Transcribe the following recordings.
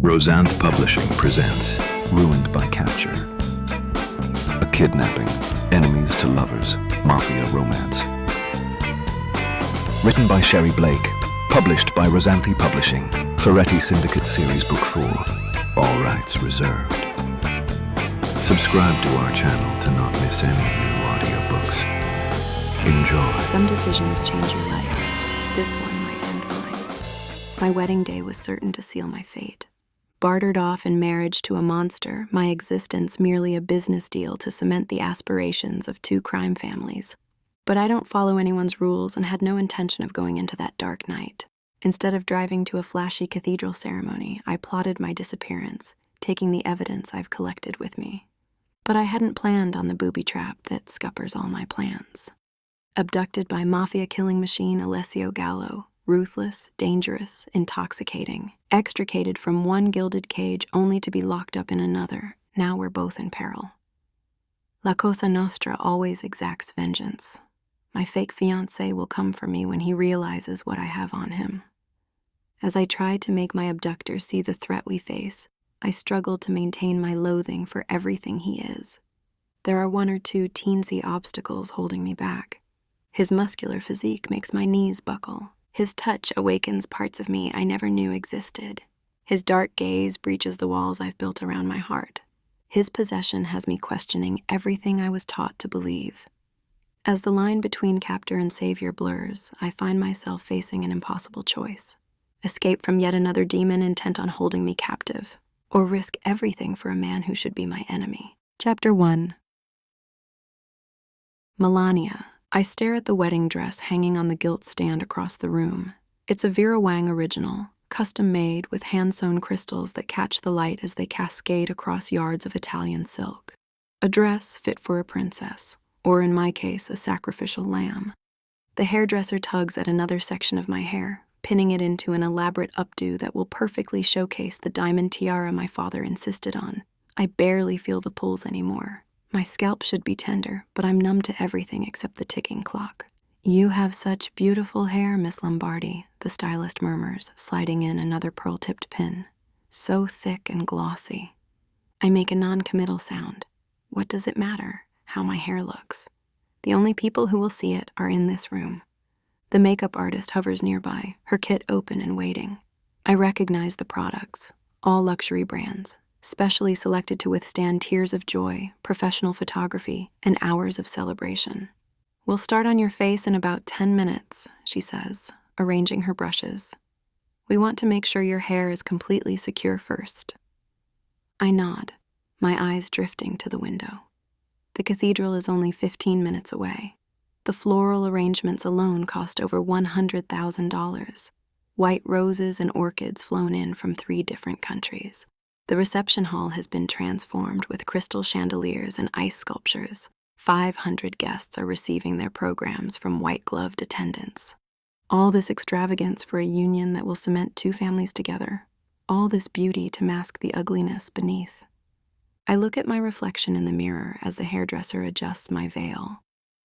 Rosanth Publishing presents Ruined by Capture. A kidnapping, enemies to lovers, Mafia romance. Written by Sherry Blake, published by Rosanth Publishing, Ferretti Syndicate Series Book 4. All rights reserved. Subscribe to our channel to not miss any new audiobooks. Enjoy. Some decisions change your life. This one might end mine. My wedding day was certain to seal my fate. Bartered off in marriage to a monster, my existence merely a business deal to cement the aspirations of two crime families. But I don't follow anyone's rules and had no intention of going into that dark night. Instead of driving to a flashy cathedral ceremony, I plotted my disappearance, taking the evidence I've collected with me. But I hadn't planned on the booby trap that scuppers all my plans. Abducted by Mafia killing machine Alessio Gallo, ruthless, dangerous, intoxicating, extricated from one gilded cage only to be locked up in another, now we're both in peril. Cosa Nostra always exacts vengeance. My fake fiancé will come for me when he realizes what I have on him. As I tried to make my abductor see the threat we face, I struggled to maintain my loathing for everything he is. There are one or two teensy obstacles holding me back. His muscular physique makes my knees buckle. His touch awakens parts of me I never knew existed. His dark gaze breaches the walls I've built around my heart. His possession has me questioning everything I was taught to believe. As the line between captor and savior blurs, I find myself facing an impossible choice. Escape from yet another demon intent on holding me captive, or risk everything for a man who should be my enemy. Chapter 1. Melania. I stare at the wedding dress hanging on the gilt stand across the room. It's a Vera Wang original, custom-made with hand-sewn crystals that catch the light as they cascade across yards of Italian silk. A dress fit for a princess, or in my case, a sacrificial lamb. The hairdresser tugs at another section of my hair, pinning it into an elaborate updo that will perfectly showcase the diamond tiara my father insisted on. I barely feel the pulls anymore. My scalp should be tender, but I'm numb to everything except the ticking clock. "You have such beautiful hair, Miss Lombardi," the stylist murmurs, sliding in another pearl-tipped pin. "So thick and glossy." I make a non-committal sound. What does it matter how my hair looks? The only people who will see it are in this room. The makeup artist hovers nearby, her kit open and waiting. I recognize the products, all luxury brands, specially selected to withstand tears of joy, professional photography, and hours of celebration. "We'll start on your face in about 10 minutes, she says, arranging her brushes. "We want to make sure your hair is completely secure first." I nod, my eyes drifting to the window. The cathedral is only 15 minutes away. The floral arrangements alone cost over $100,000. White roses and orchids flown in from 3 different countries. The reception hall has been transformed with crystal chandeliers and ice sculptures. 500 guests are receiving their programs from white-gloved attendants. All this extravagance for a union that will cement 2 families together. All this beauty to mask the ugliness beneath. I look at my reflection in the mirror as the hairdresser adjusts my veil.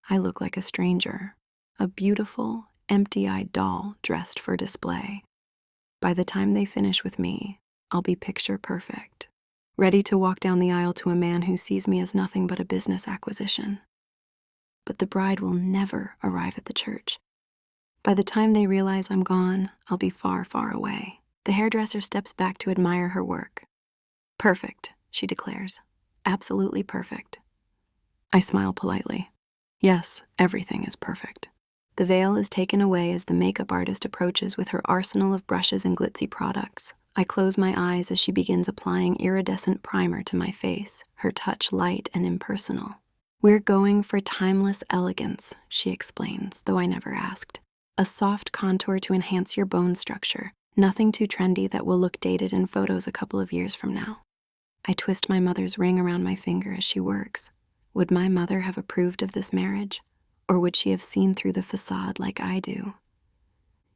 I look like a stranger, a beautiful, empty-eyed doll dressed for display. By the time they finish with me, I'll be picture perfect, ready to walk down the aisle to a man who sees me as nothing but a business acquisition. But the bride will never arrive at the church. By the time they realize I'm gone, I'll be far, far away. The hairdresser steps back to admire her work. "Perfect," she declares. "Absolutely perfect." I smile politely. Yes, everything is perfect. The veil is taken away as the makeup artist approaches with her arsenal of brushes and glitzy products. I close my eyes as she begins applying iridescent primer to my face, her touch light and impersonal. "We're going for timeless elegance," she explains, though I never asked. "A soft contour to enhance your bone structure, nothing too trendy that will look dated in photos a couple of years from now." I twist my mother's ring around my finger as she works. Would my mother have approved of this marriage, or would she have seen through the facade like I do?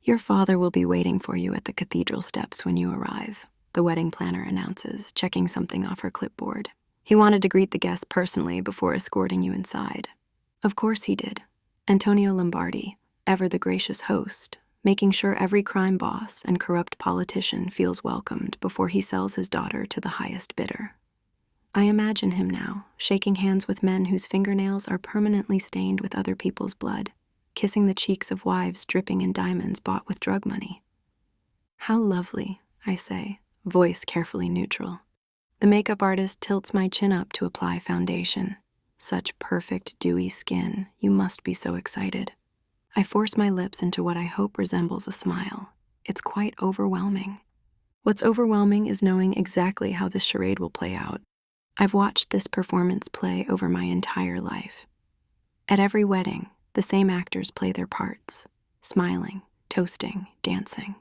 "Your father will be waiting for you at the cathedral steps when you arrive," the wedding planner announces, checking something off her clipboard. "He wanted to greet the guests personally before escorting you inside." Of course he did. Antonio Lombardi, ever the gracious host, making sure every crime boss and corrupt politician feels welcomed before he sells his daughter to the highest bidder. I imagine him now, shaking hands with men whose fingernails are permanently stained with other people's blood, kissing the cheeks of wives dripping in diamonds bought with drug money. How lovely, I say, voice carefully neutral. The makeup artist tilts my chin up to apply foundation. Such perfect, dewy skin, you must be so excited. I force my lips into what I hope resembles a smile. It's quite overwhelming. What's overwhelming is knowing exactly how this charade will play out. I've watched this performance play over my entire life. At every wedding, the same actors play their parts, smiling, toasting, dancing.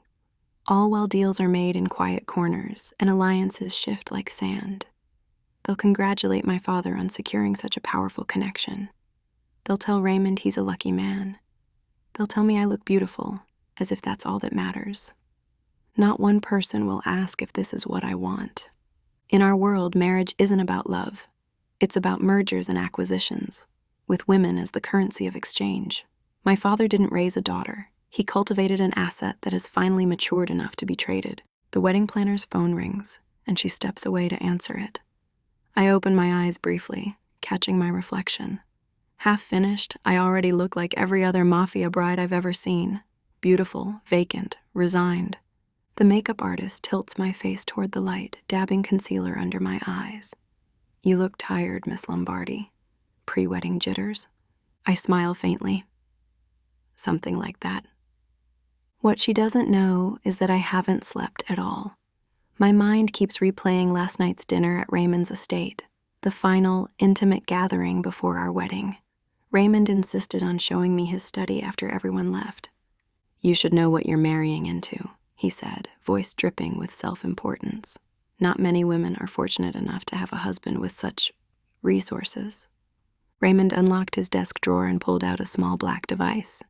All while deals are made in quiet corners and alliances shift like sand. They'll congratulate my father on securing such a powerful connection. They'll tell Raymond he's a lucky man. They'll tell me I look beautiful, as if that's all that matters. Not one person will ask if this is what I want. In our world, marriage isn't about love. It's about mergers and acquisitions, with women as the currency of exchange. My father didn't raise a daughter. He cultivated an asset that has finally matured enough to be traded. The wedding planner's phone rings, and she steps away to answer it. I open my eyes briefly, catching my reflection. Half finished, I already look like every other Mafia bride I've ever seen. Beautiful, vacant, resigned. The makeup artist tilts my face toward the light, dabbing concealer under my eyes. You look tired, Miss Lombardi. Pre-wedding jitters? I smile faintly. Something like that. What she doesn't know is that I haven't slept at all. My mind keeps replaying last night's dinner at Raymond's estate, the final, intimate gathering before our wedding. Raymond insisted on showing me his study after everyone left. You should know what you're marrying into, he said, voice dripping with self-importance. Not many women are fortunate enough to have a husband with such resources. Raymond unlocked his desk drawer and pulled out a small black device.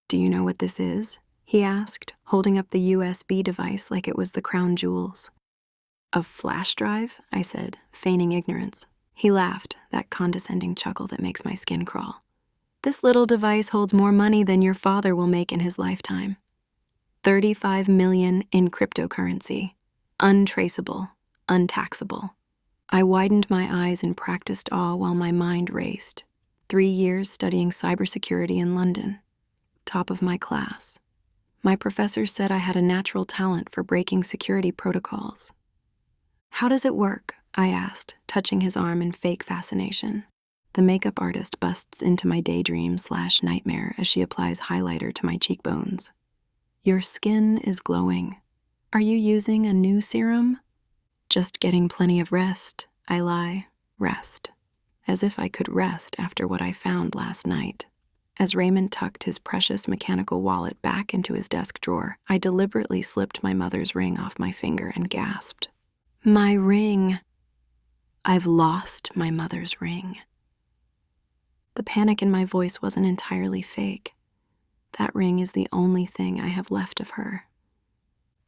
Do you know what this is? He asked, holding up the USB device like it was the crown jewels. A flash drive? I said, feigning ignorance. He laughed, that condescending chuckle that makes my skin crawl. This little device holds more money than your father will make in his lifetime. 35 million in cryptocurrency. Untraceable, untaxable. I widened my eyes in practiced awe while my mind raced. 3 years studying cybersecurity in London. Top of my class. My professor said I had a natural talent for breaking security protocols. How does it work? I asked, touching his arm in fake fascination. The makeup artist busts into my daydream/nightmare as she applies highlighter to my cheekbones. Your skin is glowing. Are you using a new serum? Just getting plenty of rest, I lie. Rest. As if I could rest after what I found last night. As Raymond tucked his precious mechanical wallet back into his desk drawer, I deliberately slipped my mother's ring off my finger and gasped. My ring! I've lost my mother's ring. The panic in my voice wasn't entirely fake. That ring is the only thing I have left of her.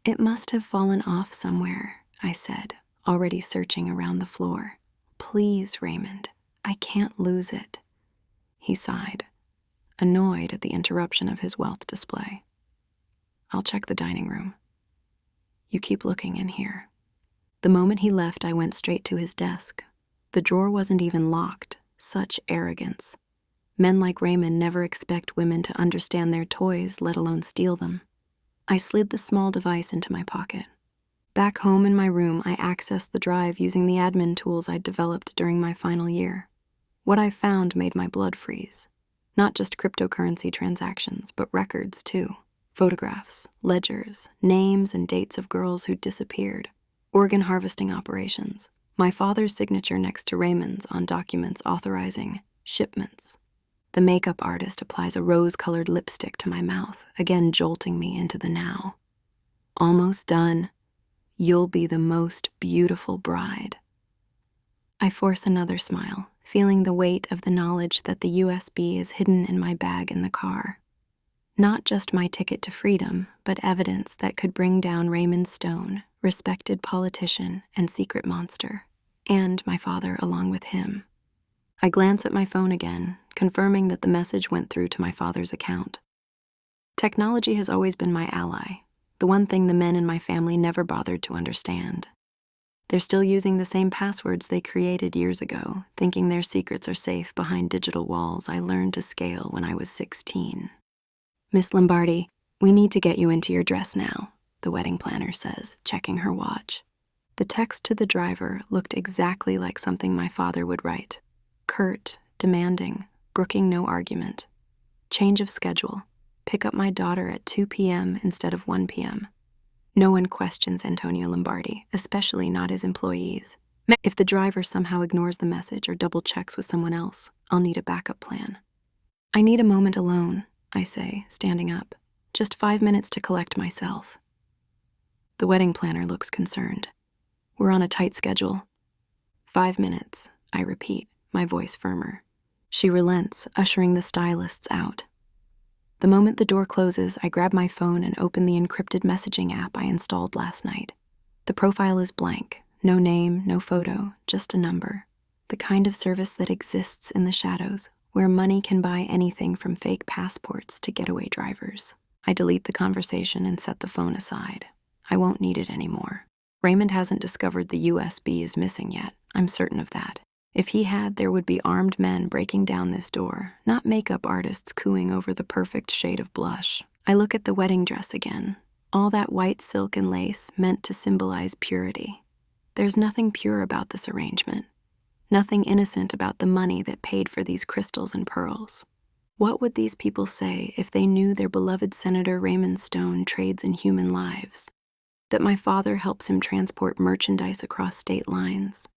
It must have fallen off somewhere, I said, already searching around the floor. Please, Raymond, I can't lose it. He sighed, annoyed at the interruption of his wealth display. I'll check the dining room. You keep looking in here. The moment he left, I went straight to his desk. The drawer wasn't even locked. Such arrogance. Men like Raymond never expect women to understand their toys, let alone steal them. I slid the small device into my pocket. Back home in my room, I accessed the drive using the admin tools I'd developed during my final year. What I found made my blood freeze. Not just cryptocurrency transactions, but records too. Photographs, ledgers, names and dates of girls who'd disappeared. Organ harvesting operations. My father's signature next to Raymond's on documents authorizing shipments. The makeup artist applies a rose-colored lipstick to my mouth, again jolting me into the now. Almost done. You'll be the most beautiful bride. I force another smile, feeling the weight of the knowledge that the USB is hidden in my bag in the car. Not just my ticket to freedom, but evidence that could bring down Raymond Stone, respected politician and secret monster, and my father along with him. I glance at my phone again, confirming that the message went through to my father's account. Technology has always been my ally, the one thing the men in my family never bothered to understand. They're still using the same passwords they created years ago, thinking their secrets are safe behind digital walls I learned to scale when I was 16. Miss Lombardi, we need to get you into your dress now, the wedding planner says, checking her watch. The text to the driver looked exactly like something my father would write. Curt, demanding, brooking no argument. Change of schedule. Pick up my daughter at 2 p.m. instead of 1 p.m. No one questions Antonio Lombardi, especially not his employees. If the driver somehow ignores the message or double checks with someone else, I'll need a backup plan. I need a moment alone, I say, standing up. Just 5 minutes to collect myself. The wedding planner looks concerned. We're on a tight schedule. 5 minutes, I repeat, my voice firmer. She relents, ushering the stylists out. The moment the door closes, I grab my phone and open the encrypted messaging app I installed last night. The profile is blank, no name, no photo, just a number. The kind of service that exists in the shadows, where money can buy anything from fake passports to getaway drivers. I delete the conversation and set the phone aside. I won't need it anymore. Raymond hasn't discovered the USB is missing yet, I'm certain of that. If he had, there would be armed men breaking down this door, not makeup artists cooing over the perfect shade of blush. I look at the wedding dress again. All that white silk and lace meant to symbolize purity. There's nothing pure about this arrangement. Nothing innocent about the money that paid for these crystals and pearls. What would these people say if they knew their beloved Senator Raymond Stone trades in human lives? That my father helps him transport merchandise across state lines?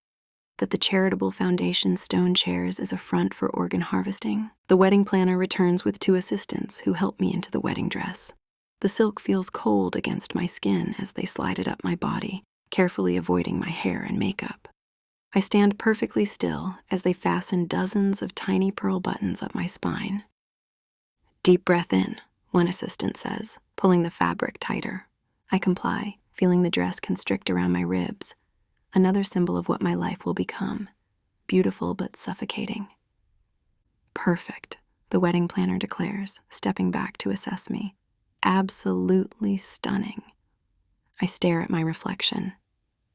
That the charitable foundation Stone chairs is a front for organ harvesting? The wedding planner returns with 2 assistants who help me into the wedding dress. The silk feels cold against my skin as they slide it up my body, carefully avoiding my hair and makeup. I stand perfectly still as they fasten dozens of tiny pearl buttons up my spine. Deep breath in, one assistant says, pulling the fabric tighter. I comply, feeling the dress constrict around my ribs. Another symbol of what my life will become. Beautiful but suffocating. Perfect, the wedding planner declares, stepping back to assess me. Absolutely stunning. I stare at my reflection.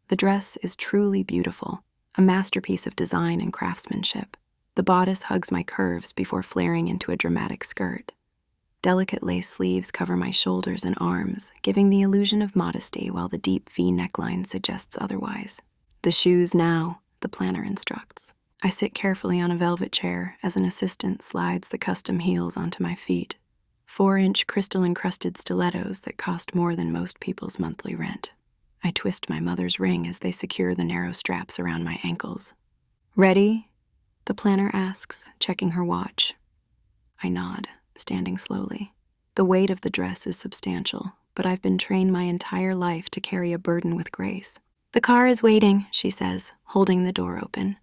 The dress is truly beautiful, a masterpiece of design and craftsmanship. The bodice hugs my curves before flaring into a dramatic skirt. Delicate lace sleeves cover my shoulders and arms, giving the illusion of modesty while the deep V neckline suggests otherwise. The shoes now, the planner instructs. I sit carefully on a velvet chair as an assistant slides the custom heels onto my feet. 4-inch crystal-encrusted stilettos that cost more than most people's monthly rent. I twist my mother's ring as they secure the narrow straps around my ankles. Ready? The planner asks, checking her watch. I nod, standing slowly. The weight of the dress is substantial, but I've been trained my entire life to carry a burden with grace. The car is waiting, she says, holding the door open.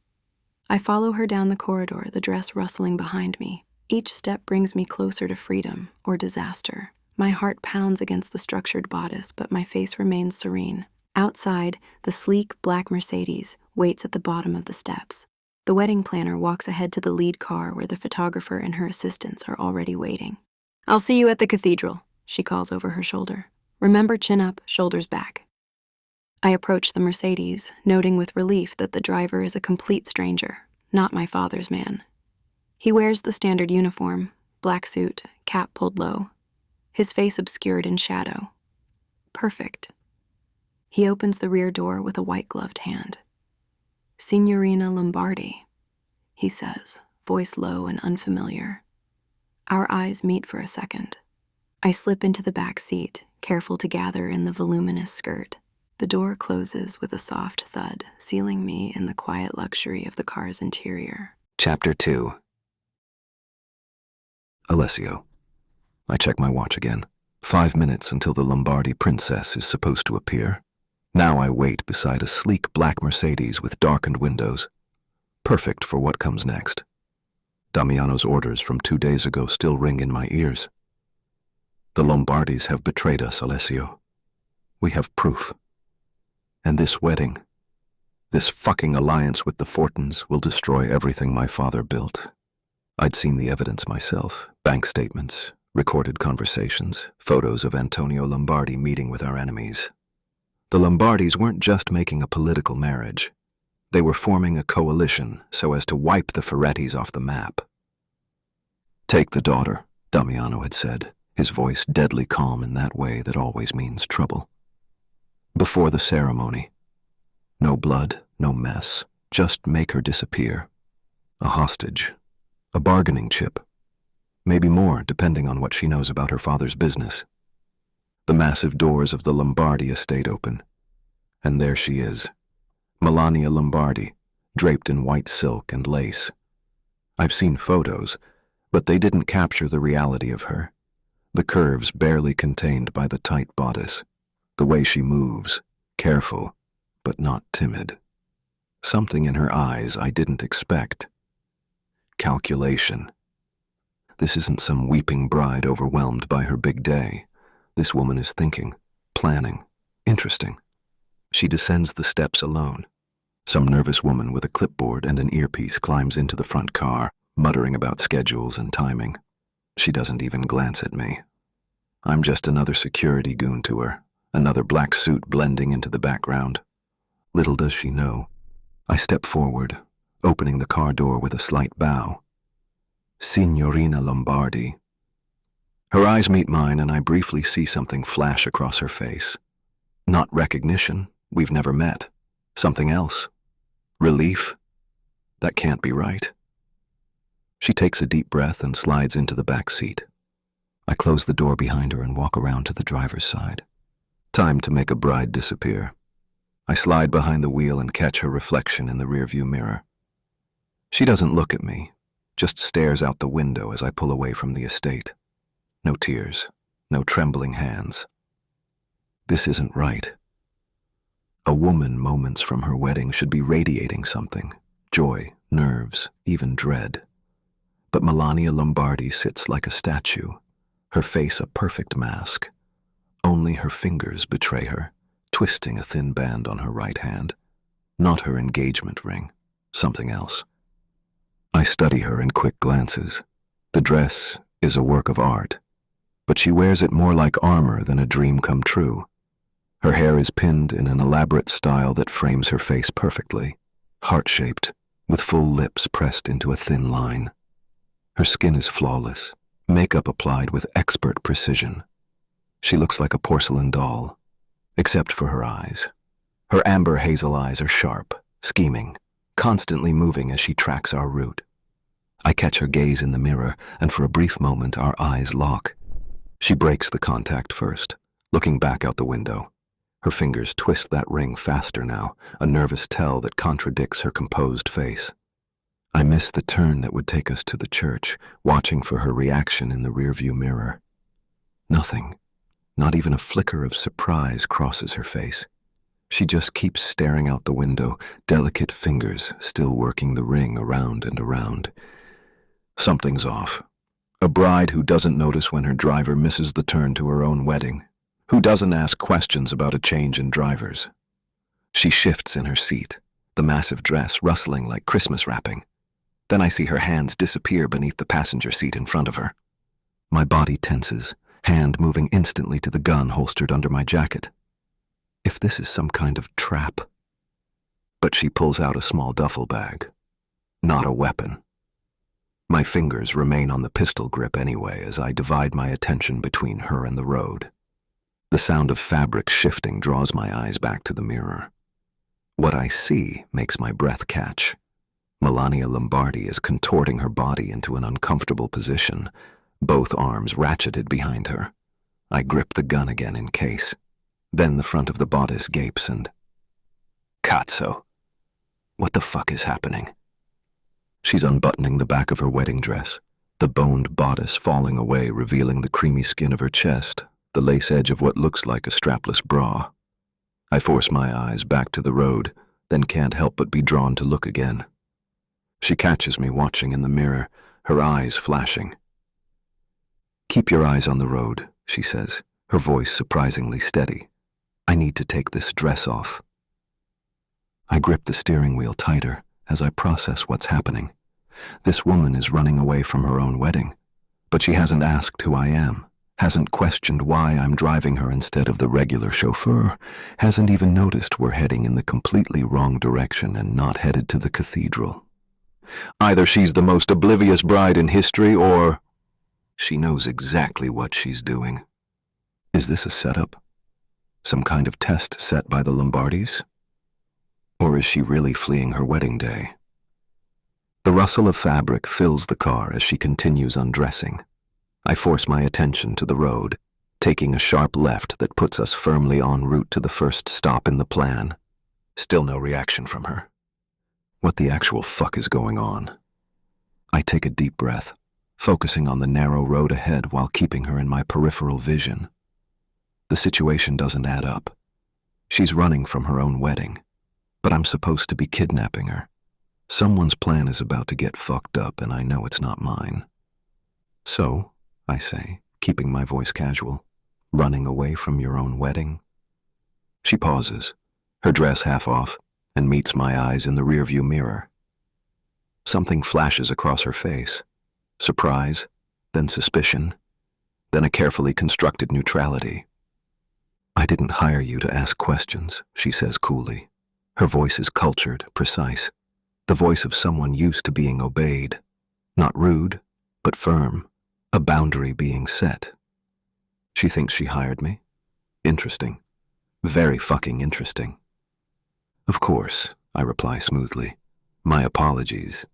I follow her down the corridor, the dress rustling behind me. Each step brings me closer to freedom or disaster. My heart pounds against the structured bodice, but my face remains serene. Outside, the sleek black Mercedes waits at the bottom of the steps. The wedding planner walks ahead to the lead car where the photographer and her assistants are already waiting. I'll see you at the cathedral, she calls over her shoulder. Remember, chin up, shoulders back. I approach the Mercedes, noting with relief that the driver is a complete stranger, not my father's man. He wears the standard uniform, black suit, cap pulled low, his face obscured in shadow. Perfect. He opens the rear door with a white-gloved hand. Signorina Lombardi, he says, voice low and unfamiliar. Our eyes meet for a second. I slip into the back seat, careful to gather in the voluminous skirt. The door closes with a soft thud, sealing me in the quiet luxury of the car's interior. Chapter 2. Alessio. I check my watch again. 5 minutes until the Lombardi princess is supposed to appear. Now I wait beside a sleek black Mercedes with darkened windows. Perfect for what comes next. Damiano's orders from 2 days ago still ring in my ears. The Lombardis have betrayed us, Alessio. We have proof. And this wedding, this fucking alliance with the Fortons will destroy everything my father built. I'd seen the evidence myself, bank statements, Recorded conversations, photos of Antonio Lombardi meeting with our enemies. The Lombardis weren't just making a political marriage. They were forming a coalition so as to wipe the Ferrettis off the map. "Take the daughter," Damiano had said, his voice deadly calm in that way that always means trouble. "Before the ceremony. No blood, no mess. Just make her disappear. A hostage. A bargaining chip. Maybe more, depending on what she knows about her father's business." The massive doors of the Lombardi estate open. And there she is, Melania Lombardi, draped in white silk and lace. I've seen photos, but they didn't capture the reality of her. The curves barely contained by the tight bodice. The way she moves, careful, but not timid. Something in her eyes I didn't expect. Calculation. This isn't some weeping bride overwhelmed by her big day. This woman is thinking, planning. Interesting. She descends the steps alone. Some nervous woman with a clipboard and an earpiece climbs into the front car, muttering about schedules and timing. She doesn't even glance at me. I'm just another security goon to her, another black suit blending into the background. Little does she know. I step forward, opening the car door with a slight bow. "Signorina Lombardi." Her eyes meet mine and I briefly see something flash across her face. Not recognition, we've never met. Something else. Relief. That can't be right. She takes a deep breath and slides into the back seat. I close the door behind her and walk around to the driver's side. Time to make a bride disappear. I slide behind the wheel and catch her reflection in the rearview mirror. She doesn't look at me, just stares out the window as I pull away from the estate. No tears, no trembling hands. This isn't right. A woman moments from her wedding should be radiating something, joy, nerves, even dread. But Melania Lombardi sits like a statue, her face a perfect mask. Only her fingers betray her, twisting a thin band on her right hand. Not her engagement ring, something else. I study her in quick glances. The dress is a work of art, but she wears it more like armor than a dream come true. Her hair is pinned in an elaborate style that frames her face perfectly, heart-shaped, with full lips pressed into a thin line. Her skin is flawless, makeup applied with expert precision. She looks like a porcelain doll, except for her eyes. Her amber hazel eyes are sharp, scheming, constantly moving as she tracks our route. I catch her gaze in the mirror, and for a brief moment our eyes lock. She breaks the contact first, looking back out the window. Her fingers twist that ring faster now, a nervous tell that contradicts her composed face. I miss the turn that would take us to the church, watching for her reaction in the rearview mirror. Nothing, not even a flicker of surprise crosses her face. She just keeps staring out the window, delicate fingers still working the ring around and around. Something's off. A bride who doesn't notice when her driver misses the turn to her own wedding, who doesn't ask questions about a change in drivers. She shifts in her seat, the massive dress rustling like Christmas wrapping. Then I see her hands disappear beneath the passenger seat in front of her. My body tenses, hand moving instantly to the gun holstered under my jacket. If this is some kind of trap. But she pulls out a small duffel bag. Not a weapon. My fingers remain on the pistol grip anyway as I divide my attention between her and the road. The sound of fabric shifting draws my eyes back to the mirror. What I see makes my breath catch. Melania Lombardi is contorting her body into an uncomfortable position, both arms ratcheted behind her. I grip the gun again in case. Then the front of the bodice gapes and... Cazzo! What the fuck is happening? She's unbuttoning the back of her wedding dress, the boned bodice falling away, revealing the creamy skin of her chest, the lace edge of what looks like a strapless bra. I force my eyes back to the road, then can't help but be drawn to look again. She catches me watching in the mirror, her eyes flashing. "Keep your eyes on the road," she says, her voice surprisingly steady. "I need to take this dress off." I grip the steering wheel tighter as I process what's happening. This woman is running away from her own wedding, But she hasn't asked who I am, hasn't questioned why I'm driving her instead of the regular chauffeur, hasn't even noticed we're heading in the completely wrong direction and not headed to the cathedral. Either she's the most oblivious bride in history, or she knows exactly what she's doing. Is this a setup? Some kind of test set by the Lombardis? Or is she really fleeing her wedding day? The rustle of fabric fills the car as she continues undressing. I force my attention to the road, taking a sharp left that puts us firmly en route to the first stop in the plan. Still no reaction from her. What the actual fuck is going on? I take a deep breath, focusing on the narrow road ahead while keeping her in my peripheral vision. The situation doesn't add up. She's running from her own wedding, but I'm supposed to be kidnapping her. Someone's plan is about to get fucked up, and I know it's not mine. So, I say, keeping my voice casual, running away from your own wedding? She pauses, her dress half off, and meets my eyes in the rearview mirror. Something flashes across her face. Surprise, then suspicion, then a carefully constructed neutrality. I didn't hire you to ask questions, she says coolly. Her voice is cultured, precise. The voice of someone used to being obeyed. Not rude, but firm. A boundary being set. She thinks she hired me? Interesting. Very fucking interesting. Of course, I reply smoothly. My apologies.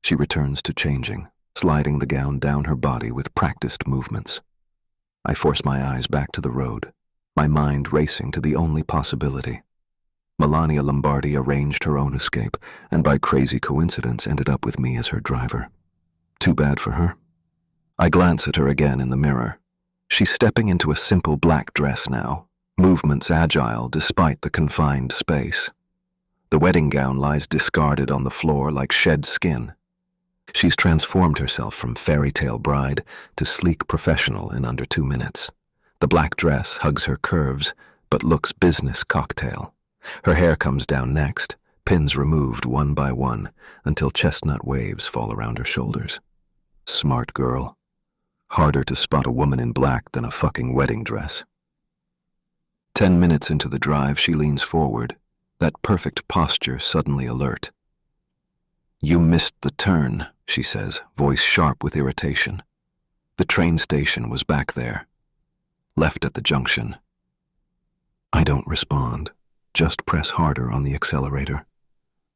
She returns to changing, sliding the gown down her body with practiced movements. I force my eyes back to the road, my mind racing to the only possibility. Melania Lombardi arranged her own escape, and by crazy coincidence ended up with me as her driver. Too bad for her. I glance at her again in the mirror. She's stepping into a simple black dress now, movements agile despite the confined space. The wedding gown lies discarded on the floor like shed skin. She's transformed herself from fairy tale bride to sleek professional in under 2 minutes. The black dress hugs her curves, but looks business cocktail. Her hair comes down next, pins removed one by one, until chestnut waves fall around her shoulders. Smart girl. Harder to spot a woman in black than a fucking wedding dress. 10 minutes into the drive, she leans forward, that perfect posture suddenly alert. You missed the turn, she says, voice sharp with irritation. The train station was back there. Left at the junction. I don't respond, just press harder on the accelerator.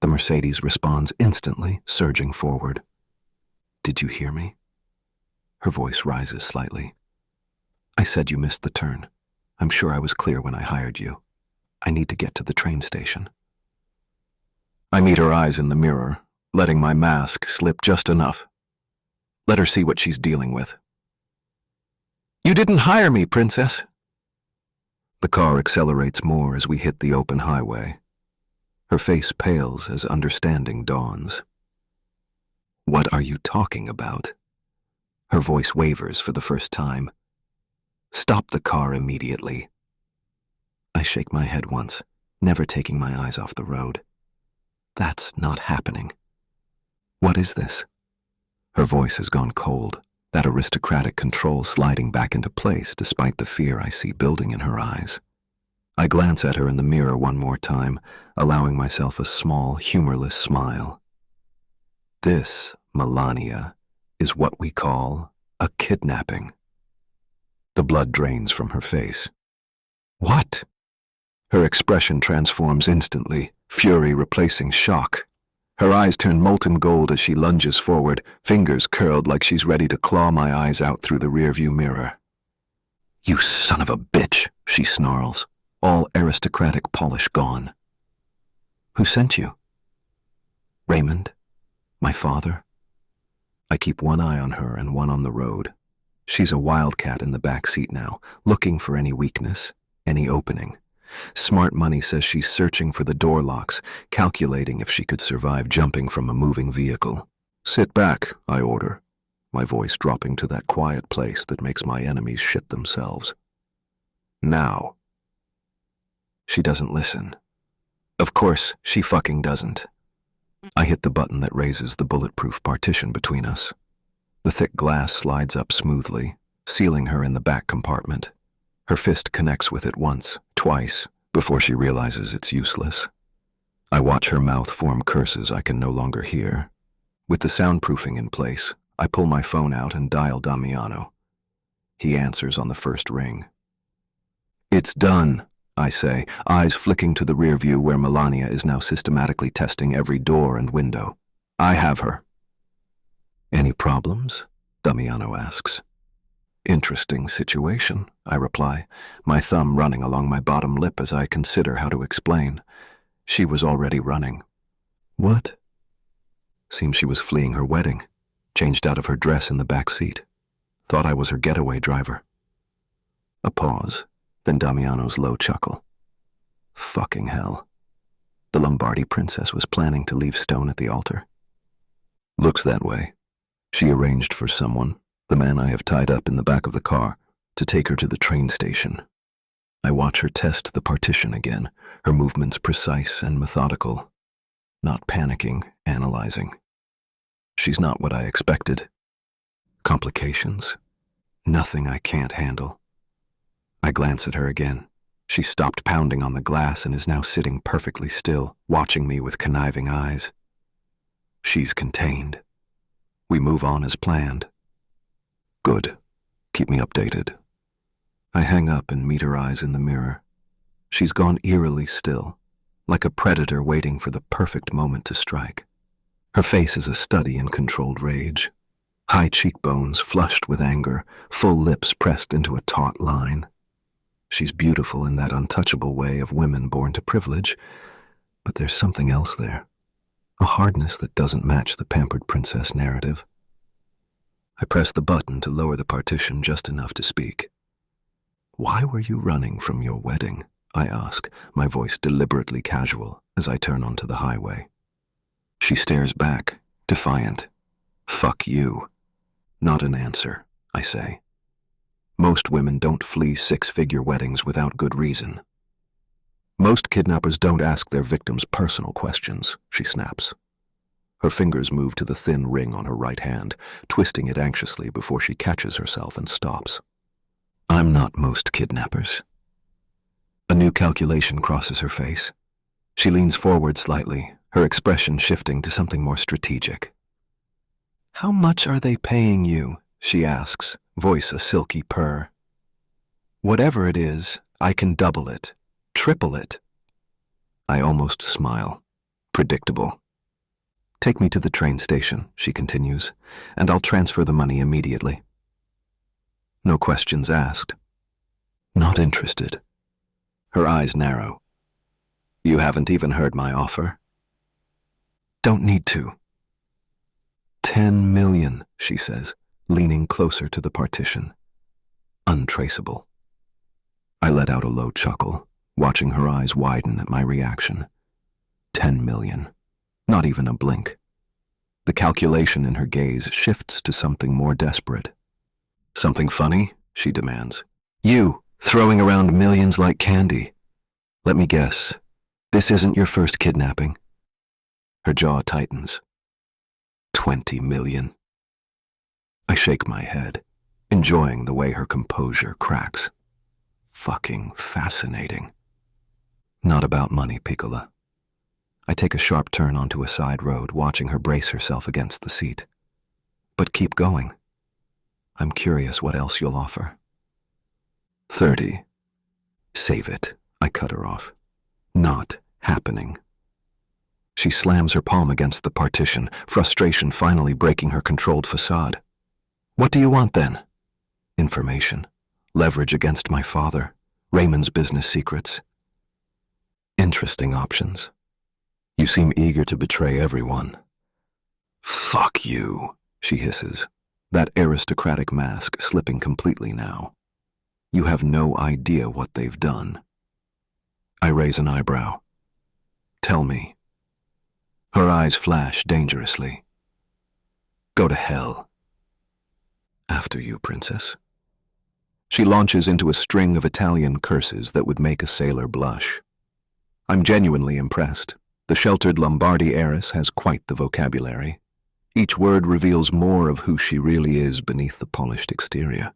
The Mercedes responds instantly, surging forward. Did you hear me? Her voice rises slightly. I said you missed the turn. I'm sure I was clear when I hired you. I need to get to the train station. I meet her eyes in the mirror, letting my mask slip just enough. Let her see what she's dealing with. You didn't hire me, princess. The car accelerates more as we hit the open highway. Her face pales as understanding dawns. What are you talking about? Her voice wavers for the first time. Stop the car immediately. I shake my head once, never taking my eyes off the road. That's not happening. What is this? Her voice has gone cold, that aristocratic control sliding back into place despite the fear I see building in her eyes. I glance at her in the mirror one more time, allowing myself a small, humorless smile. This, Melania, is what we call a kidnapping. The blood drains from her face. What? Her expression transforms instantly, fury replacing shock. Her eyes turn molten gold as she lunges forward, fingers curled like she's ready to claw my eyes out through the rearview mirror. You son of a bitch, she snarls, all aristocratic polish gone. Who sent you? Raymond? My father? I keep one eye on her and one on the road. She's a wildcat in the back seat now, looking for any weakness, any opening. Smart money says she's searching for the door locks, calculating if she could survive jumping from a moving vehicle. Sit back, I order, my voice dropping to that quiet place that makes my enemies shit themselves. Now. She doesn't listen. Of course, she fucking doesn't. I hit the button that raises the bulletproof partition between us. The thick glass slides up smoothly, sealing her in the back compartment. Her fist connects with it once, twice, before she realizes it's useless. I watch her mouth form curses I can no longer hear. With the soundproofing in place, I pull my phone out and dial Damiano. He answers on the first ring. "It's done," I say, eyes flicking to the rear view where Melania is now systematically testing every door and window. "I have her." "Any problems?" Damiano asks. "Interesting situation," I reply, my thumb running along my bottom lip as I consider how to explain. She was already running. "What?" "Seems she was fleeing her wedding. Changed out of her dress in the back seat. Thought I was her getaway driver." A pause, then Damiano's low chuckle. "Fucking hell. The Lombardi princess was planning to leave stone at the altar." "Looks that way. She arranged for someone, the man I have tied up in the back of the car, to take her to the train station." I watch her test the partition again, her movements precise and methodical. Not panicking, analyzing. She's not what I expected. Complications? Nothing I can't handle. I glance at her again. She stopped pounding on the glass and is now sitting perfectly still, watching me with conniving eyes. She's contained. We move on as planned. Good. Keep me updated. I hang up and meet her eyes in the mirror. She's gone eerily still, like a predator waiting for the perfect moment to strike. Her face is a study in controlled rage. High cheekbones flushed with anger, full lips pressed into a taut line. She's beautiful in that untouchable way of women born to privilege, but there's something else there. A hardness that doesn't match the pampered princess narrative. I press the button to lower the partition just enough to speak. "Why were you running from your wedding?" I ask, my voice deliberately casual as I turn onto the highway. She stares back, defiant. "Fuck you." Not an answer, I say. Most women don't flee six-figure weddings without good reason. Most kidnappers don't ask their victims personal questions, she snaps. Her fingers move to the thin ring on her right hand, twisting it anxiously before she catches herself and stops. I'm not most kidnappers. A new calculation crosses her face. She leans forward slightly, her expression shifting to something more strategic. "How much are they paying you?" she asks, voice a silky purr. "Whatever it is, I can double it, triple it." I almost smile. Predictable. "Take me to the train station," she continues, "and I'll transfer the money immediately." No questions asked. Not interested. Her eyes narrow. "You haven't even heard my offer?" "Don't need to." 10 million, she says, leaning closer to the partition. Untraceable. I let out a low chuckle, watching her eyes widen at my reaction. 10 million. Not even a blink. The calculation in her gaze shifts to something more desperate. "Something funny?" she demands. "You, throwing around millions like candy. Let me guess. This isn't your first kidnapping?" Her jaw tightens. 20 million. I shake my head, enjoying the way her composure cracks. Fucking fascinating. Not about money, Piccola. I take a sharp turn onto a side road, watching her brace herself against the seat. But keep going. I'm curious what else you'll offer. 30. Save it, I cut her off. Not happening. She slams her palm against the partition, frustration finally breaking her controlled facade. "What do you want then?" "Information. Leverage against my father. Raymond's business secrets." "Interesting options. You seem eager to betray everyone." "Fuck you," she hisses, that aristocratic mask slipping completely now. "You have no idea what they've done." I raise an eyebrow. "Tell me." Her eyes flash dangerously. "Go to hell." "After you, princess." She launches into a string of Italian curses that would make a sailor blush. I'm genuinely impressed. The sheltered Lombardi heiress has quite the vocabulary. Each word reveals more of who she really is beneath the polished exterior.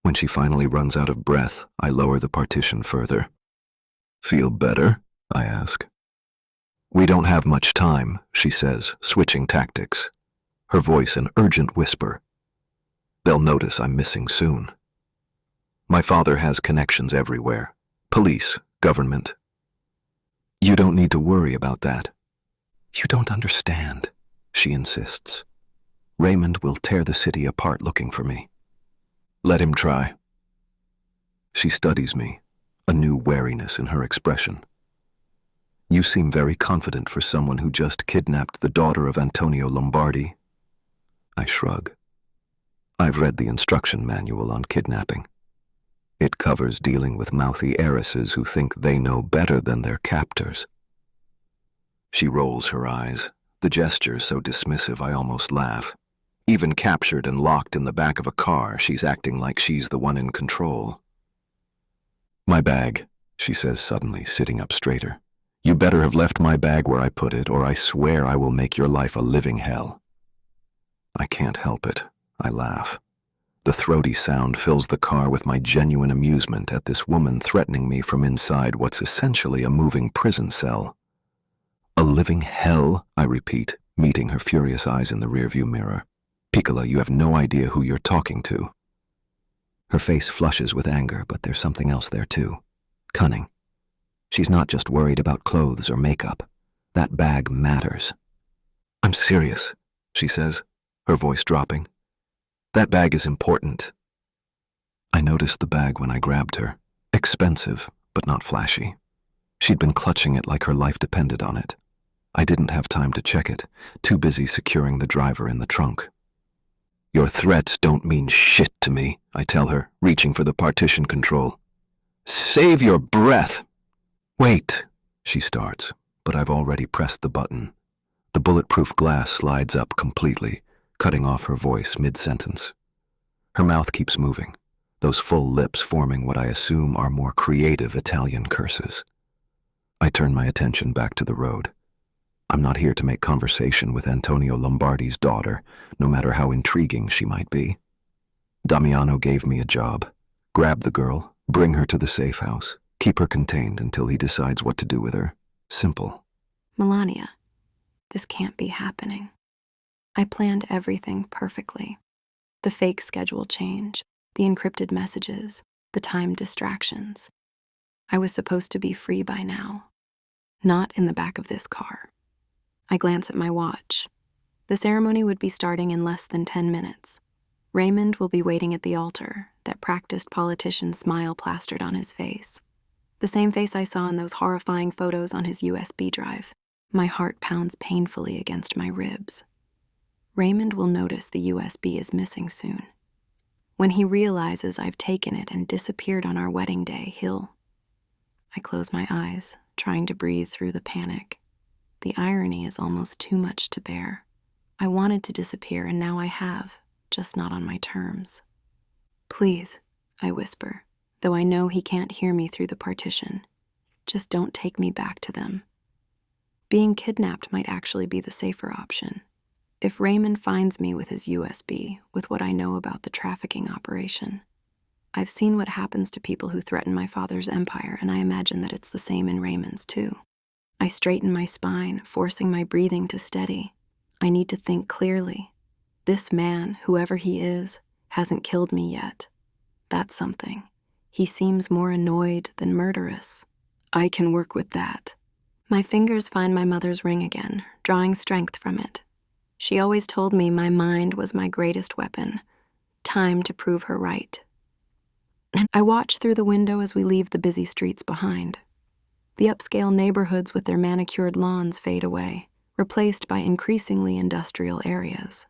When she finally runs out of breath, I lower the partition further. "Feel better?" I ask. "We don't have much time," she says, switching tactics. Her voice an urgent whisper. "They'll notice I'm missing soon." My father has connections everywhere. Police, government. "You don't need to worry about that." "You don't understand," she insists. "Raymond will tear the city apart looking for me." "Let him try." She studies me, a new wariness in her expression. "You seem very confident for someone who just kidnapped the daughter of Antonio Lombardi." I shrug. I've read the instruction manual on kidnapping. It covers dealing with mouthy heiresses who think they know better than their captors. She rolls her eyes, the gesture so dismissive I almost laugh. Even captured and locked in the back of a car, she's acting like she's the one in control. "My bag," she says suddenly, sitting up straighter. "You better have left my bag where I put it, or I swear I will make your life a living hell." I can't help it. I laugh. The throaty sound fills the car with my genuine amusement at this woman threatening me from inside what's essentially a moving prison cell. "A living hell," I repeat, meeting her furious eyes in the rearview mirror. "Piccola, you have no idea who you're talking to." Her face flushes with anger, but there's something else there too. Cunning. She's not just worried about clothes or makeup. That bag matters. "I'm serious," she says, her voice dropping. "That bag is important." I noticed the bag when I grabbed her. Expensive, but not flashy. She'd been clutching it like her life depended on it. I didn't have time to check it, too busy securing the driver in the trunk. "Your threats don't mean shit to me," I tell her, reaching for the partition control. "Save your breath!" "Wait," she starts, but I've already pressed the button. The bulletproof glass slides up completely, cutting off her voice mid-sentence. Her mouth keeps moving, those full lips forming what I assume are more creative Italian curses. I turn my attention back to the road. I'm not here to make conversation with Antonio Lombardi's daughter, no matter how intriguing she might be. Damiano gave me a job. Grab the girl, bring her to the safe house, keep her contained until he decides what to do with her. Simple. Melania, this can't be happening. I planned everything perfectly. The fake schedule change, the encrypted messages, the timed distractions. I was supposed to be free by now. Not in the back of this car. I glance at my watch. The ceremony would be starting in less than 10 minutes. Raymond will be waiting at the altar, that practiced politician's smile plastered on his face. The same face I saw in those horrifying photos on his USB drive. My heart pounds painfully against my ribs. Raymond will notice the USB is missing soon. When he realizes I've taken it and disappeared on our wedding day, I close my eyes, trying to breathe through the panic. The irony is almost too much to bear. I wanted to disappear, and now I have, just not on my terms. "Please," I whisper, though I know he can't hear me through the partition. "Just don't take me back to them." Being kidnapped might actually be the safer option. If Raymond finds me with his USB, with what I know about the trafficking operation. I've seen what happens to people who threaten my father's empire, and I imagine that it's the same in Raymond's too. I straighten my spine, forcing my breathing to steady. I need to think clearly. This man, whoever he is, hasn't killed me yet. That's something. He seems more annoyed than murderous. I can work with that. My fingers find my mother's ring again, drawing strength from it. She always told me my mind was my greatest weapon. Time to prove her right. I watch through the window as we leave the busy streets behind. The upscale neighborhoods with their manicured lawns fade away, replaced by increasingly industrial areas.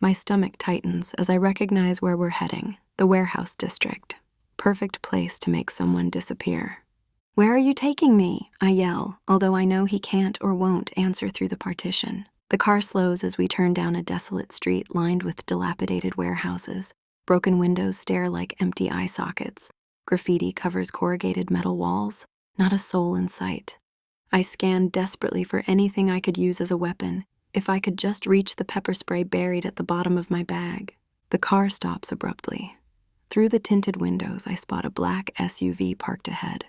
My stomach tightens as I recognize where we're heading, the warehouse district. Perfect place to make someone disappear. "Where are you taking me?" I yell, although I know he can't or won't answer through the partition. The car slows as we turn down a desolate street lined with dilapidated warehouses. Broken windows stare like empty eye sockets. Graffiti covers corrugated metal walls. Not a soul in sight. I scan desperately for anything I could use as a weapon. If I could just reach the pepper spray buried at the bottom of my bag. The car stops abruptly. Through the tinted windows, I spot a black SUV parked ahead.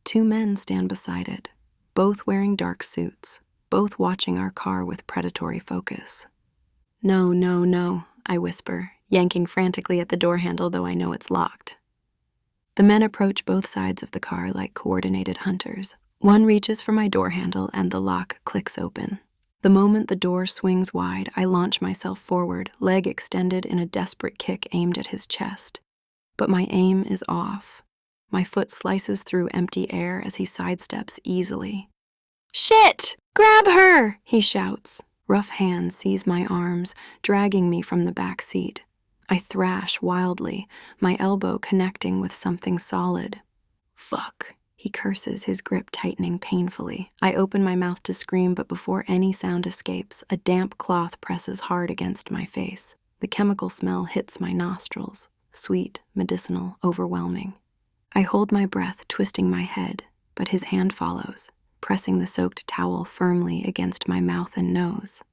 2 men stand beside it, both wearing dark suits, both watching our car with predatory focus. No, no, no, I whisper, yanking frantically at the door handle though I know it's locked. The men approach both sides of the car like coordinated hunters. One reaches for my door handle and the lock clicks open. The moment the door swings wide, I launch myself forward, leg extended in a desperate kick aimed at his chest. But my aim is off. My foot slices through empty air as he sidesteps easily. "Shit! Grab her!" he shouts. Rough hands seize my arms, dragging me from the back seat. I thrash wildly, my elbow connecting with something solid. "Fuck," he curses, his grip tightening painfully. I open my mouth to scream, but before any sound escapes, a damp cloth presses hard against my face. The chemical smell hits my nostrils, sweet, medicinal, overwhelming. I hold my breath, twisting my head, but his hand follows, pressing the soaked towel firmly against my mouth and nose.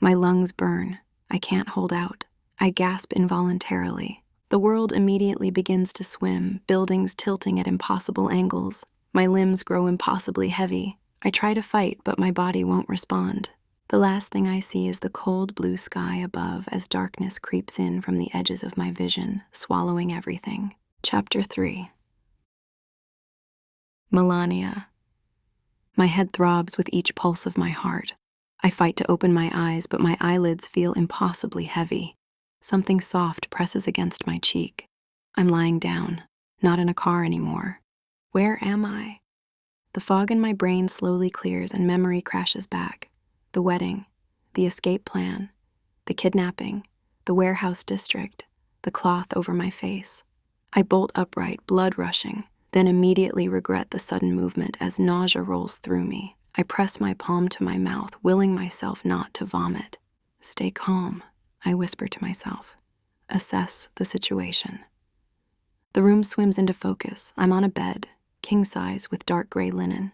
My lungs burn. I can't hold out. I gasp involuntarily. The world immediately begins to swim, buildings tilting at impossible angles. My limbs grow impossibly heavy. I try to fight, but my body won't respond. The last thing I see is the cold blue sky above as darkness creeps in from the edges of my vision, swallowing everything. Chapter 3. Melania. My head throbs with each pulse of my heart. I fight to open my eyes, but my eyelids feel impossibly heavy. Something soft presses against my cheek. I'm lying down, not in a car anymore. Where am I? The fog in my brain slowly clears and memory crashes back. The wedding, the escape plan, the kidnapping, the warehouse district, the cloth over my face. I bolt upright, blood rushing, then immediately regret the sudden movement as nausea rolls through me. I press my palm to my mouth, willing myself not to vomit. Stay calm, I whisper to myself. Assess the situation. The room swims into focus. I'm on a bed, king size with dark gray linen.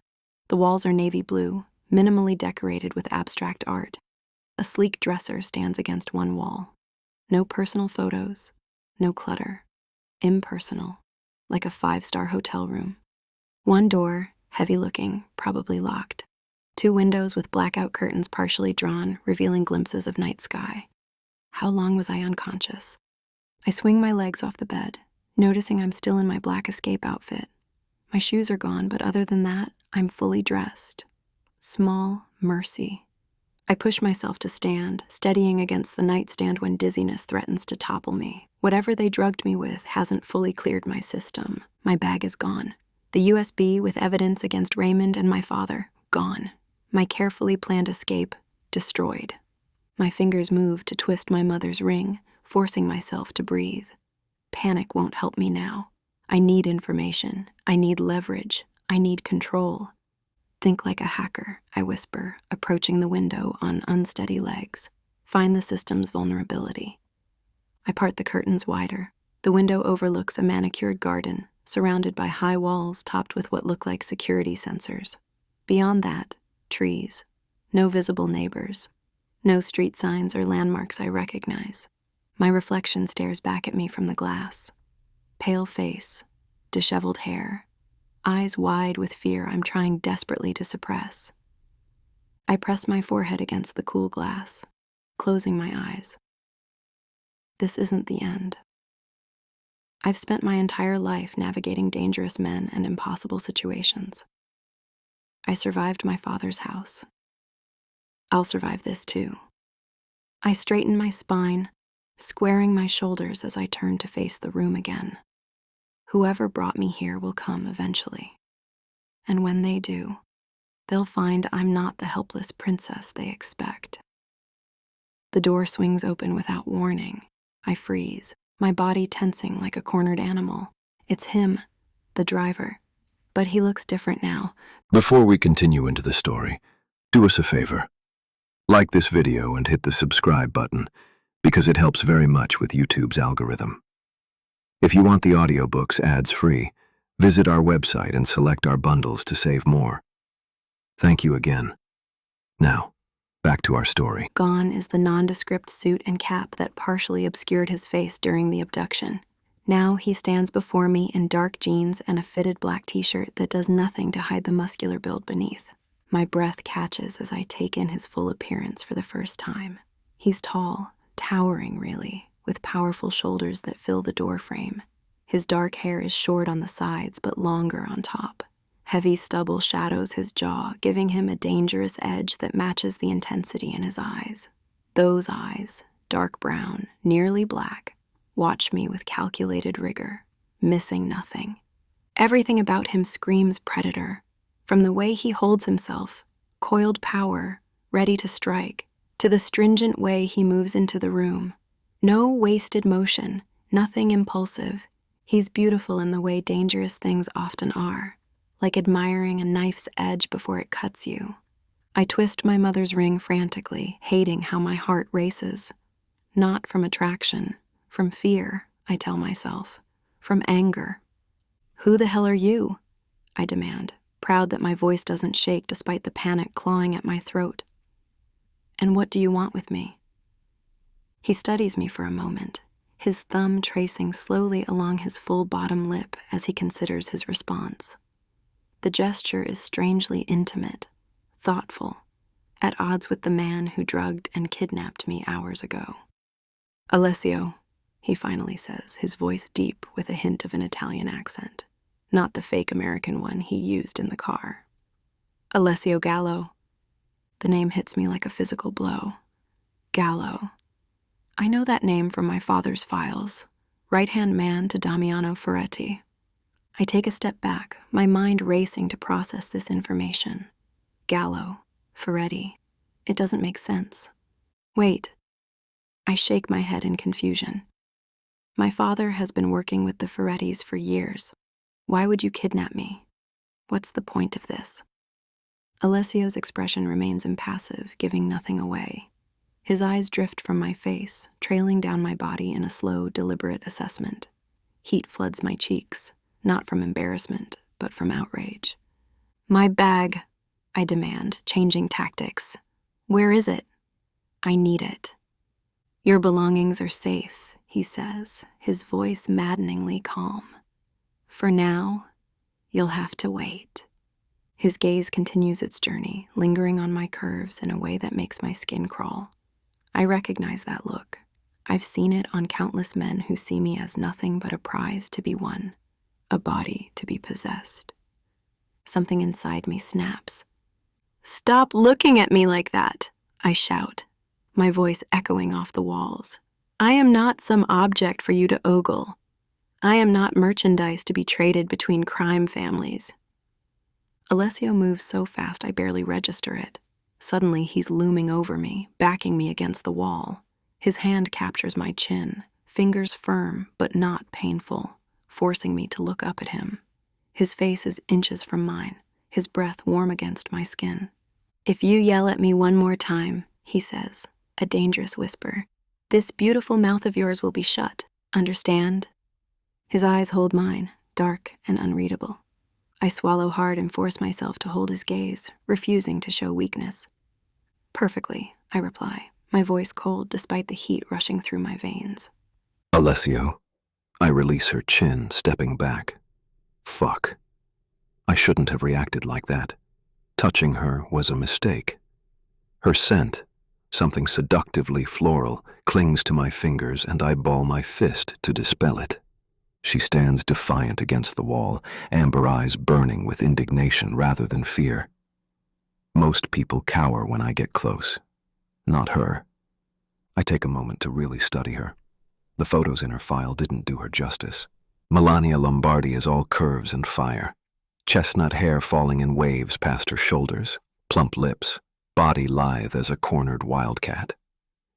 The walls are navy blue, minimally decorated with abstract art. A sleek dresser stands against one wall. No personal photos, no clutter. Impersonal, like a 5-star hotel room. One door, heavy-looking, probably locked. 2 windows with blackout curtains partially drawn, revealing glimpses of night sky. How long was I unconscious? I swing my legs off the bed, noticing I'm still in my black escape outfit. My shoes are gone, but other than that, I'm fully dressed. Small mercy. I push myself to stand, steadying against the nightstand when dizziness threatens to topple me. Whatever they drugged me with hasn't fully cleared my system. My bag is gone. The USB with evidence against Raymond and my father, gone. My carefully planned escape, destroyed. My fingers move to twist my mother's ring, forcing myself to breathe. Panic won't help me now. I need information. I need leverage. I need control. Think like a hacker, I whisper, approaching the window on unsteady legs. Find the system's vulnerability. I part the curtains wider. The window overlooks a manicured garden, surrounded by high walls topped with what look like security sensors. Beyond that, trees. No visible neighbors. No street signs or landmarks I recognize. My reflection stares back at me from the glass. Pale face, disheveled hair, eyes wide with fear I'm trying desperately to suppress. I press my forehead against the cool glass, closing my eyes. This isn't the end. I've spent my entire life navigating dangerous men and impossible situations. I survived my father's house. I'll survive this too. I straighten my spine, squaring my shoulders as I turn to face the room again. Whoever brought me here will come eventually. And when they do, they'll find I'm not the helpless princess they expect. The door swings open without warning. I freeze, my body tensing like a cornered animal. It's him, the driver. But he looks different now. Before we continue into the story, do us a favor. Like this video and hit the subscribe button, because it helps very much with YouTube's algorithm. If you want the audiobooks ads-free, visit our website and select our bundles to save more. Thank you again. Now, Back to our story. Gone is the nondescript suit and cap that partially obscured his face during the abduction. Now he stands before me in dark jeans and a fitted black t-shirt that does nothing to hide the muscular build beneath. My breath catches as I take in his full appearance for the first time. He's tall, towering really, with powerful shoulders that fill the doorframe. His dark hair is short on the sides but longer on top. Heavy stubble shadows his jaw, giving him a dangerous edge that matches the intensity in his eyes. Those eyes, dark brown, nearly black, watch me with calculated rigor, missing nothing. Everything about him screams predator, from the way he holds himself, coiled power, ready to strike, to the stringent way he moves into the room. No wasted motion, nothing impulsive. He's beautiful in the way dangerous things often are, like admiring a knife's edge before it cuts you. I twist my mother's ring frantically, hating how my heart races. Not from attraction, from fear, I tell myself, from anger. "Who the hell are you?" I demand, proud that my voice doesn't shake despite the panic clawing at my throat. "And what do you want with me?" He studies me for a moment, his thumb tracing slowly along his full bottom lip as he considers his response. The gesture is strangely intimate, thoughtful, at odds with the man who drugged and kidnapped me hours ago. "Alessio," he finally says, his voice deep with a hint of an Italian accent, not the fake American one he used in the car. "Alessio Gallo." The name hits me like a physical blow. Gallo. I know that name from my father's files, right-hand man to Damiano Ferretti. I take a step back, my mind racing to process this information. Gallo, Ferretti. It doesn't make sense. Wait. I shake my head in confusion. My father has been working with the Ferrettis for years. Why would you kidnap me? What's the point of this? Alessio's expression remains impassive, giving nothing away. His eyes drift from my face, trailing down my body in a slow, deliberate assessment. Heat floods my cheeks, not from embarrassment, but from outrage. "My bag," I demand, changing tactics. "Where is it?" "I need it." "Your belongings are safe," he says, his voice maddeningly calm. "For now, you'll have to wait." His gaze continues its journey, lingering on my curves in a way that makes my skin crawl. I recognize that look. I've seen it on countless men who see me as nothing but a prize to be won, a body to be possessed. Something inside me snaps. "Stop looking at me like that," I shout, my voice echoing off the walls. "I am not some object for you to ogle. I am not merchandise to be traded between crime families." Alessio moves so fast I barely register it. Suddenly, he's looming over me, backing me against the wall. His hand captures my chin, fingers firm but not painful, forcing me to look up at him. His face is inches from mine, his breath warm against my skin. "If you yell at me one more time," he says, a dangerous whisper, "this beautiful mouth of yours will be shut. Understand?" His eyes hold mine, dark and unreadable. I swallow hard and force myself to hold his gaze, refusing to show weakness. "Perfectly," I reply, my voice cold despite the heat rushing through my veins. "Alessio." I release her chin, stepping back. Fuck. I shouldn't have reacted like that. Touching her was a mistake. Her scent, something seductively floral, clings to my fingers and I ball my fist to dispel it. She stands defiant against the wall, amber eyes burning with indignation rather than fear. Most people cower when I get close. Not her. I take a moment to really study her. The photos in her file didn't do her justice. Melania Lombardi is all curves and fire. Chestnut hair falling in waves past her shoulders, plump lips, body lithe as a cornered wildcat.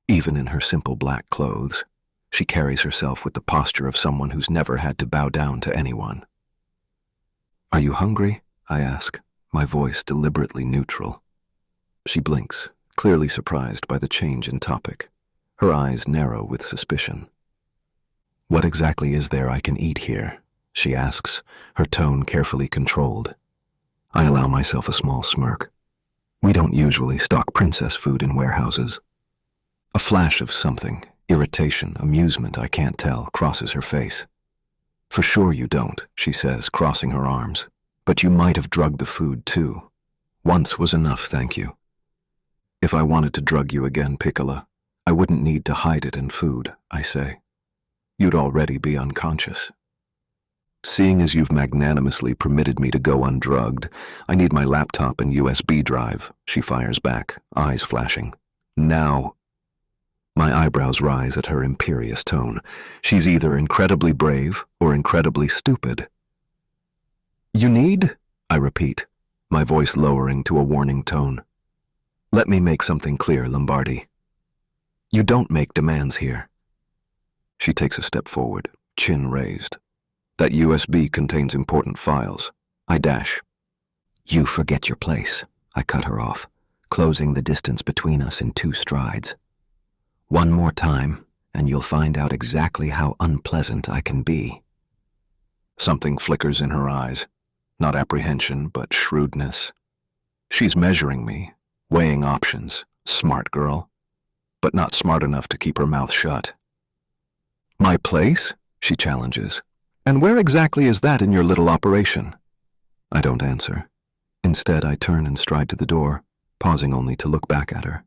Even in her simple black clothes, she carries herself with the posture of someone who's never had to bow down to anyone. "Are you hungry?" I ask, my voice deliberately neutral. She blinks, clearly surprised by the change in topic. Her eyes narrow with suspicion. "What exactly is there I can eat here?" she asks, her tone carefully controlled. I allow myself a small smirk. We don't usually stock princess food in warehouses. A flash of something, irritation, amusement, I can't tell, crosses her face. For sure you don't, she says, crossing her arms. But you might have drugged the food too. Once was enough, thank you. If I wanted to drug you again, Piccola, I wouldn't need to hide it in food, I say. You'd already be unconscious. Seeing as you've magnanimously permitted me to go undrugged, I need my laptop and USB drive, she fires back, eyes flashing. Now. My eyebrows rise at her imperious tone. She's either incredibly brave or incredibly stupid. You need? I repeat, my voice lowering to a warning tone. Let me make something clear, Lombardi. You don't make demands here. She takes a step forward, chin raised. That USB contains important files. I dash. You forget your place, I cut her off, closing the distance between us in 2 strides. One more time, and you'll find out exactly how unpleasant I can be. Something flickers in her eyes. Not apprehension, but shrewdness. She's measuring me, weighing options. Smart girl. But not smart enough to keep her mouth shut. My place? She challenges. And where exactly is that in your little operation? I don't answer. Instead, I turn and stride to the door, pausing only to look back at her.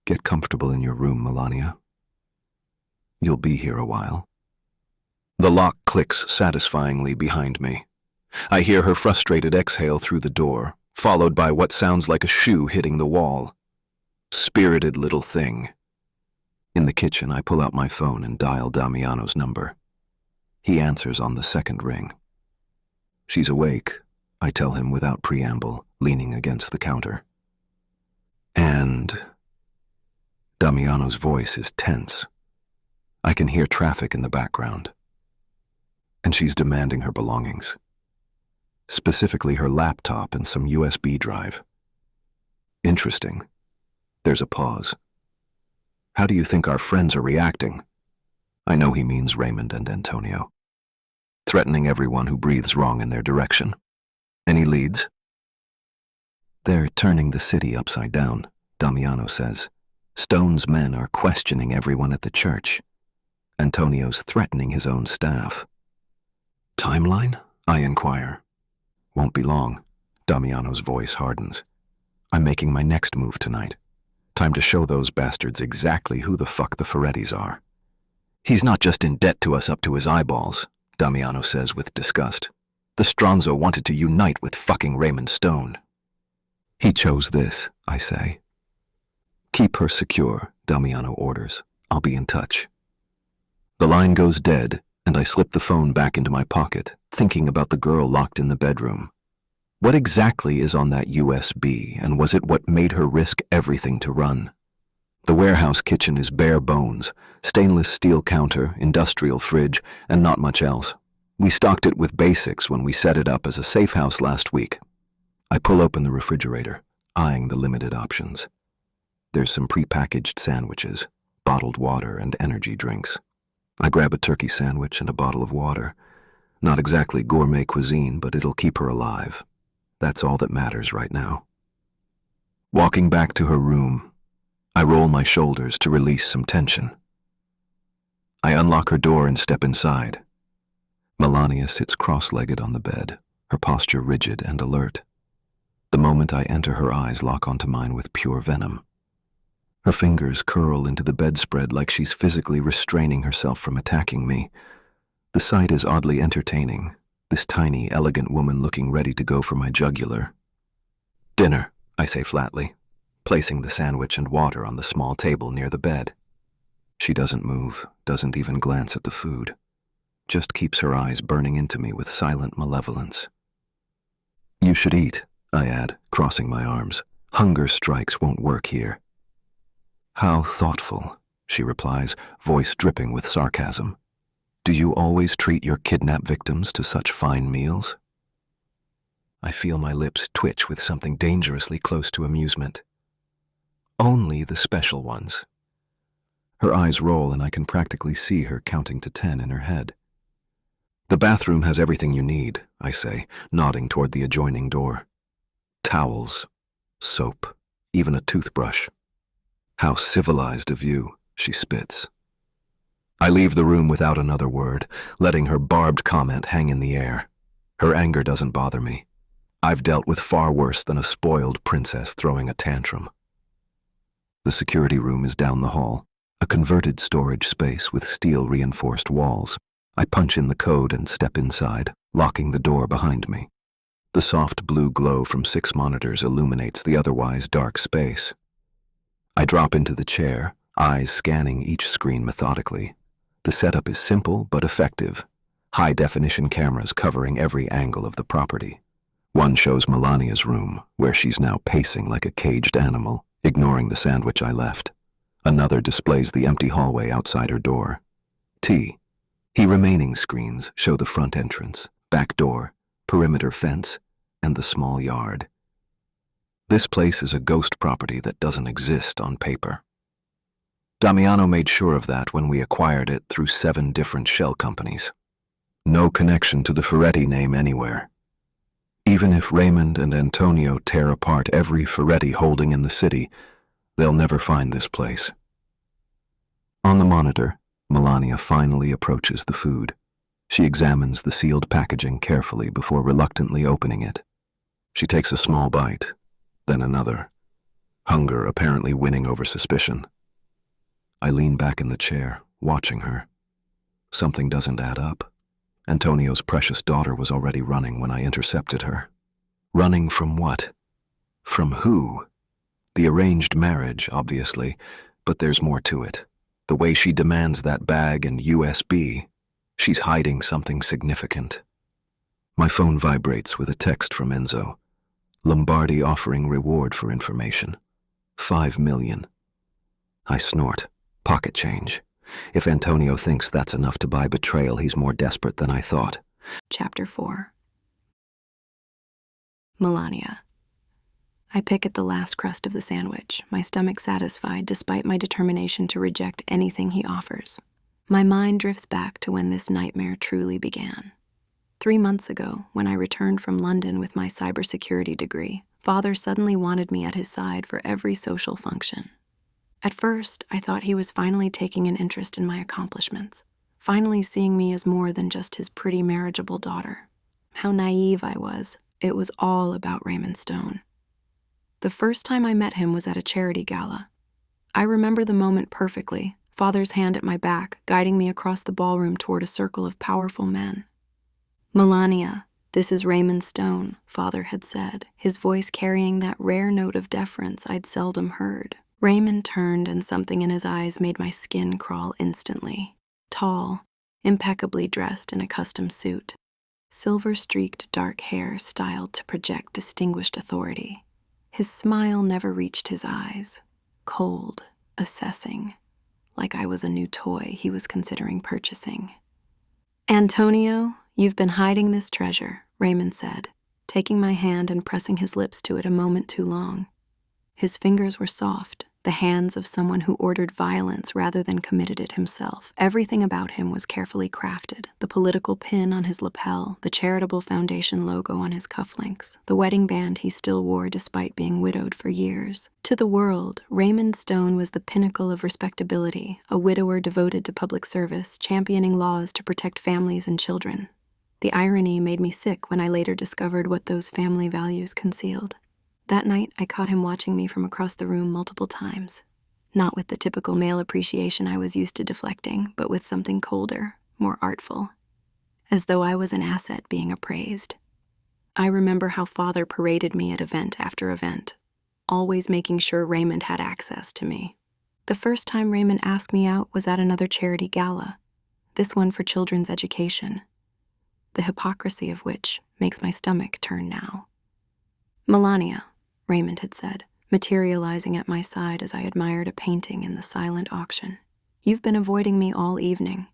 Get comfortable in your room, Melania. You'll be here a while. The lock clicks satisfyingly behind me. I hear her frustrated exhale through the door, followed by what sounds like a shoe hitting the wall. Spirited little thing. In the kitchen, I pull out my phone and dial Damiano's number. He answers on the 2nd ring. She's awake, I tell him without preamble, leaning against the counter. And Damiano's voice is tense. I can hear traffic in the background. And she's demanding her belongings. Specifically her laptop and some USB drive. Interesting. There's a pause. How do you think our friends are reacting? I know he means Raymond and Antonio. Threatening everyone who breathes wrong in their direction. Any leads? They're turning the city upside down, Damiano says. Stone's men are questioning everyone at the church. Antonio's threatening his own staff. Timeline? I inquire. Won't be long. Damiano's voice hardens. I'm making my next move tonight. Time to show those bastards exactly who the fuck the Ferrettis are. He's not just in debt to us up to his eyeballs, Damiano says with disgust. The Stronzo wanted to unite with fucking Raymond Stone. He chose this, I say. Keep her secure, Damiano orders. I'll be in touch. The line goes dead, and I slip the phone back into my pocket, thinking about the girl locked in the bedroom. What exactly is on that USB, and was it what made her risk everything to run? The warehouse kitchen is bare bones, stainless steel counter, industrial fridge, and not much else. We stocked it with basics when we set it up as a safe house last week. I pull open the refrigerator, eyeing the limited options. There's some prepackaged sandwiches, bottled water, and energy drinks. I grab a turkey sandwich and a bottle of water. Not exactly gourmet cuisine, but it'll keep her alive. That's all that matters right now. Walking back to her room, I roll my shoulders to release some tension. I unlock her door and step inside. Melania sits cross-legged on the bed, her posture rigid and alert. The moment I enter, her eyes lock onto mine with pure venom. Her fingers curl into the bedspread like she's physically restraining herself from attacking me. The sight is oddly entertaining, this tiny, elegant woman looking ready to go for my jugular. Dinner, I say flatly, placing the sandwich and water on the small table near the bed. She doesn't move, doesn't even glance at the food, just keeps her eyes burning into me with silent malevolence. You should eat, I add, crossing my arms. Hunger strikes won't work here. How thoughtful, she replies, voice dripping with sarcasm. Do you always treat your kidnap victims to such fine meals? I feel my lips twitch with something dangerously close to amusement. Only the special ones. Her eyes roll and I can practically see her counting to 10 in her head. The bathroom has everything you need, I say, nodding toward the adjoining door. Towels, soap, even a toothbrush. How civilized of you, she spits. I leave the room without another word, letting her barbed comment hang in the air. Her anger doesn't bother me. I've dealt with far worse than a spoiled princess throwing a tantrum. The security room is down the hall, a converted storage space with steel-reinforced walls. I punch in the code and step inside, locking the door behind me. The soft blue glow from 6 monitors illuminates the otherwise dark space. I drop into the chair, eyes scanning each screen methodically. The setup is simple but effective. High-definition cameras covering every angle of the property. One shows Melania's room, where she's now pacing like a caged animal, ignoring the sandwich I left. Another displays the empty hallway outside her door. Remaining screens show the front entrance, back door, perimeter fence, and the small yard. This place is a ghost property that doesn't exist on paper. Damiano made sure of that when we acquired it through 7 different shell companies. No connection to the Ferretti name anywhere. Even if Raymond and Antonio tear apart every Ferretti holding in the city, they'll never find this place. On the monitor, Melania finally approaches the food. She examines the sealed packaging carefully before reluctantly opening it. She takes a small bite, then another, hunger apparently winning over suspicion. I lean back in the chair, watching her. Something doesn't add up. Antonio's precious daughter was already running when I intercepted her. Running from what? From who? The arranged marriage, obviously, but there's more to it. The way she demands that bag and USB, she's hiding something significant. My phone vibrates with a text from Enzo. Lombardi offering reward for information. 5 million. I snort. Pocket change. If Antonio thinks that's enough to buy betrayal, he's more desperate than I thought. Chapter 4. Melania. I pick at the last crust of the sandwich, my stomach satisfied despite my determination to reject anything he offers. My mind drifts back to when this nightmare truly began. 3 months ago, when I returned from London with my cybersecurity degree, Father suddenly wanted me at his side for every social function. At first, I thought he was finally taking an interest in my accomplishments, finally seeing me as more than just his pretty marriageable daughter. How naive I was. It was all about Raymond Stone. The first time I met him was at a charity gala. I remember the moment perfectly, Father's hand at my back, guiding me across the ballroom toward a circle of powerful men. "Melania, this is Raymond Stone," Father had said, his voice carrying that rare note of deference I'd seldom heard. Raymond turned, and something in his eyes made my skin crawl instantly. Tall, impeccably dressed in a custom suit. Silver-streaked dark hair styled to project distinguished authority. His smile never reached his eyes. Cold, assessing, like I was a new toy he was considering purchasing. "Antonio, you've been hiding this treasure," Raymond said, taking my hand and pressing his lips to it a moment too long. His fingers were soft, the hands of someone who ordered violence rather than committed it himself. Everything about him was carefully crafted, the political pin on his lapel, the charitable foundation logo on his cufflinks, the wedding band he still wore despite being widowed for years. To the world, Raymond Stone was the pinnacle of respectability, a widower devoted to public service, championing laws to protect families and children. The irony made me sick when I later discovered what those family values concealed. That night, I caught him watching me from across the room multiple times. Not with the typical male appreciation I was used to deflecting, but with something colder, more artful. As though I was an asset being appraised. I remember how Father paraded me at event after event, always making sure Raymond had access to me. The first time Raymond asked me out was at another charity gala, this one for children's education, the hypocrisy of which makes my stomach turn now. "Melania," Raymond had said, materializing at my side as I admired a painting in the silent auction. "You've been avoiding me all evening."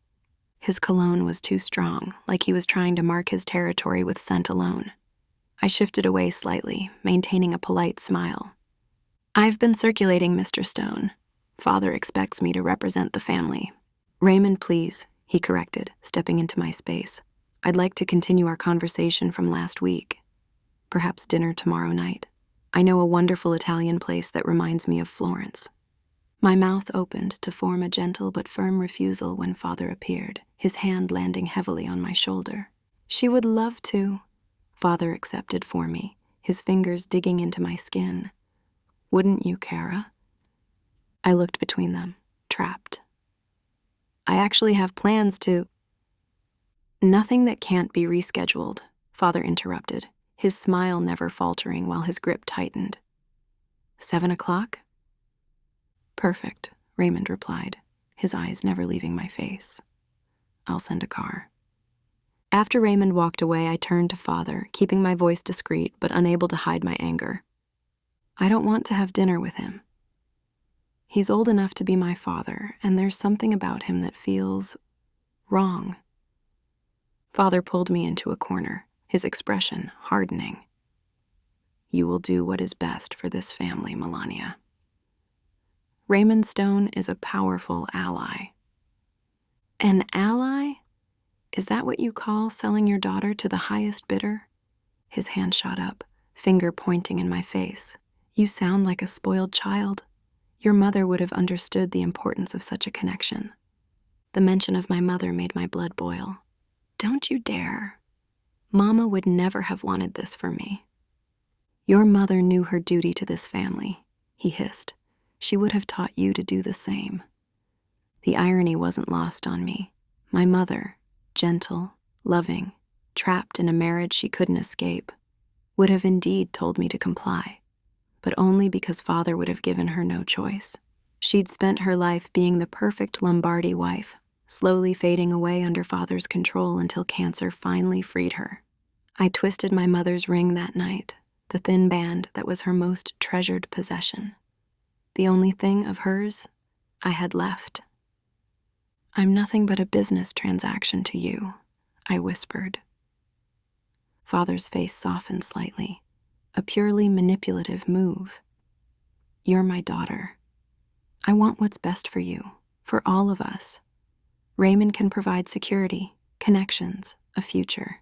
His cologne was too strong, like he was trying to mark his territory with scent alone. I shifted away slightly, maintaining a polite smile. "I've been circulating, Mr. Stone. Father expects me to represent the family." "Raymond, please," he corrected, stepping into my space. "I'd like to continue our conversation from last week. Perhaps dinner tomorrow night." I know a wonderful Italian place that reminds me of Florence. My mouth opened to form a gentle but firm refusal when Father appeared, his hand landing heavily on my shoulder. She would love to. Father accepted for me, his fingers digging into my skin. Wouldn't you, Kara? I looked between them, trapped. I actually have plans to... Nothing that can't be rescheduled, Father interrupted, his smile never faltering while his grip tightened. 7 o'clock? Perfect, Raymond replied, his eyes never leaving my face. I'll send a car. After Raymond walked away, I turned to Father, keeping my voice discreet but unable to hide my anger. I don't want to have dinner with him. He's old enough to be my father, and there's something about him that feels wrong. Father pulled me into a corner, his expression hardening. You will do what is best for this family, Melania. Raymond Stone is a powerful ally. An ally? Is that what you call selling your daughter to the highest bidder? His hand shot up, finger pointing in my face. You sound like a spoiled child. Your mother would have understood the importance of such a connection. The mention of my mother made my blood boil. Don't you dare. Mama would never have wanted this for me. Your mother knew her duty to this family, he hissed. She would have taught you to do the same. The irony wasn't lost on me. My mother, gentle, loving, trapped in a marriage she couldn't escape, would have indeed told me to comply, but only because Father would have given her no choice. She'd spent her life being the perfect Lombardi wife, slowly fading away under Father's control until cancer finally freed her. I twisted my mother's ring that night, the thin band that was her most treasured possession. The only thing of hers I had left. I'm nothing but a business transaction to you, I whispered. Father's face softened slightly, a purely manipulative move. You're my daughter. I want what's best for you, for all of us. Raymond can provide security, connections, a future.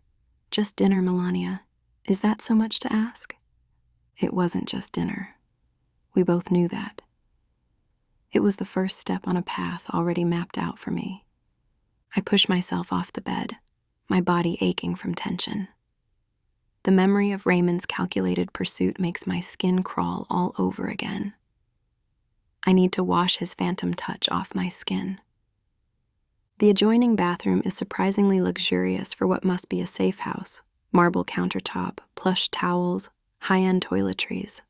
Just dinner, Melania. Is that so much to ask? It wasn't just dinner. We both knew that. It was the first step on a path already mapped out for me. I pushed myself off the bed, my body aching from tension. The memory of Raymond's calculated pursuit makes my skin crawl all over again. I need to wash his phantom touch off my skin. The adjoining bathroom is surprisingly luxurious for what must be a safe house. Marble countertop, plush towels, high-end toiletries.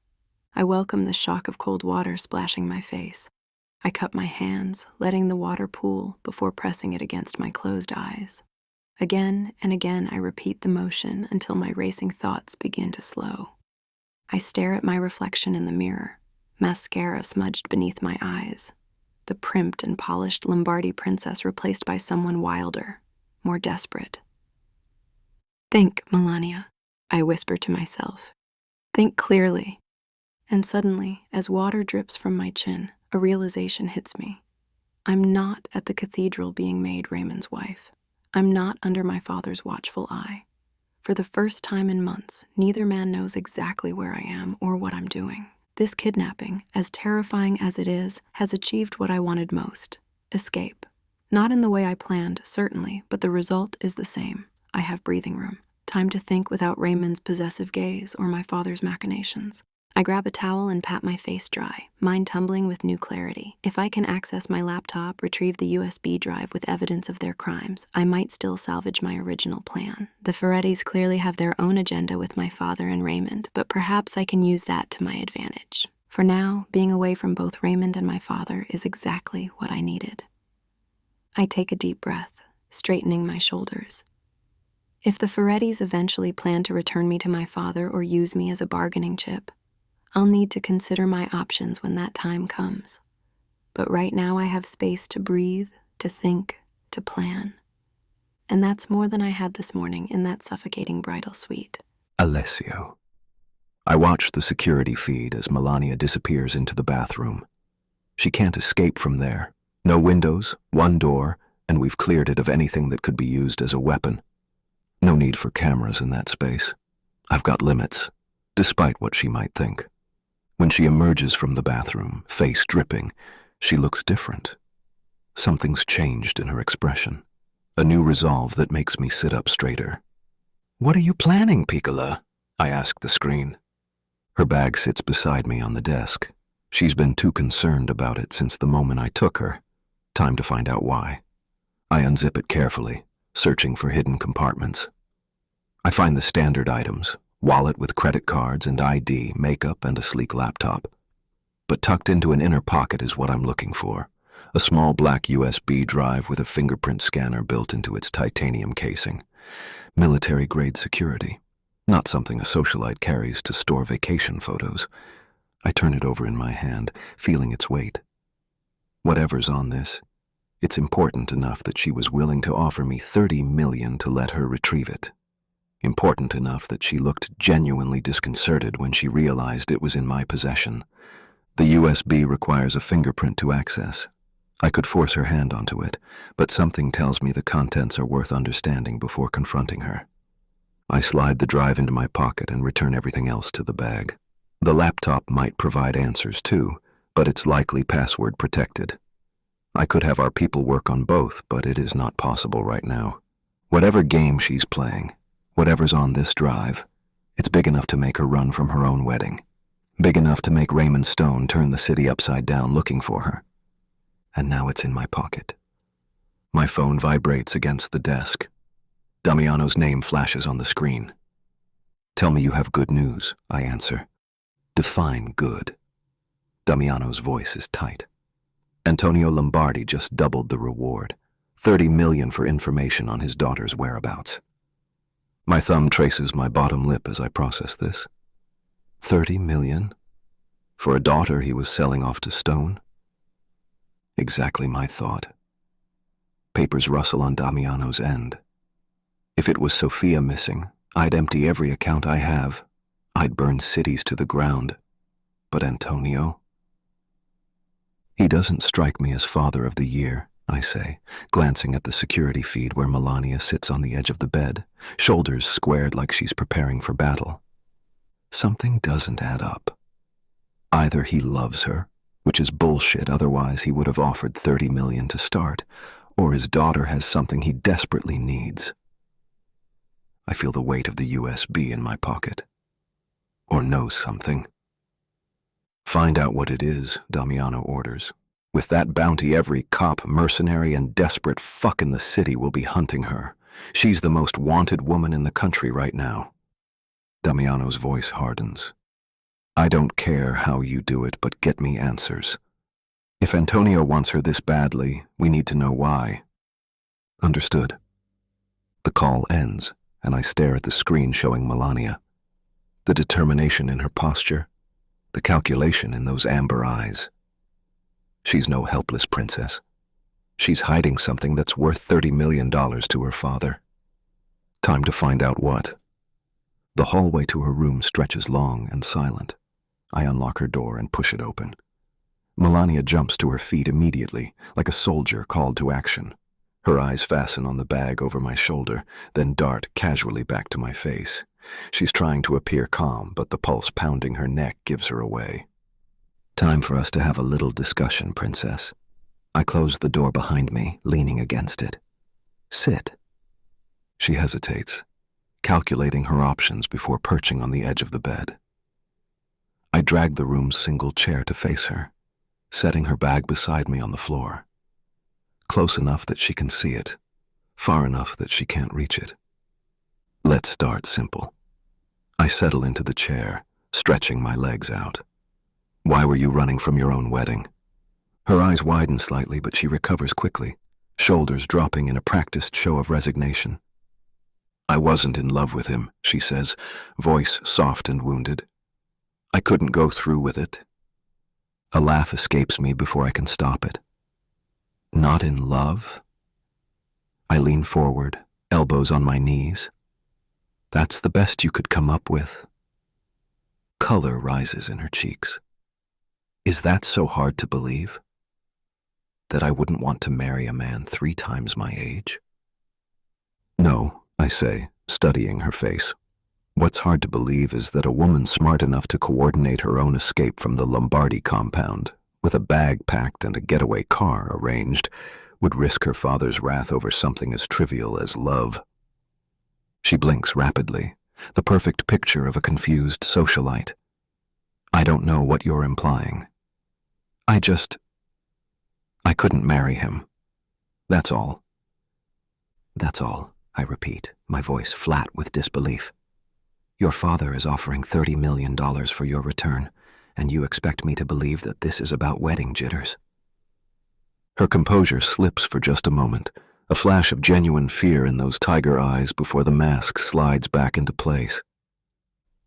I welcome the shock of cold water splashing my face. I cup my hands, letting the water pool before pressing it against my closed eyes. Again and again I repeat the motion until my racing thoughts begin to slow. I stare at my reflection in the mirror, mascara smudged beneath my eyes. The primped and polished Lombardi princess replaced by someone wilder, more desperate. Think, Melania, I whisper to myself. Think clearly. And suddenly, as water drips from my chin, a realization hits me. I'm not at the cathedral being made Raymond's wife. I'm not under my father's watchful eye. For the first time in months, neither man knows exactly where I am or what I'm doing. This kidnapping, as terrifying as it is, has achieved what I wanted most: escape. Not in the way I planned, certainly, but the result is the same. I have breathing room, time to think without Raymond's possessive gaze or my father's machinations. I grab a towel and pat my face dry, mind tumbling with new clarity. If I can access my laptop, retrieve the USB drive with evidence of their crimes, I might still salvage my original plan. The Ferrettis clearly have their own agenda with my father and Raymond, but perhaps I can use that to my advantage. For now, being away from both Raymond and my father is exactly what I needed. I take a deep breath, straightening my shoulders. If the Ferrettis eventually plan to return me to my father or use me as a bargaining chip, I'll need to consider my options when that time comes. But right now I have space to breathe, to think, to plan. And that's more than I had this morning in that suffocating bridal suite. Alessio. I watch the security feed as Melania disappears into the bathroom. She can't escape from there. No windows, one door, and we've cleared it of anything that could be used as a weapon. No need for cameras in that space. I've got limits. despite what she might think. When she emerges from the bathroom, face dripping, she looks different. Something's changed in her expression, a new resolve that makes me sit up straighter. "What are you planning, Piccola?" I ask the screen. Her bag sits beside me on the desk. She's been too concerned about it since the moment I took her. Time to find out why. I unzip it carefully, searching for hidden compartments. I find the standard items: wallet with credit cards and ID, makeup, and a sleek laptop. But tucked into an inner pocket is what I'm looking for: a small black USB drive with a fingerprint scanner built into its titanium casing. Military-grade security, not something a socialite carries to store vacation photos. I turn it over in my hand, feeling its weight. Whatever's on this, it's important enough that she was willing to offer me $30 million to let her retrieve it. Important enough that she looked genuinely disconcerted when she realized it was in my possession. The USB requires a fingerprint to access. I could force her hand onto it, but something tells me the contents are worth understanding before confronting her. I slide the drive into my pocket and return everything else to the bag. The laptop might provide answers too, but it's likely password protected. I could have our people work on both, but it is not possible right now. Whatever game she's playing, whatever's on this drive, it's big enough to make her run from her own wedding. Big enough to make Raymond Stone turn the city upside down looking for her. And now it's in my pocket. My phone vibrates against the desk. Damiano's name flashes on the screen. "Tell me you have good news," I answer. "Define good." Damiano's voice is tight. Antonio Lombardi just doubled the reward, $30 million for information on his daughter's whereabouts. My thumb traces my bottom lip as I process this. $30 million? For a daughter he was selling off to Stone? Exactly my thought. Papers rustle on Damiano's end. If it was Sophia missing, I'd empty every account I have. I'd burn cities to the ground. But Antonio? He doesn't strike me as father of the year, I say, glancing at the security feed where Melania sits on the edge of the bed, shoulders squared like she's preparing for battle. Something doesn't add up. Either he loves her, which is bullshit, otherwise he would have offered $30 million to start, or his daughter has something he desperately needs. I feel the weight of the USB in my pocket. Or knows something. "Find out what it is," Damiano orders. "With that bounty, every cop, mercenary, and desperate fuck in the city will be hunting her. She's the most wanted woman in the country right now." Damiano's voice hardens. "I don't care how you do it, but get me answers. If Antonio wants her this badly, we need to know why." Understood. The call ends, and I stare at the screen showing Melania. The determination in her posture, the calculation in those amber eyes. She's no helpless princess. She's hiding something that's worth $30 million to her father. Time to find out what. The hallway to her room stretches long and silent. I unlock her door and push it open. Melania jumps to her feet immediately, like a soldier called to action. Her eyes fasten on the bag over my shoulder, then dart casually back to my face. She's trying to appear calm, but the pulse pounding her neck gives her away. "Time for us to have a little discussion, princess." I close the door behind me, leaning against it. "Sit." She hesitates, calculating her options before perching on the edge of the bed. I drag the room's single chair to face her, setting her bag beside me on the floor. Close enough that she can see it, far enough that she can't reach it. Let's start simple. I settle into the chair, stretching my legs out. "Why were you running from your own wedding?" Her eyes widen slightly, but she recovers quickly, shoulders dropping in a practiced show of resignation. "I wasn't in love with him," she says, voice soft and wounded. "I couldn't go through with it." A laugh escapes me before I can stop it. "Not in love?" I lean forward, elbows on my knees. "That's the best you could come up with?" Color rises in her cheeks. "Is that so hard to believe? That I wouldn't want to marry a man 3 times my age?" "No," I say, studying her face. What's hard to believe is that a woman smart enough to coordinate her own escape from the Lombardi compound, with a bag packed and a getaway car arranged, would risk her father's wrath over something as trivial as love. She blinks rapidly, the perfect picture of a confused socialite. I don't know what you're implying. I couldn't marry him. That's all. That's all, I repeat, my voice flat with disbelief. Your father is offering $30 million for your return, and you expect me to believe that this is about wedding jitters. Her composure slips for just a moment, a flash of genuine fear in those tiger eyes before the mask slides back into place.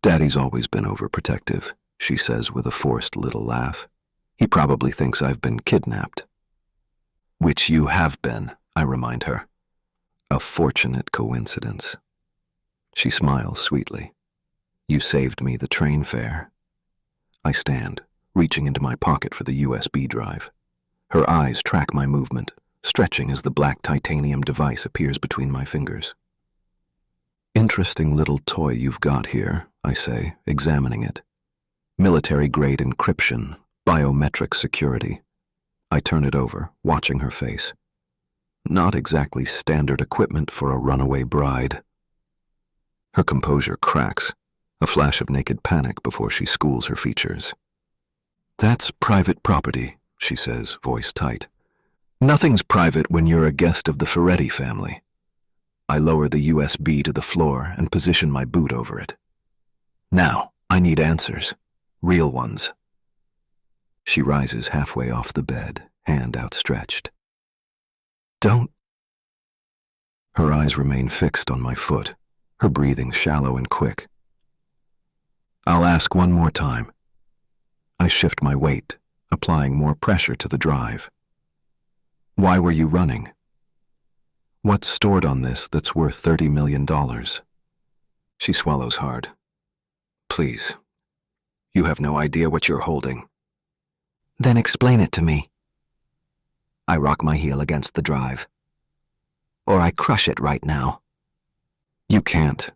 Daddy's always been overprotective, she says with a forced little laugh. He probably thinks I've been kidnapped. Which you have been, I remind her. A fortunate coincidence. She smiles sweetly. You saved me the train fare. I stand, reaching into my pocket for the USB drive. Her eyes track my movement, stretching as the black titanium device appears between my fingers. Interesting little toy you've got here, I say, examining it. Military-grade encryption, biometric security. I turn it over, watching her face. Not exactly standard equipment for a runaway bride. Her composure cracks, a flash of naked panic before she schools her features. That's private property, she says, voice tight. Nothing's private when you're a guest of the Ferretti family. I lower the USB to the floor and position my boot over it. Now, I need answers. Real ones. She rises halfway off the bed, hand outstretched. Don't. Her eyes remain fixed on my foot, her breathing shallow and quick. I'll ask one more time. I shift my weight, applying more pressure to the drive. Why were you running? What's stored on this that's worth $30 million? She swallows hard. Please. You have no idea what you're holding. Then explain it to me. I rock my heel against the drive. Or I crush it right now. You can't.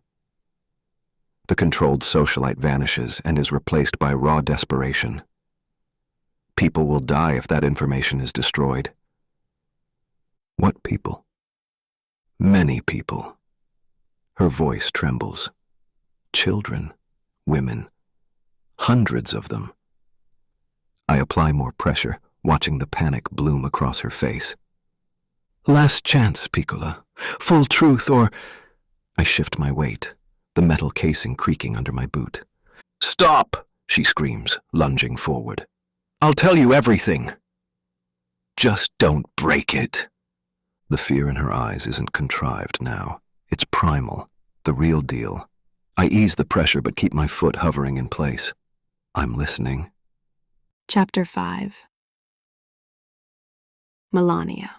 The controlled socialite vanishes and is replaced by raw desperation. People will die if that information is destroyed. What people? Many people. Her voice trembles. Children, women, hundreds of them. I apply more pressure, watching the panic bloom across her face. Last chance, Piccola. Full truth or... I shift my weight, the metal casing creaking under my boot. Stop, she screams, lunging forward. I'll tell you everything. Just don't break it. The fear in her eyes isn't contrived now. It's primal, the real deal. I ease the pressure but keep my foot hovering in place. I'm listening. Chapter 5. Melania.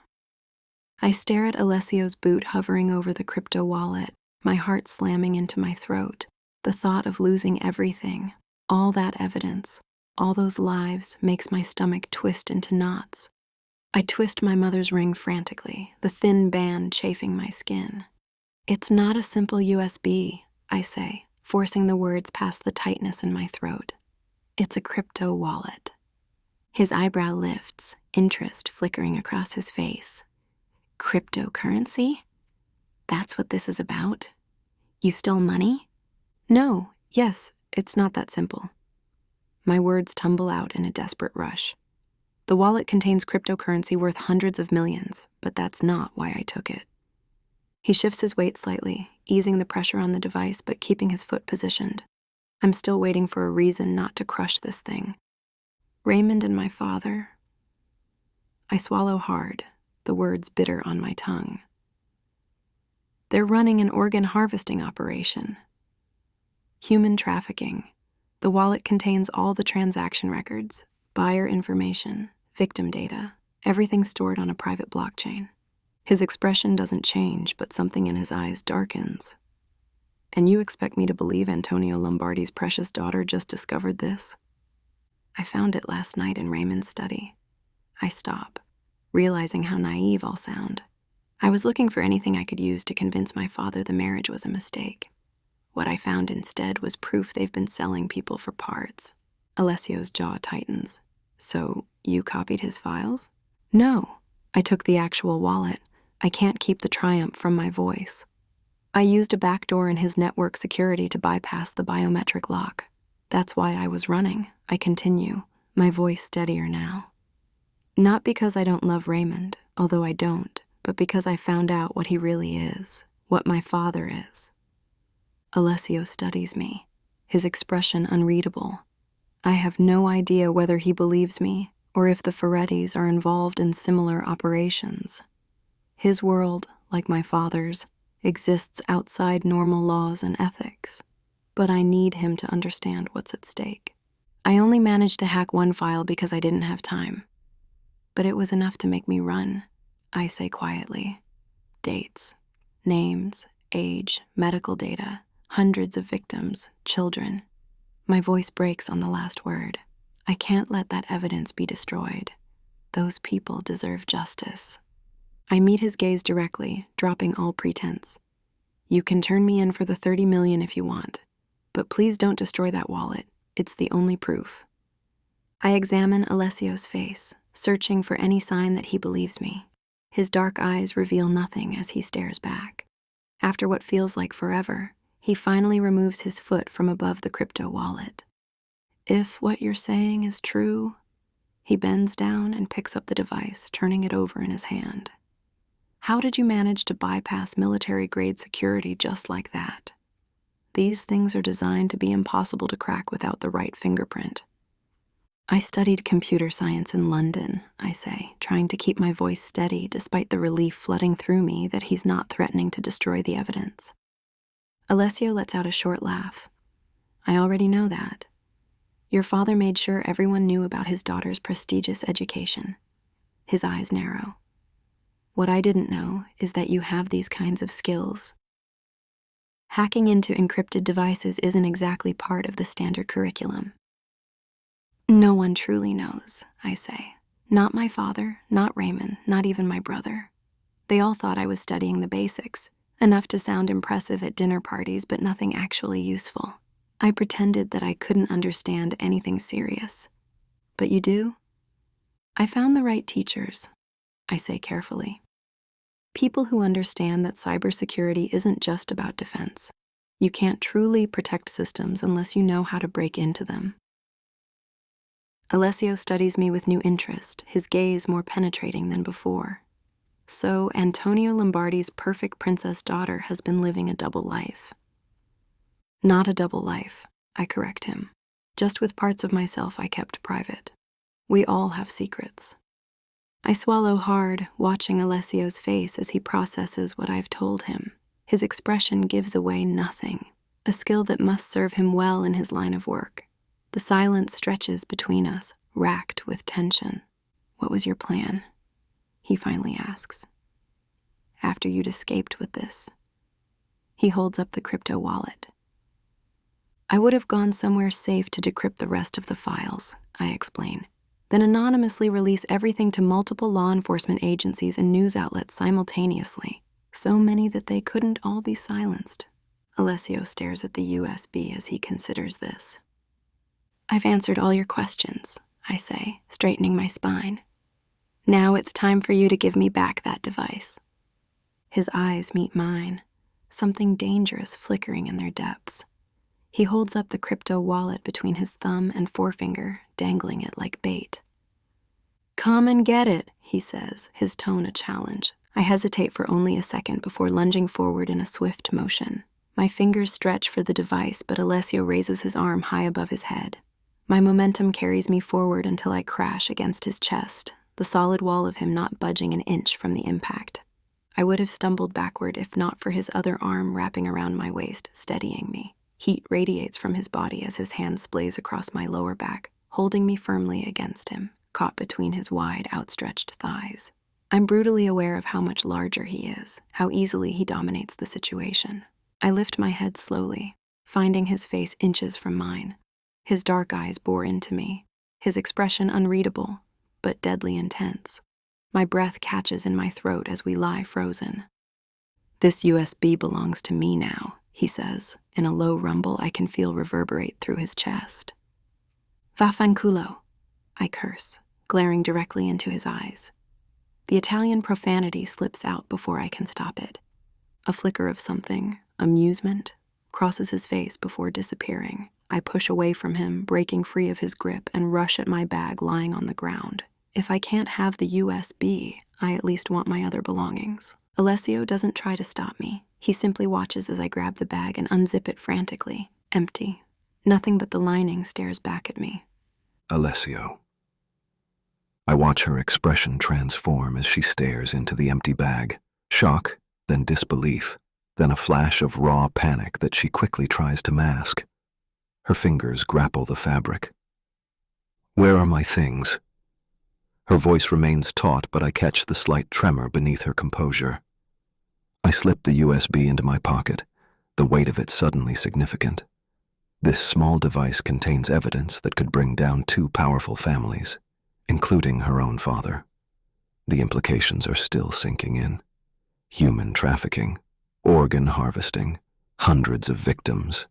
I stare at Alessio's boot hovering over the crypto wallet, my heart slamming into my throat. The thought of losing everything, all that evidence, all those lives makes my stomach twist into knots. I twist my mother's ring frantically, the thin band chafing my skin. It's not a simple USB, I say, forcing the words past the tightness in my throat. It's a crypto wallet. His eyebrow lifts, interest flickering across his face. Cryptocurrency? That's what this is about? You stole money? No, yes, it's not that simple. My words tumble out in a desperate rush. The wallet contains cryptocurrency worth hundreds of millions, but that's not why I took it. He shifts his weight slightly, easing the pressure on the device but keeping his foot positioned. I'm still waiting for a reason not to crush this thing. Raymond and my father. I swallow hard, the words bitter on my tongue. They're running an organ harvesting operation. Human trafficking. The wallet contains all the transaction records, buyer information, victim data, everything stored on a private blockchain. His expression doesn't change, but something in his eyes darkens. And you expect me to believe Antonio Lombardi's precious daughter just discovered this? I found it last night in Raymond's study. I stop, realizing how naive I'll sound. I was looking for anything I could use to convince my father the marriage was a mistake. What I found instead was proof they've been selling people for parts. Alessio's jaw tightens. So, you copied his files? No. I took the actual wallet. I can't keep the triumph from my voice. I used a backdoor in his network security to bypass the biometric lock. That's why I was running. I continue, my voice steadier now. Not because I don't love Raymond, although I don't, but because I found out what he really is, what my father is. Alessio studies me, his expression unreadable. I have no idea whether he believes me or if the Ferrettis are involved in similar operations. His world, like my father's, exists outside normal laws and ethics, but I need him to understand what's at stake. I only managed to hack one file because I didn't have time, but it was enough to make me run, I say quietly. Dates, names, age, medical data, hundreds of victims, children. My voice breaks on the last word. I can't let that evidence be destroyed. Those people deserve justice. I meet his gaze directly, dropping all pretense. You can turn me in for the $30 million if you want, but please don't destroy that wallet. It's the only proof. I examine Alessio's face, searching for any sign that he believes me. His dark eyes reveal nothing as he stares back. After what feels like forever, he finally removes his foot from above the crypto wallet. If what you're saying is true, he bends down and picks up the device, turning it over in his hand. How did you manage to bypass military-grade security just like that? These things are designed to be impossible to crack without the right fingerprint. I studied computer science in London, I say, trying to keep my voice steady despite the relief flooding through me that he's not threatening to destroy the evidence. Alessio lets out a short laugh. I already know that. Your father made sure everyone knew about his daughter's prestigious education. His eyes narrow. What I didn't know is that you have these kinds of skills. Hacking into encrypted devices isn't exactly part of the standard curriculum. No one truly knows, I say. Not my father, not Raymond, not even my brother. They all thought I was studying the basics, enough to sound impressive at dinner parties, but nothing actually useful. I pretended that I couldn't understand anything serious. But you do? I found the right teachers, I say carefully. People who understand that cybersecurity isn't just about defense. You can't truly protect systems unless you know how to break into them. Alessio studies me with new interest, his gaze more penetrating than before. So Antonio Lombardi's perfect princess daughter has been living a double life. Not a double life, I correct him. Just with parts of myself I kept private. We all have secrets. I swallow hard, watching Alessio's face as he processes what I've told him. His expression gives away nothing, a skill that must serve him well in his line of work. The silence stretches between us, racked with tension. What was your plan? He finally asks. After you'd escaped with this. He holds up the crypto wallet. I would have gone somewhere safe to decrypt the rest of the files, I explain, then anonymously release everything to multiple law enforcement agencies and news outlets simultaneously, so many that they couldn't all be silenced. Alessio stares at the USB as he considers this. I've answered all your questions, I say, straightening my spine. Now it's time for you to give me back that device. His eyes meet mine, something dangerous flickering in their depths. He holds up the crypto wallet between his thumb and forefinger, dangling it like bait. Come and get it, he says, his tone a challenge. I hesitate for only a second before lunging forward in a swift motion. My fingers stretch for the device, but Alessio raises his arm high above his head. My momentum carries me forward until I crash against his chest, the solid wall of him not budging an inch from the impact. I would have stumbled backward if not for his other arm wrapping around my waist, steadying me. Heat radiates from his body as his hand splays across my lower back, holding me firmly against him, caught between his wide, outstretched thighs. I'm brutally aware of how much larger he is, how easily he dominates the situation. I lift my head slowly, finding his face inches from mine. His dark eyes bore into me, his expression unreadable, but deadly intense. My breath catches in my throat as we lie frozen. This USB belongs to me now, he says, In a low rumble I can feel reverberate through his chest. Vaffanculo, I curse, glaring directly into his eyes. The Italian profanity slips out before I can stop it. A flicker of something, amusement, crosses his face before disappearing. I push away from him, breaking free of his grip, and rush at my bag lying on the ground. If I can't have the USB, I at least want my other belongings. Alessio doesn't try to stop me. He simply watches as I grab the bag and unzip it frantically. Empty. Nothing but the lining stares back at me. Alessio. I watch her expression transform as she stares into the empty bag. Shock, then disbelief, then a flash of raw panic that she quickly tries to mask. Her fingers grapple the fabric. Where are my things? Her voice remains taut, but I catch the slight tremor beneath her composure. I slip the USB into my pocket, the weight of it suddenly significant. This small device contains evidence that could bring down two powerful families, including her own father. The implications are still sinking in. Human trafficking, organ harvesting, hundreds of victims.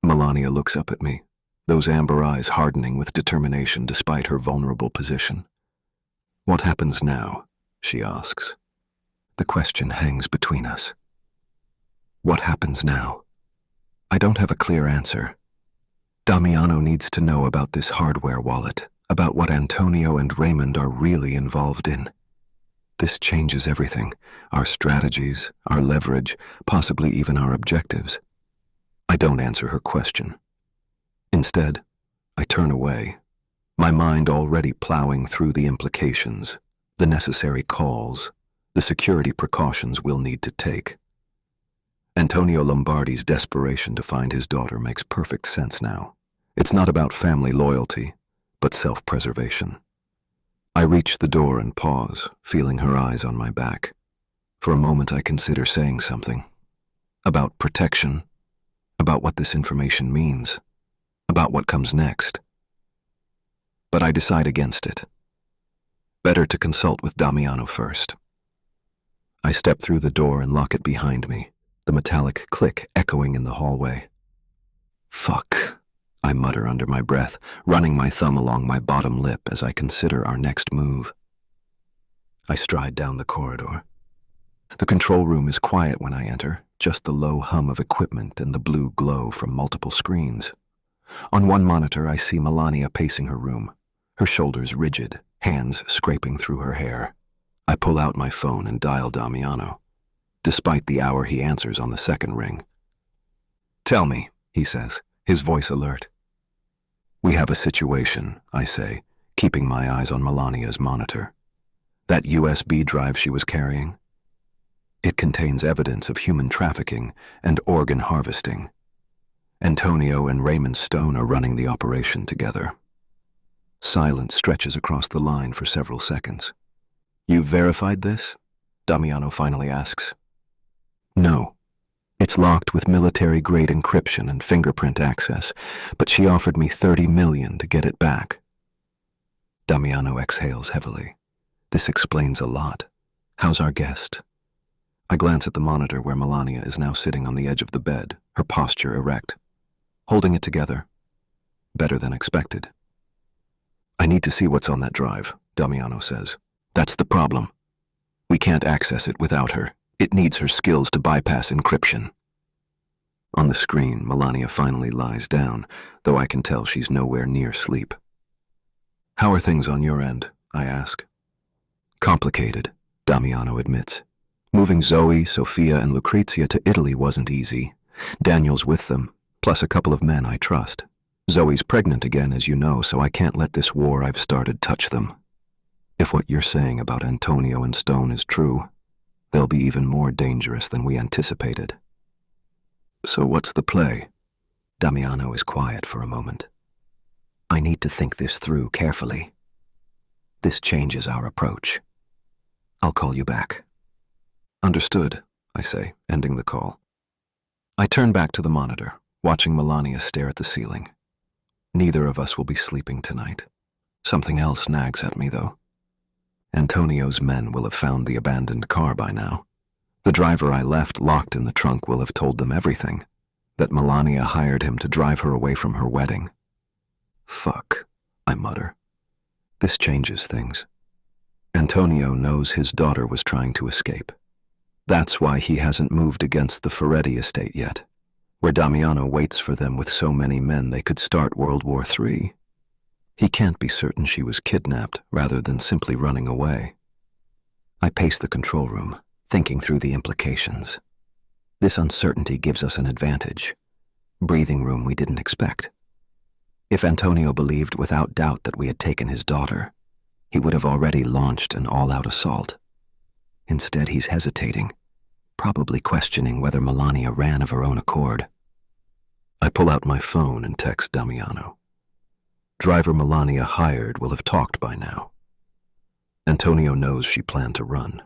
Melania looks up at me, those amber eyes hardening with determination despite her vulnerable position. What happens now? She asks. The question hangs between us. What happens now? I don't have a clear answer. Damiano needs to know about this hardware wallet, about what Antonio and Raymond are really involved in. This changes everything, our strategies, our leverage, possibly even our objectives. I don't answer her question. Instead, I turn away, my mind already plowing through the implications, the necessary calls, the security precautions we'll need to take. Antonio Lombardi's desperation to find his daughter makes perfect sense now. It's not about family loyalty, but self-preservation. I reach the door and pause, feeling her eyes on my back. For a moment I consider saying something. About protection, about what this information means, about what comes next. But I decide against it. Better to consult with Damiano first. I step through the door and lock it behind me, the metallic click echoing in the hallway. Fuck, I mutter under my breath, running my thumb along my bottom lip as I consider our next move. I stride down the corridor. The control room is quiet when I enter, just the low hum of equipment and the blue glow from multiple screens. On one monitor, I see Melania pacing her room, her shoulders rigid, hands scraping through her hair. I pull out my phone and dial Damiano. Despite the hour, he answers on the second ring. Tell me, he says, his voice alert. We have a situation, I say, keeping my eyes on Melania's monitor. That USB drive she was carrying? It contains evidence of human trafficking and organ harvesting. Antonio and Raymond Stone are running the operation together. Silence stretches across the line for several seconds. You've verified this? Damiano finally asks. No. It's locked with military-grade encryption and fingerprint access, but she offered me $30 million to get it back. Damiano exhales heavily. This explains a lot. How's our guest? I glance at the monitor where Melania is now sitting on the edge of the bed, her posture erect, holding it together. Better than expected. I need to see what's on that drive, Damiano says. That's the problem. We can't access it without her. It needs her skills to bypass encryption. On the screen, Melania finally lies down, though I can tell she's nowhere near sleep. How are things on your end? I ask. Complicated, Damiano admits. Moving Zoe, Sophia, and Lucrezia to Italy wasn't easy. Daniel's with them, plus a couple of men I trust. Zoe's pregnant again, as you know, so I can't let this war I've started touch them. If what you're saying about Antonio and Stone is true, they'll be even more dangerous than we anticipated. So what's the play? Damiano is quiet for a moment. I need to think this through carefully. This changes our approach. I'll call you back. Understood, I say, ending the call. I turn back to the monitor, watching Melania stare at the ceiling. Neither of us will be sleeping tonight. Something else nags at me, though. Antonio's men will have found the abandoned car by now. The driver I left locked in the trunk will have told them everything. that Melania hired him to drive her away from her wedding. Fuck, I mutter. This changes things. Antonio knows his daughter was trying to escape. That's why he hasn't moved against the Ferretti estate yet, where Damiano waits for them with so many men they could start World War III. He can't be certain she was kidnapped rather than simply running away. I pace the control room, thinking through the implications. This uncertainty gives us an advantage. Breathing room we didn't expect. If Antonio believed without doubt that we had taken his daughter, he would have already launched an all-out assault. Instead, he's hesitating, probably questioning whether Melania ran of her own accord. I pull out my phone and text Damiano. Driver Melania hired will have talked by now. Antonio knows she planned to run.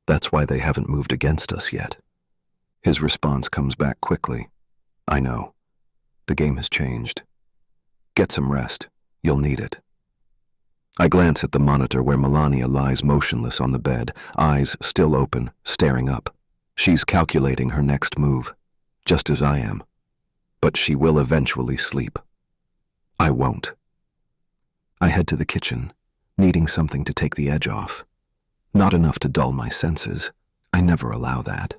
That's why they haven't moved against us yet. His response comes back quickly. I know. The game has changed. Get some rest. You'll need it. I glance at the monitor where Melania lies motionless on the bed, eyes still open, staring up. She's calculating her next move, just as I am. But she will eventually sleep. I won't. I head to the kitchen, needing something to take the edge off. Not enough to dull my senses. I never allow that.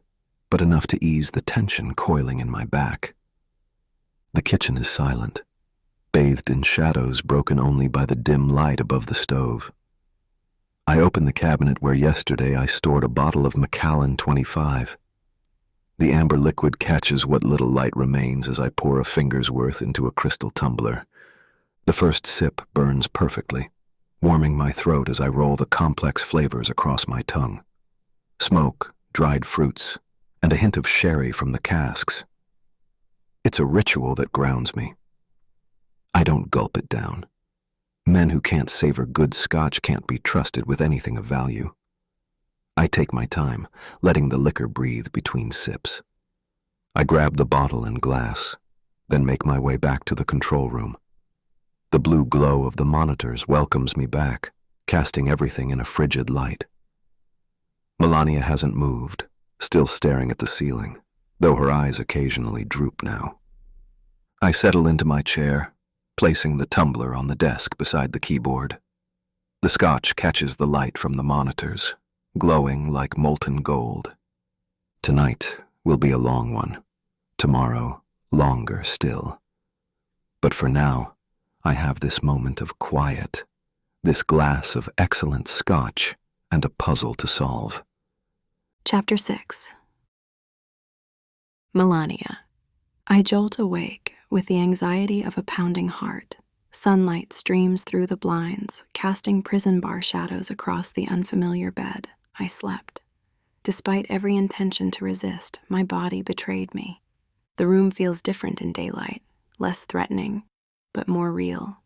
But enough to ease the tension coiling in my back. The kitchen is silent, bathed in shadows broken only by the dim light above the stove. I open the cabinet where yesterday I stored a bottle of Macallan 25. The amber liquid catches what little light remains as I pour a finger's worth into a crystal tumbler. The first sip burns perfectly, warming my throat as I roll the complex flavors across my tongue. Smoke, dried fruits, and a hint of sherry from the casks. It's a ritual that grounds me. I don't gulp it down. Men who can't savor good scotch can't be trusted with anything of value. I take my time, letting the liquor breathe between sips. I grab the bottle and glass, then make my way back to the control room. The blue glow of the monitors welcomes me back, casting everything in a frigid light. Melania hasn't moved, still staring at the ceiling, though her eyes occasionally droop now. I settle into my chair, placing the tumbler on the desk beside the keyboard. The scotch catches the light from the monitors, glowing like molten gold. Tonight will be a long one. Tomorrow, longer still. But for now, I have this moment of quiet, this glass of excellent scotch, and a puzzle to solve. Chapter 6. Melania. I jolt awake with the anxiety of a pounding heart. Sunlight streams through the blinds, casting prison bar shadows across the unfamiliar bed. I slept. Despite every intention to resist, my body betrayed me. The room feels different in daylight, less threatening, but more real.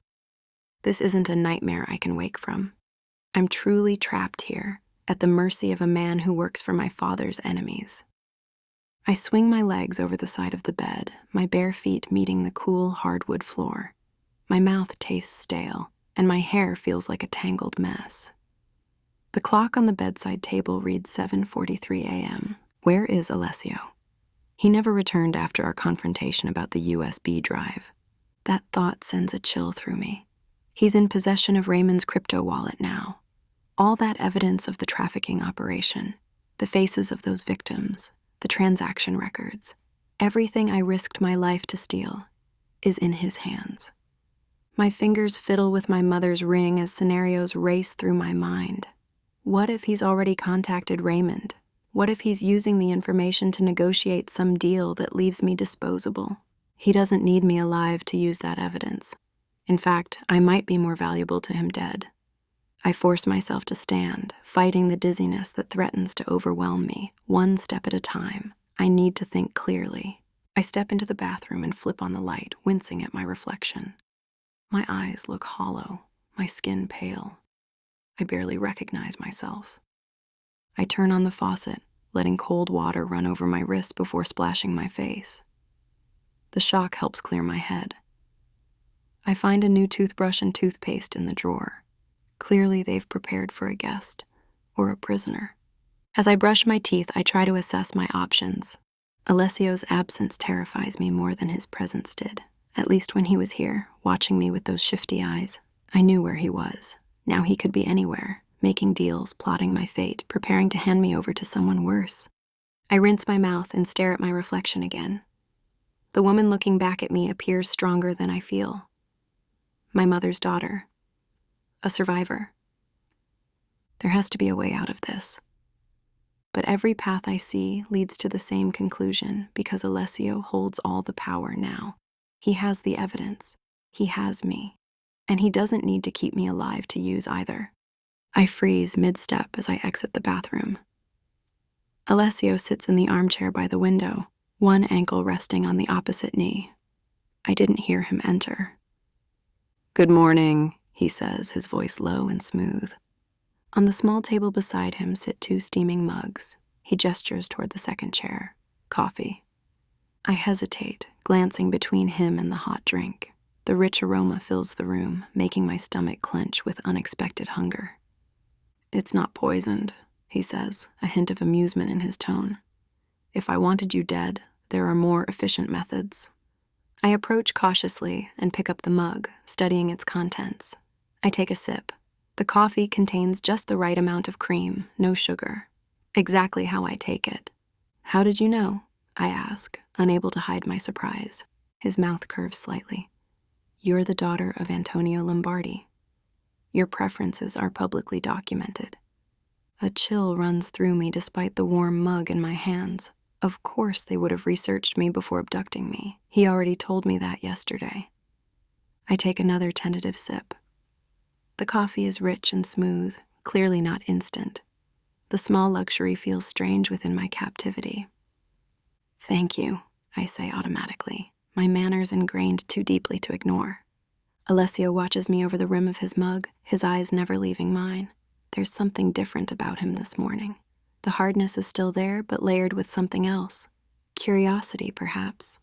This isn't a nightmare I can wake from. I'm truly trapped here, at the mercy of a man who works for my father's enemies. I swing my legs over the side of the bed, my bare feet meeting the cool hardwood floor. My mouth tastes stale, and my hair feels like a tangled mess. The clock on the bedside table reads 7:43 a.m. Where is Alessio? He never returned after our confrontation about the USB drive. That thought sends a chill through me. He's in possession of Raymond's crypto wallet now. All that evidence of the trafficking operation, the faces of those victims, the transaction records, everything I risked my life to steal, is in his hands. My fingers fiddle with my mother's ring as scenarios race through my mind. What if he's already contacted Raymond? What if he's using the information to negotiate some deal that leaves me disposable? He doesn't need me alive to use that evidence. In fact, I might be more valuable to him dead. I force myself to stand, fighting the dizziness that threatens to overwhelm me, one step at a time. I need to think clearly. I step into the bathroom and flip on the light, wincing at my reflection. My eyes look hollow, my skin pale. I barely recognize myself. I turn on the faucet, letting cold water run over my wrist before splashing my face. The shock helps clear my head. I find a new toothbrush and toothpaste in the drawer. Clearly they've prepared for a guest, or a prisoner. As I brush my teeth, I try to assess my options. Alessio's absence terrifies me more than his presence did. At least when he was here, watching me with those shifty eyes. I knew where he was. Now he could be anywhere, making deals, plotting my fate, preparing to hand me over to someone worse. I rinse my mouth and stare at my reflection again. The woman looking back at me appears stronger than I feel. My mother's daughter. A survivor. There has to be a way out of this. But every path I see leads to the same conclusion because Alessio holds all the power now. He has the evidence. He has me. And he doesn't need to keep me alive to use either. I freeze mid-step as I exit the bathroom. Alessio sits in the armchair by the window, one ankle resting on the opposite knee. I didn't hear him enter. "Good morning," he says, his voice low and smooth. On the small table beside him sit 2 steaming mugs. He gestures toward the second chair. Coffee. I hesitate, glancing between him and the hot drink. The rich aroma fills the room, making my stomach clench with unexpected hunger. "It's not poisoned," he says, a hint of amusement in his tone. "If I wanted you dead, there are more efficient methods." I approach cautiously and pick up the mug, studying its contents. I take a sip. The coffee contains just the right amount of cream, no sugar. Exactly how I take it. "How did you know?" I ask, unable to hide my surprise. His mouth curves slightly. "You're the daughter of Antonio Lombardi. Your preferences are publicly documented." A chill runs through me despite the warm mug in my hands. Of course they would have researched me before abducting me. He already told me that yesterday. I take another tentative sip. The coffee is rich and smooth, clearly not instant. The small luxury feels strange within my captivity. "Thank you," I say automatically, my manners ingrained too deeply to ignore. Alessio watches me over the rim of his mug, his eyes never leaving mine. There's something different about him this morning. The hardness is still there, but layered with something else. Curiosity, perhaps.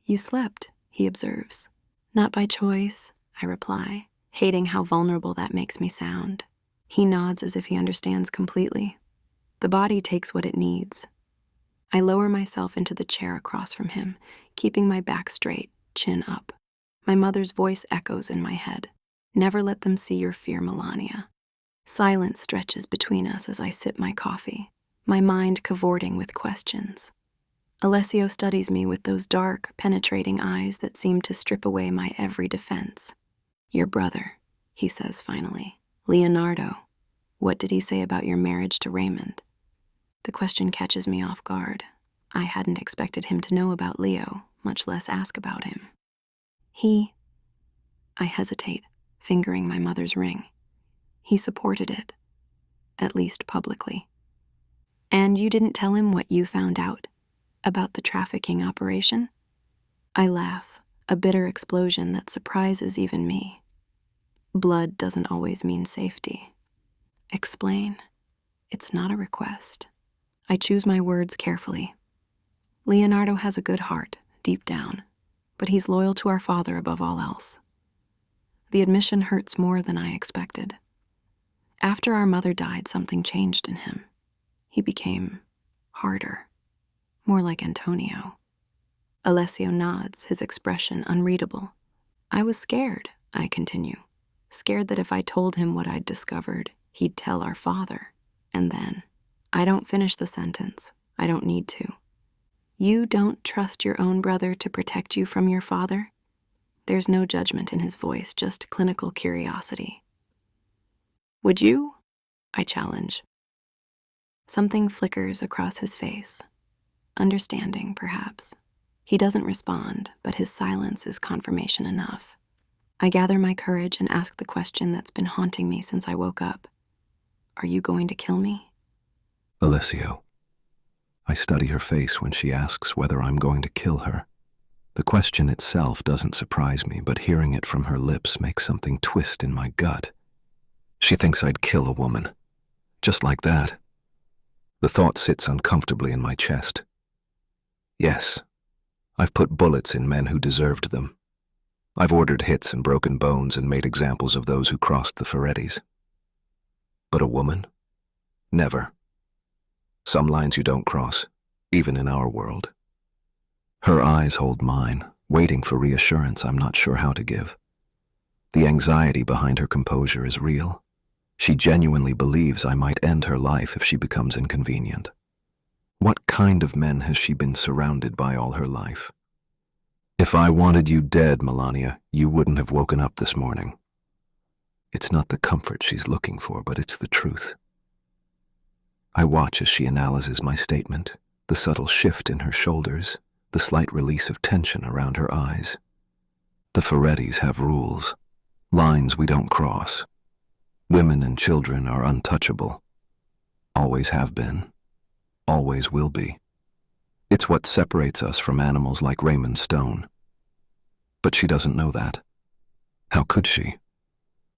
"You slept," he observes. "Not by choice," I reply, hating how vulnerable that makes me sound. He nods as if he understands completely. The body takes what it needs. I lower myself into the chair across from him, keeping my back straight, chin up. My mother's voice echoes in my head. "Never let them see your fear, Melania." Silence stretches between us as I sip my coffee, my mind cavorting with questions. Alessio studies me with those dark, penetrating eyes that seem to strip away my every defense. "Your brother," he says finally. "Leonardo. What did he say about your marriage to Raymond?" The question catches me off guard. I hadn't expected him to know about Leo, much less ask about him. I hesitate, fingering my mother's ring. He supported it, at least publicly. "And you didn't tell him what you found out about the trafficking operation?" I laugh, a bitter explosion that surprises even me. Blood doesn't always mean safety. "Explain." It's not a request. I choose my words carefully. Leonardo has a good heart, deep down, but he's loyal to our father above all else. The admission hurts more than I expected. After our mother died, something changed in him. He became harder, more like Antonio. Alessio nods, his expression unreadable. "I was scared," I continue. Scared that if I told him what I'd discovered, he'd tell our father. And then, I don't finish the sentence. I don't need to. "You don't trust your own brother to protect you from your father?" There's no judgment in his voice, just clinical curiosity. "Would you?" I challenge. Something flickers across his face. Understanding, perhaps. He doesn't respond, but his silence is confirmation enough. I gather my courage and ask the question that's been haunting me since I woke up. "Are you going to kill me?" Alessio. I study her face when she asks whether I'm going to kill her. The question itself doesn't surprise me, but hearing it from her lips makes something twist in my gut. She thinks I'd kill a woman. Just like that. The thought sits uncomfortably in my chest. Yes, I've put bullets in men who deserved them. I've ordered hits and broken bones and made examples of those who crossed the Ferrettis. But a woman? Never. Some lines you don't cross, even in our world. Her eyes hold mine, waiting for reassurance I'm not sure how to give. The anxiety behind her composure is real. She genuinely believes I might end her life if she becomes inconvenient. What kind of men has she been surrounded by all her life? If I wanted you dead, Melania, you wouldn't have woken up this morning. It's not the comfort she's looking for, but it's the truth. I watch as she analyzes my statement, the subtle shift in her shoulders, the slight release of tension around her eyes. The Ferrettis have rules, lines we don't cross. Women and children are untouchable. Always have been. Always will be. It's what separates us from animals like Raymond Stone. But she doesn't know that. How could she?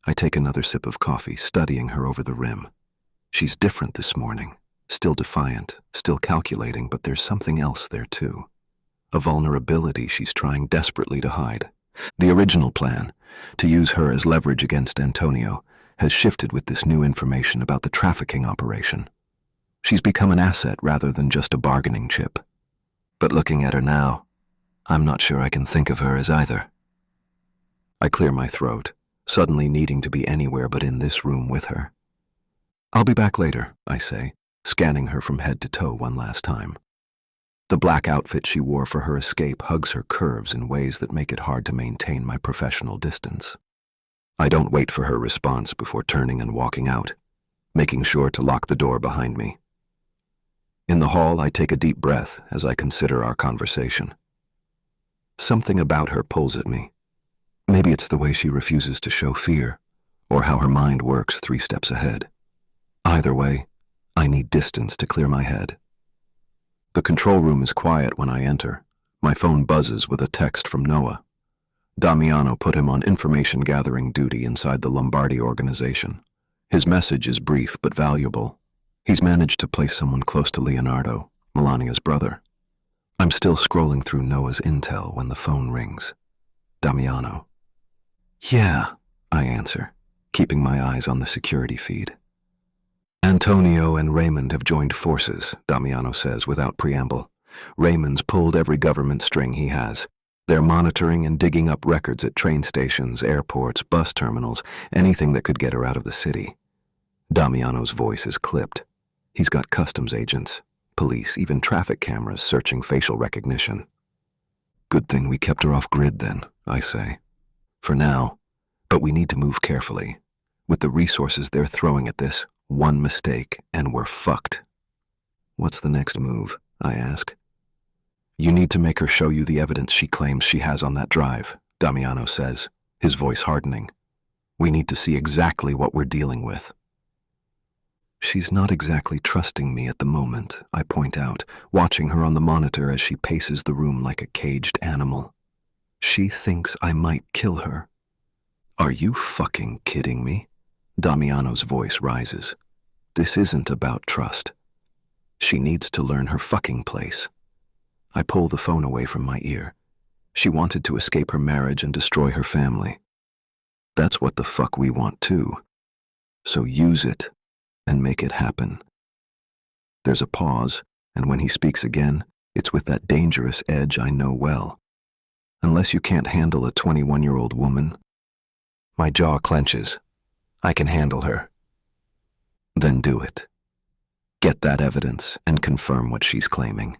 I take another sip of coffee, studying her over the rim. She's different this morning, still defiant, still calculating, but there's something else there too. A vulnerability she's trying desperately to hide. The original plan, to use her as leverage against Antonio, has shifted with this new information about the trafficking operation. She's become an asset rather than just a bargaining chip. But looking at her now, I'm not sure I can think of her as either. I clear my throat, suddenly needing to be anywhere but in this room with her. I'll be back later, I say, scanning her from head to toe one last time. The black outfit she wore for her escape hugs her curves in ways that make it hard to maintain my professional distance. I don't wait for her response before turning and walking out, making sure to lock the door behind me. In the hall, I take a deep breath as I consider our conversation. Something about her pulls at me. Maybe it's the way she refuses to show fear, or how her mind works 3 steps ahead. Either way, I need distance to clear my head. The control room is quiet when I enter. My phone buzzes with a text from Noah. Damiano put him on information-gathering duty inside the Lombardi organization. His message is brief but valuable. He's managed to place someone close to Leonardo, Melania's brother. I'm still scrolling through Noah's intel when the phone rings. Damiano. Yeah, I answer, keeping my eyes on the security feed. Antonio and Raymond have joined forces, Damiano says without preamble. Raymond's pulled every government string he has. They're monitoring and digging up records at train stations, airports, bus terminals, anything that could get her out of the city. Damiano's voice is clipped. He's got customs agents, police, even traffic cameras searching facial recognition. Good thing we kept her off grid then, I say. For now, but we need to move carefully. With the resources they're throwing at this, one mistake and we're fucked. What's the next move? I ask. You need to make her show you the evidence she claims she has on that drive, Damiano says, his voice hardening. We need to see exactly what we're dealing with. She's not exactly trusting me at the moment, I point out, watching her on the monitor as she paces the room like a caged animal. She thinks I might kill her. Are you fucking kidding me? Damiano's voice rises. This isn't about trust. She needs to learn her fucking place. I pull the phone away from my ear. She wanted to escape her marriage and destroy her family. That's what the fuck we want too. So use it and make it happen. There's a pause, and when he speaks again, it's with that dangerous edge I know well. Unless you can't handle a 21-year-old woman. My jaw clenches. I can handle her. Then do it. Get that evidence and confirm what she's claiming.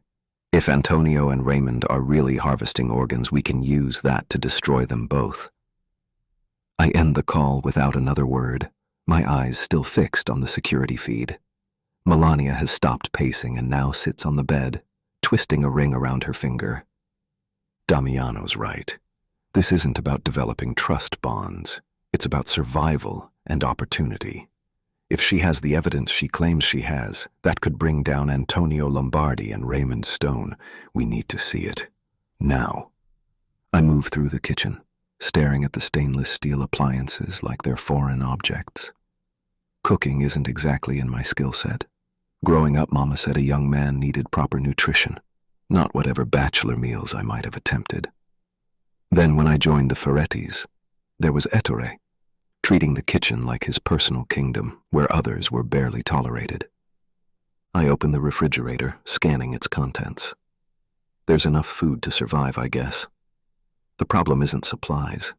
If Antonio and Raymond are really harvesting organs, we can use that to destroy them both. I end the call without another word, my eyes still fixed on the security feed. Melania has stopped pacing and now sits on the bed, twisting a ring around her finger. Damiano's right. This isn't about developing trust bonds. It's about survival and opportunity. If she has the evidence she claims she has, that could bring down Antonio Lombardi and Raymond Stone. We need to see it. Now. I move through the kitchen, staring at the stainless steel appliances like they're foreign objects. Cooking isn't exactly in my skill set. Growing up, Mama said a young man needed proper nutrition, not whatever bachelor meals I might have attempted. Then when I joined the Ferrettis, there was Ettore, treating the kitchen like his personal kingdom, where others were barely tolerated. I opened the refrigerator, scanning its contents. There's enough food to survive, I guess. The problem isn't supplies.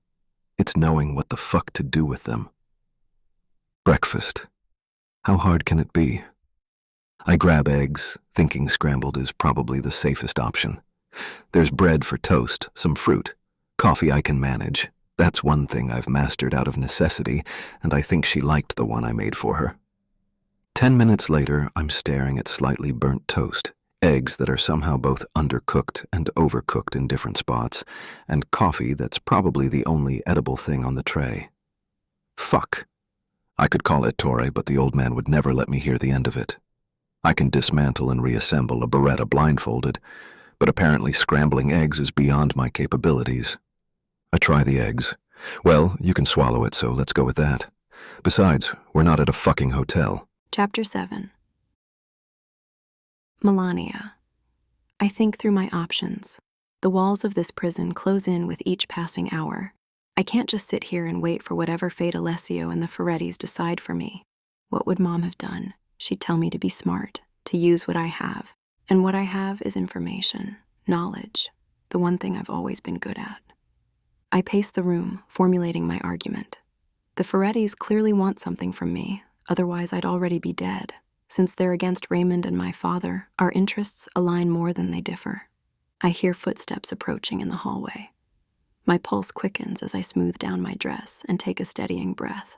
It's knowing what the fuck to do with them. Breakfast. How hard can it be? I grab eggs, thinking scrambled is probably the safest option. There's bread for toast, some fruit. Coffee I can manage. That's one thing I've mastered out of necessity, and I think she liked the one I made for her. 10 minutes later, I'm staring at slightly burnt toast, eggs that are somehow both undercooked and overcooked in different spots, and coffee that's probably the only edible thing on the tray. Fuck. I could call it Torre, but the old man would never let me hear the end of it. I can dismantle and reassemble a Beretta blindfolded, but apparently scrambling eggs is beyond my capabilities. I try the eggs. Well, you can swallow it, so let's go with that. Besides, we're not at a fucking hotel. Chapter 7. Melania. I think through my options. The walls of this prison close in with each passing hour. I can't just sit here and wait for whatever fate Alessio and the Ferrettis decide for me. What would Mom have done? She'd tell me to be smart, to use what I have. And what I have is information, knowledge, the one thing I've always been good at. I pace the room, formulating my argument. The Ferrettis clearly want something from me, otherwise I'd already be dead. Since they're against Raymond and my father, our interests align more than they differ. I hear footsteps approaching in the hallway. My pulse quickens as I smooth down my dress and take a steadying breath.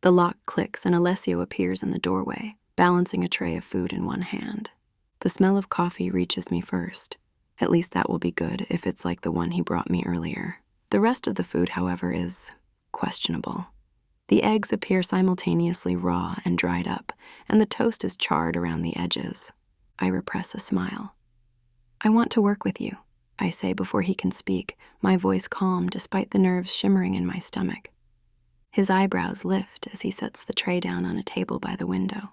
The lock clicks and Alessio appears in the doorway, balancing a tray of food in one hand. The smell of coffee reaches me first. At least that will be good if it's like the one he brought me earlier. The rest of the food, however, is questionable. The eggs appear simultaneously raw and dried up, and the toast is charred around the edges. I repress a smile. I want to work with you, I say before he can speak, my voice calm despite the nerves shimmering in my stomach. His eyebrows lift as he sets the tray down on a table by the window.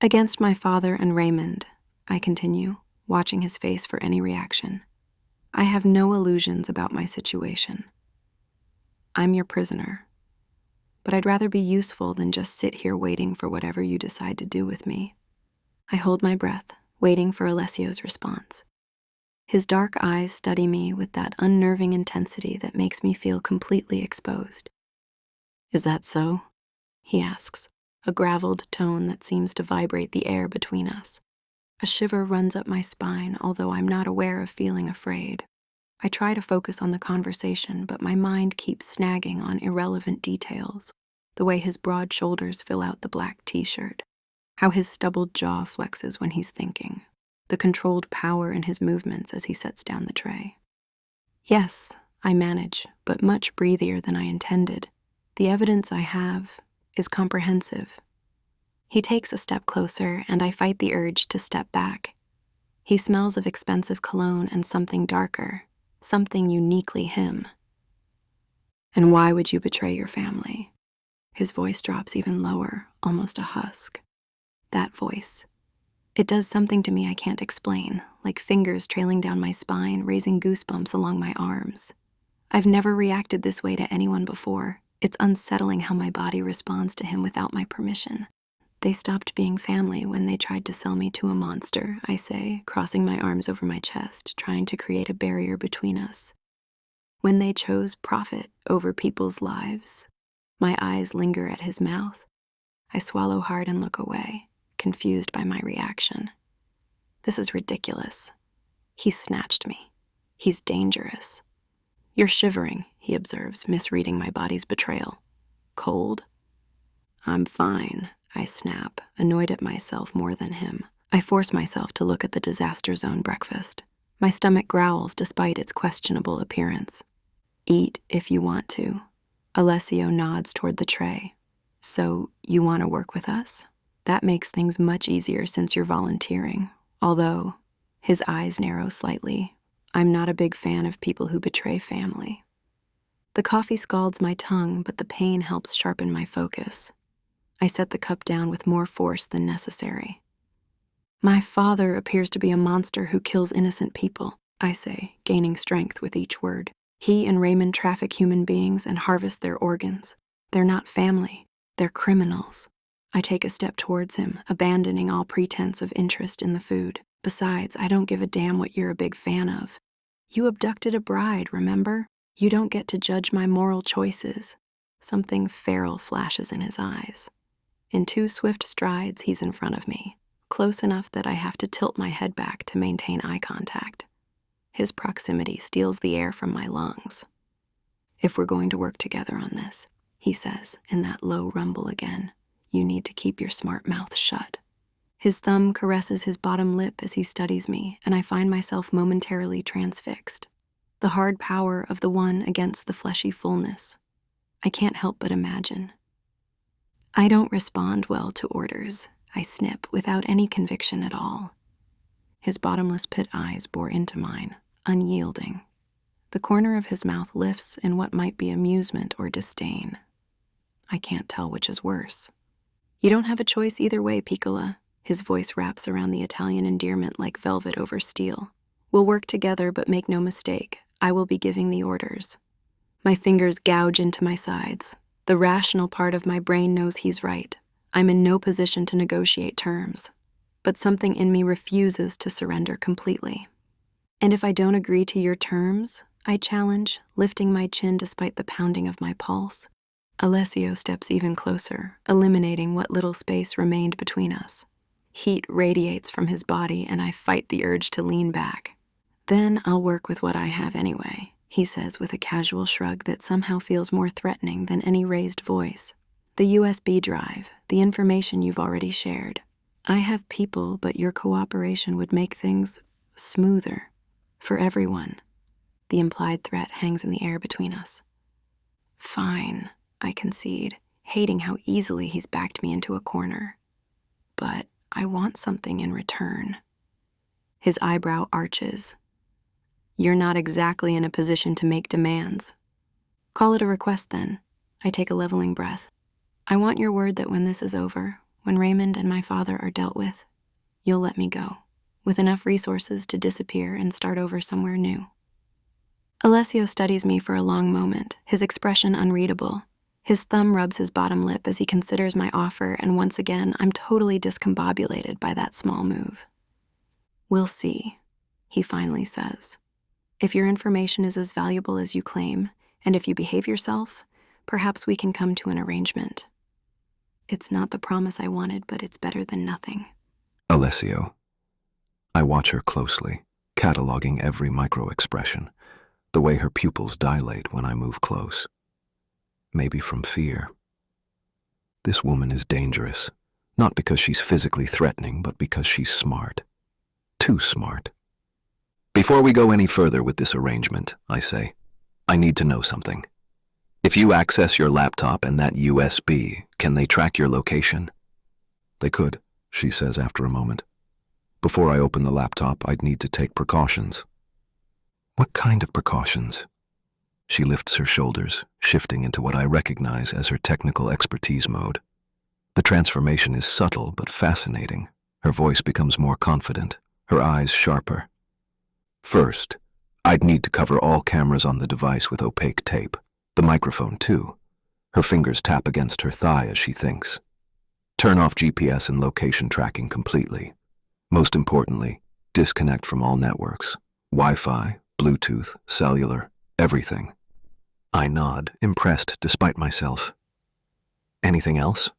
Against my father and Raymond, I continue, watching his face for any reaction. I have no illusions about my situation. I'm your prisoner, but I'd rather be useful than just sit here waiting for whatever you decide to do with me. I hold my breath, waiting for Alessio's response. His dark eyes study me with that unnerving intensity that makes me feel completely exposed. Is that so? He asks, a graveled tone that seems to vibrate the air between us. A shiver runs up my spine, although I'm not aware of feeling afraid. I try to focus on the conversation, but my mind keeps snagging on irrelevant details. The way his broad shoulders fill out the black t-shirt. How his stubbled jaw flexes when he's thinking. The controlled power in his movements as he sets down the tray. Yes, I manage, but much breathier than I intended. The evidence I have is comprehensive. He takes a step closer, and I fight the urge to step back. He smells of expensive cologne and something darker, something uniquely him. And why would you betray your family? His voice drops even lower, almost a husk. That voice. It does something to me I can't explain, like fingers trailing down my spine, raising goosebumps along my arms. I've never reacted this way to anyone before. It's unsettling how my body responds to him without my permission. They stopped being family when they tried to sell me to a monster, I say, crossing my arms over my chest, trying to create a barrier between us. When they chose profit over people's lives. My eyes linger at his mouth. I swallow hard and look away, confused by my reaction. This is ridiculous. He snatched me. He's dangerous. You're shivering, he observes, misreading my body's betrayal. Cold? I'm fine, I snap, annoyed at myself more than him. I force myself to look at the disaster zone breakfast. My stomach growls despite its questionable appearance. Eat if you want to. Alessio nods toward the tray. So, you want to work with us? That makes things much easier since you're volunteering. Although, his eyes narrow slightly. I'm not a big fan of people who betray family. The coffee scalds my tongue, but the pain helps sharpen my focus. I set the cup down with more force than necessary. My father appears to be a monster who kills innocent people, I say, gaining strength with each word. He and Raymond traffic human beings and harvest their organs. They're not family. They're criminals. I take a step towards him, abandoning all pretense of interest in the food. Besides, I don't give a damn what you're a big fan of. You abducted a bride, remember? You don't get to judge my moral choices. Something feral flashes in his eyes. In 2 swift strides, he's in front of me, close enough that I have to tilt my head back to maintain eye contact. His proximity steals the air from my lungs. If we're going to work together on this, he says in that low rumble again, you need to keep your smart mouth shut. His thumb caresses his bottom lip as he studies me, and I find myself momentarily transfixed. The hard power of the one against the fleshy fullness. I can't help but imagine. I don't respond well to orders. I snip without any conviction at all. His bottomless pit eyes bore into mine, unyielding. The corner of his mouth lifts in what might be amusement or disdain. I can't tell which is worse. You don't have a choice either way, Piccola. His voice wraps around the Italian endearment like velvet over steel. We'll work together, but make no mistake, I will be giving the orders. My fingers gouge into my sides. The rational part of my brain knows he's right. I'm in no position to negotiate terms. But something in me refuses to surrender completely. And if I don't agree to your terms, I challenge, lifting my chin despite the pounding of my pulse. Alessio steps even closer, eliminating what little space remained between us. Heat radiates from his body, and I fight the urge to lean back. Then I'll work with what I have anyway, he says with a casual shrug that somehow feels more threatening than any raised voice. The USB drive, the information you've already shared. I have people, but your cooperation would make things smoother for everyone. The implied threat hangs in the air between us. Fine, I concede, hating how easily he's backed me into a corner. But I want something in return. His eyebrow arches. You're not exactly in a position to make demands. Call it a request then. I take a leveling breath. I want your word that when this is over, when Raymond and my father are dealt with, you'll let me go, with enough resources to disappear and start over somewhere new. Alessio studies me for a long moment, his expression unreadable. His thumb rubs his bottom lip as he considers my offer, and once again, I'm totally discombobulated by that small move. We'll see, he finally says. If your information is as valuable as you claim, and if you behave yourself, perhaps we can come to an arrangement. It's not the promise I wanted, but it's better than nothing. Alessio. I watch her closely, cataloging every micro-expression, the way her pupils dilate when I move close. Maybe from fear. This woman is dangerous, not because she's physically threatening, but because she's smart. Too smart. Before we go any further with this arrangement, I say, I need to know something. If you access your laptop and that USB, can they track your location? They could, she says after a moment. Before I open the laptop, I'd need to take precautions. What kind of precautions? She lifts her shoulders, shifting into what I recognize as her technical expertise mode. The transformation is subtle but fascinating. Her voice becomes more confident, her eyes sharper. First, I'd need to cover all cameras on the device with opaque tape. The microphone, too. Her fingers tap against her thigh as she thinks. Turn off GPS and location tracking completely. Most importantly, disconnect from all networks. Wi-Fi, Bluetooth, cellular, everything. I nod, impressed despite myself. Anything else?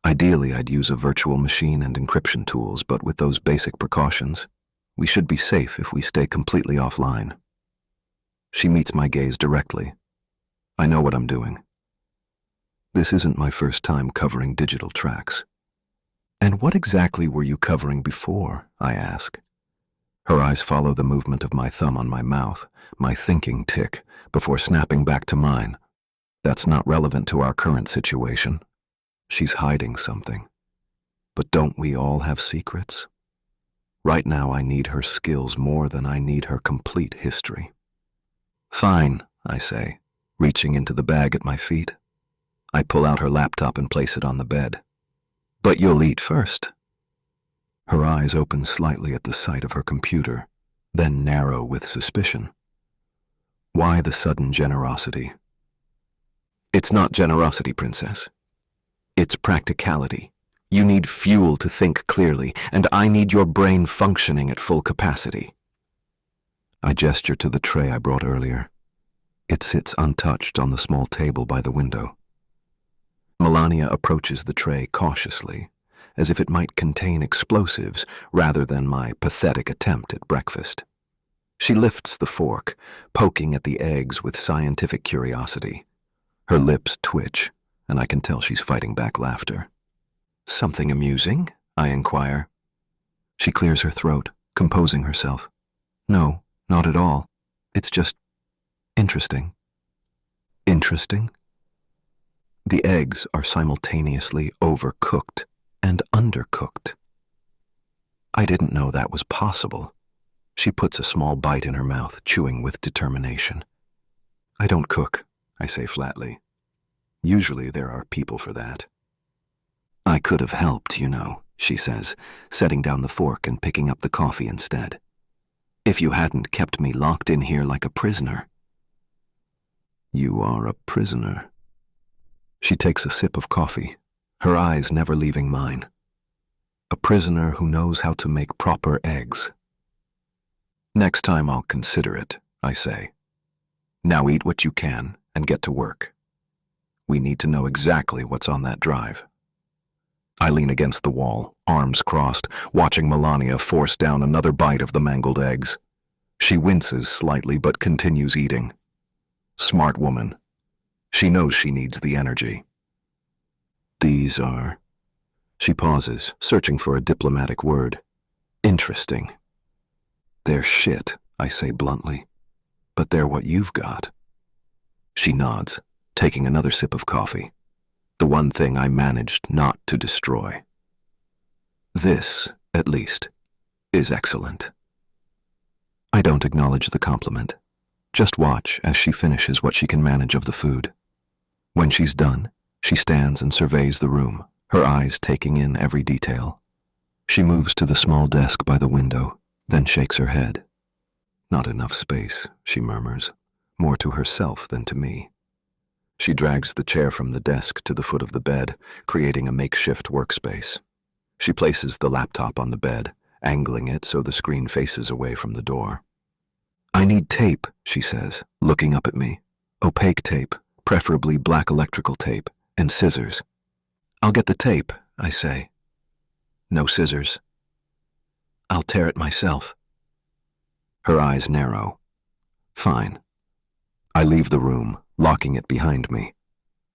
Ideally, I'd use a virtual machine and encryption tools, but with those basic precautions, we should be safe if we stay completely offline. She meets my gaze directly. I know what I'm doing. This isn't my first time covering digital tracks. And what exactly were you covering before? I ask. Her eyes follow the movement of my thumb on my mouth, my thinking tick, before snapping back to mine. That's not relevant to our current situation. She's hiding something. But don't we all have secrets? Right now I need her skills more than I need her complete history. Fine, I say, reaching into the bag at my feet. I pull out her laptop and place it on the bed. But you'll eat first. Her eyes open slightly at the sight of her computer, then narrow with suspicion. Why the sudden generosity? It's not generosity, Princess. It's practicality. You need fuel to think clearly, and I need your brain functioning at full capacity. I gesture to the tray I brought earlier. It sits untouched on the small table by the window. Melania approaches the tray cautiously, as if it might contain explosives rather than my pathetic attempt at breakfast. She lifts the fork, poking at the eggs with scientific curiosity. Her lips twitch, and I can tell she's fighting back laughter. Something amusing? I inquire. She clears her throat, composing herself. No, not at all. It's just interesting. Interesting? The eggs are simultaneously overcooked and undercooked. I didn't know that was possible. She puts a small bite in her mouth, chewing with determination. I don't cook, I say flatly. Usually there are people for that. I could have helped, you know, she says, setting down the fork and picking up the coffee instead. If you hadn't kept me locked in here like a prisoner. You are a prisoner. She takes a sip of coffee, her eyes never leaving mine. A prisoner who knows how to make proper eggs. Next time I'll consider it, I say. Now eat what you can and get to work. We need to know exactly what's on that drive. I lean against the wall, arms crossed, watching Melania force down another bite of the mangled eggs. She winces slightly but continues eating. Smart woman. She knows she needs the energy. These are... She pauses, searching for a diplomatic word. Interesting. They're shit, I say bluntly. But they're what you've got. She nods, taking another sip of coffee. The one thing I managed not to destroy. This, at least, is excellent. I don't acknowledge the compliment. Just watch as she finishes what she can manage of the food. When she's done, she stands and surveys the room, her eyes taking in every detail. She moves to the small desk by the window, then shakes her head. Not enough space, she murmurs, more to herself than to me. She drags the chair from the desk to the foot of the bed, creating a makeshift workspace. She places the laptop on the bed, angling it so the screen faces away from the door. I need tape, she says, looking up at me. Opaque tape, preferably black electrical tape, and scissors. I'll get the tape, I say. No scissors. I'll tear it myself. Her eyes narrow. Fine. I leave the room, locking it behind me.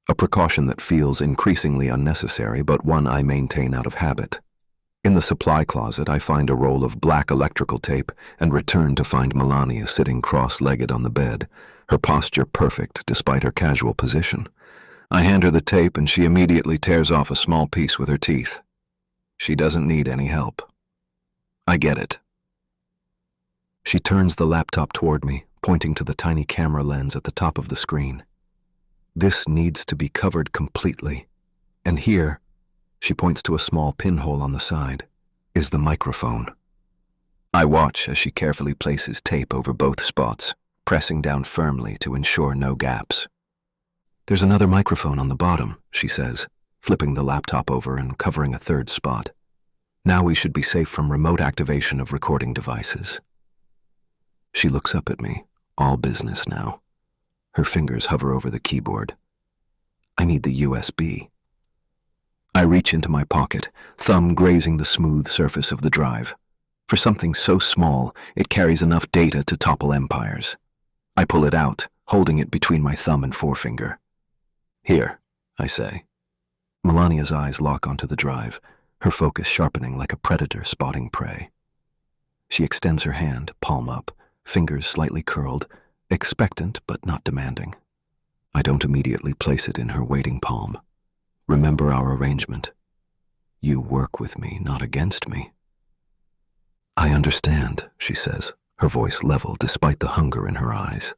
A precaution that feels increasingly unnecessary, but one I maintain out of habit. In the supply closet, I find a roll of black electrical tape and return to find Melania sitting cross-legged on the bed, her posture perfect despite her casual position. I hand her the tape and she immediately tears off a small piece with her teeth. She doesn't need any help. I get it. She turns the laptop toward me, pointing to the tiny camera lens at the top of the screen. This needs to be covered completely. And here, she points to a small pinhole on the side, is the microphone. I watch as she carefully places tape over both spots, pressing down firmly to ensure no gaps. There's another microphone on the bottom, she says, flipping the laptop over and covering a third spot. Now we should be safe from remote activation of recording devices. She looks up at me, all business now. Her fingers hover over the keyboard. I need the USB. I reach into my pocket, thumb grazing the smooth surface of the drive. For something so small, it carries enough data to topple empires. I pull it out, holding it between my thumb and forefinger. Here, I say. Melania's eyes lock onto the drive, her focus sharpening like a predator spotting prey. She extends her hand, palm up, fingers slightly curled, expectant but not demanding. I don't immediately place it in her waiting palm. Remember our arrangement. You work with me, not against me. I understand, she says, her voice level despite the hunger in her eyes.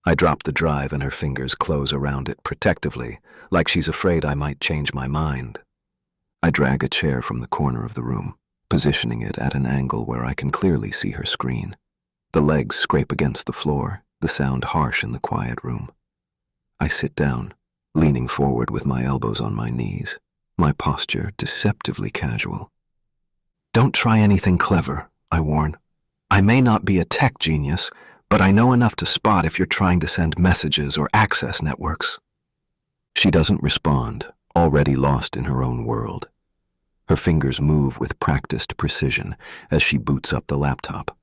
I drop the drive and her fingers close around it protectively, like she's afraid I might change my mind. I drag a chair from the corner of the room, positioning it at an angle where I can clearly see her screen. The legs scrape against the floor, the sound harsh in the quiet room. I sit down, leaning forward with my elbows on my knees. my posture deceptively casual. Don't try anything clever, I warn. I may not be a tech genius, but I know enough to spot if you're trying to send messages or access networks. She doesn't respond, already lost in her own world. Her fingers move with practiced precision as she boots up the laptop.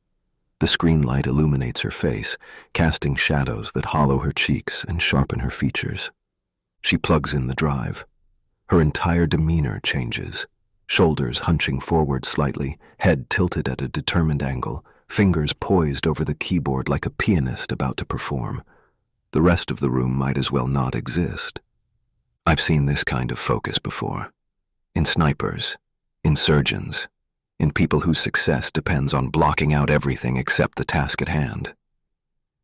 The screen light illuminates her face, casting shadows that hollow her cheeks and sharpen her features. She plugs in the drive. Her entire demeanor changes, shoulders hunching forward slightly, head tilted at a determined angle, fingers poised over the keyboard like a pianist about to perform. The rest of the room might as well not exist. I've seen this kind of focus before. In snipers, in surgeons, in people whose success depends on blocking out everything except the task at hand.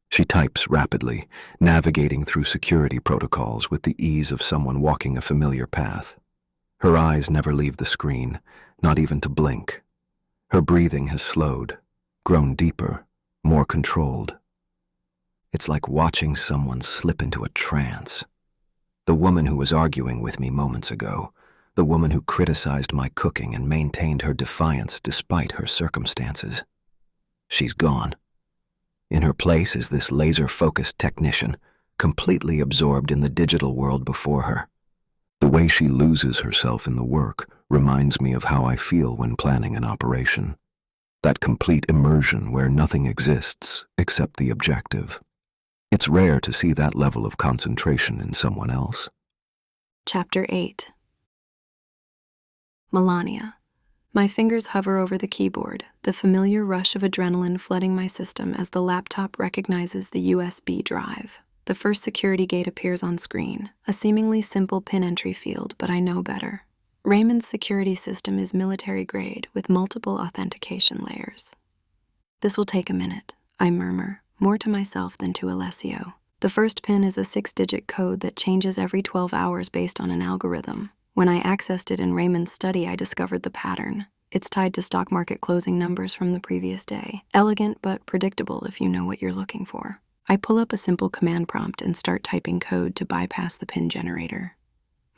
She types rapidly, navigating through security protocols with the ease of someone walking a familiar path. Her eyes never leave the screen, not even to blink. Her breathing has slowed, grown deeper, more controlled. It's like watching someone slip into a trance. The woman who was arguing with me moments ago, the woman who criticized my cooking and maintained her defiance despite her circumstances. She's gone. In her place is this laser-focused technician, completely absorbed in the digital world before her. The way she loses herself in the work reminds me of how I feel when planning an operation. That complete immersion where nothing exists except the objective. It's rare to see that level of concentration in someone else. Chapter 8. Melania. My fingers hover over the keyboard, the familiar rush of adrenaline flooding my system as the laptop recognizes the USB drive. The first security gate appears on screen, a seemingly simple pin entry field, but I know better. Raymond's security system is military grade with multiple authentication layers. This will take a minute, I murmur, more to myself than to Alessio. The first pin is a 6-digit code that changes every 12 hours based on an algorithm. When I accessed it in Raymond's study, I discovered the pattern. It's tied to stock market closing numbers from the previous day. Elegant but predictable if you know what you're looking for. I pull up a simple command prompt and start typing code to bypass the pin generator.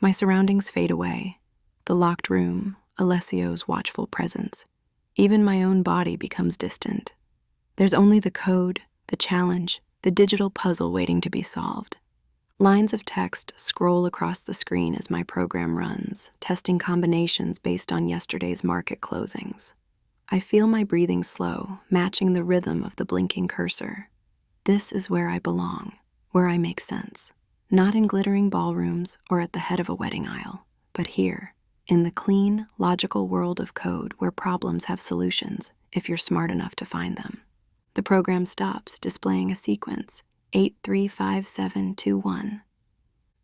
My surroundings fade away. The locked room, Alessio's watchful presence. Even my own body becomes distant. There's only the code, the challenge, the digital puzzle waiting to be solved. Lines of text scroll across the screen as my program runs, testing combinations based on yesterday's market closings. I feel my breathing slow, matching the rhythm of the blinking cursor. This is where I belong, where I make sense. Not in glittering ballrooms or at the head of a wedding aisle, but here, in the clean, logical world of code where problems have solutions if you're smart enough to find them. The program stops, displaying a sequence, 835721.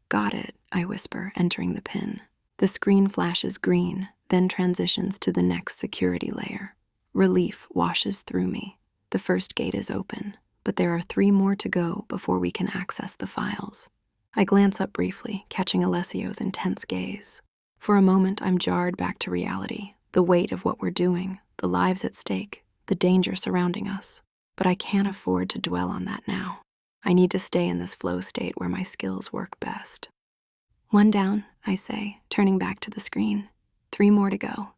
Got it, I whisper, entering the pin. The screen flashes green, then transitions to the next security layer. Relief washes through me. The first gate is open, but there are 3 more to go before we can access the files. I glance up briefly, catching Alessio's intense gaze. For a moment, I'm jarred back to reality, the weight of what we're doing, the lives at stake, the danger surrounding us. But I can't afford to dwell on that now. I need to stay in this flow state where my skills work best. 1 down, I say, turning back to the screen. 3 more to go.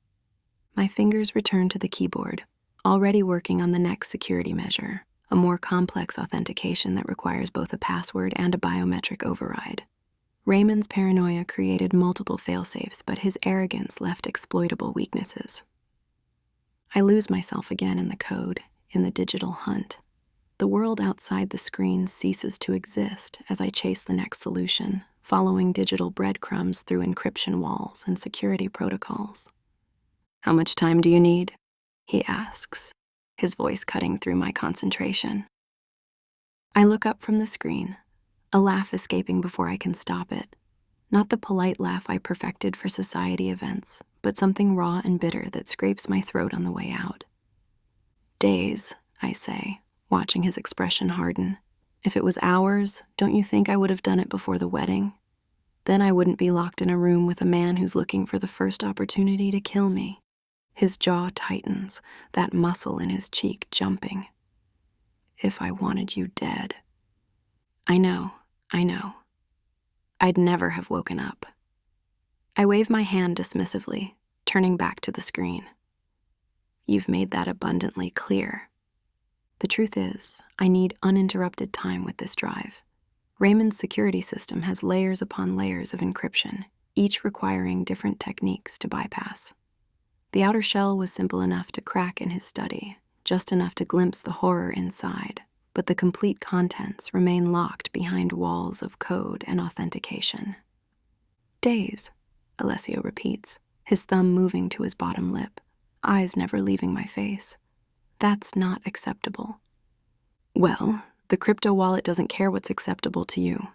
My fingers return to the keyboard, already working on the next security measure, a more complex authentication that requires both a password and a biometric override. Raymond's paranoia created multiple failsafes, but his arrogance left exploitable weaknesses. I lose myself again in the code, in the digital hunt. The world outside the screen ceases to exist as I chase the next solution, following digital breadcrumbs through encryption walls and security protocols. How much time do you need? He asks, his voice cutting through my concentration. I look up from the screen, a laugh escaping before I can stop it. Not the polite laugh I perfected for society events, but something raw and bitter that scrapes my throat on the way out. Days, I say, watching his expression harden. If it was hours, don't you think I would have done it before the wedding? Then I wouldn't be locked in a room with a man who's looking for the first opportunity to kill me. His jaw tightens, that muscle in his cheek jumping. If I wanted you dead. I know. I'd never have woken up. I wave my hand dismissively, turning back to the screen. You've made that abundantly clear. The truth is, I need uninterrupted time with this drive. Raymond's security system has layers upon layers of encryption, each requiring different techniques to bypass. The outer shell was simple enough to crack in his study, just enough to glimpse the horror inside, but the complete contents remain locked behind walls of code and authentication. Days, Alessio repeats, his thumb moving to his bottom lip, eyes never leaving my face. That's not acceptable. Well, the crypto wallet doesn't care what's acceptable to you.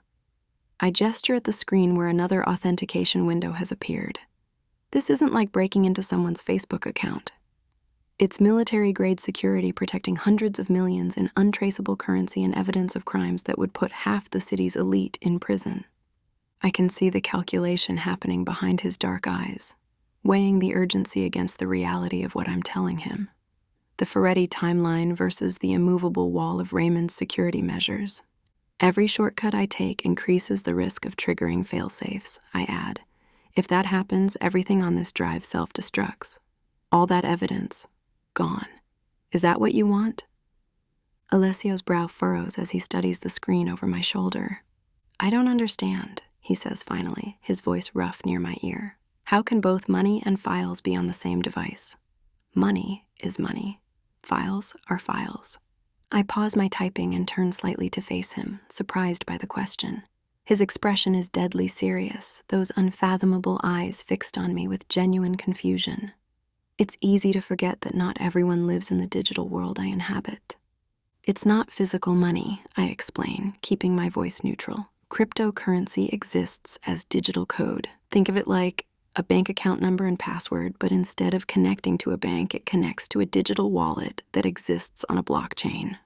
I gesture at the screen where another authentication window has appeared. This isn't like breaking into someone's Facebook account. It's military-grade security protecting hundreds of millions in untraceable currency and evidence of crimes that would put half the city's elite in prison. I can see the calculation happening behind his dark eyes, weighing the urgency against the reality of what I'm telling him. The Ferretti timeline versus the immovable wall of Raymond's security measures. Every shortcut I take increases the risk of triggering failsafes, I add. If that happens, everything on this drive self-destructs. All that evidence, gone. Is that what you want? Alessio's brow furrows as he studies the screen over my shoulder. I don't understand, he says finally, his voice rough near my ear. How can both money and files be on the same device? Money is money. Files are files. I pause my typing and turn slightly to face him, surprised by the question. His expression is deadly serious, those unfathomable eyes fixed on me with genuine confusion. It's easy to forget that not everyone lives in the digital world I inhabit. It's not physical money, I explain, keeping my voice neutral. Cryptocurrency exists as digital code. Think of it like a bank account number and password, but instead of connecting to a bank, it connects to a digital wallet that exists on a blockchain.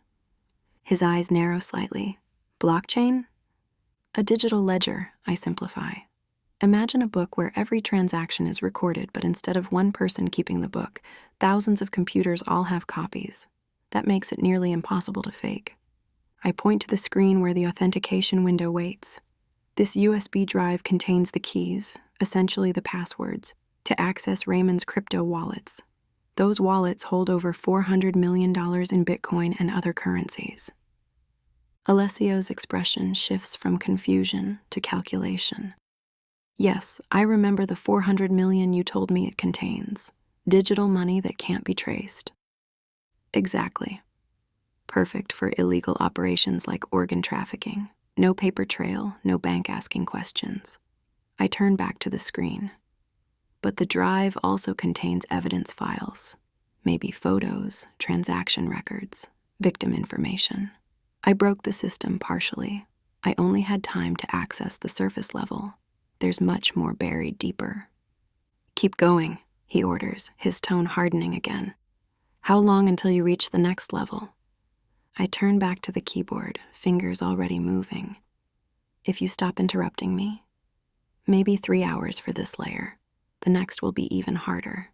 His eyes narrow slightly. Blockchain? A digital ledger, I simplify. Imagine a book where every transaction is recorded, but instead of one person keeping the book, thousands of computers all have copies. That makes it nearly impossible to fake. I point to the screen where the authentication window waits. This USB drive contains the keys, essentially the passwords, to access Raymond's crypto wallets. Those wallets hold over $400 million in Bitcoin and other currencies. Alessio's expression shifts from confusion to calculation. Yes, I remember the $400 million you told me it contains. Digital money that can't be traced. Exactly. Perfect for illegal operations like organ trafficking. No paper trail, no bank asking questions. I turn back to the screen. But the drive also contains evidence files. Maybe photos, transaction records, victim information. I broke the system partially. I only had time to access the surface level. There's much more buried deeper. Keep going, he orders, his tone hardening again. How long until you reach the next level? I turn back to the keyboard, fingers already moving. If you stop interrupting me, maybe 3 hours for this layer. The next will be even harder.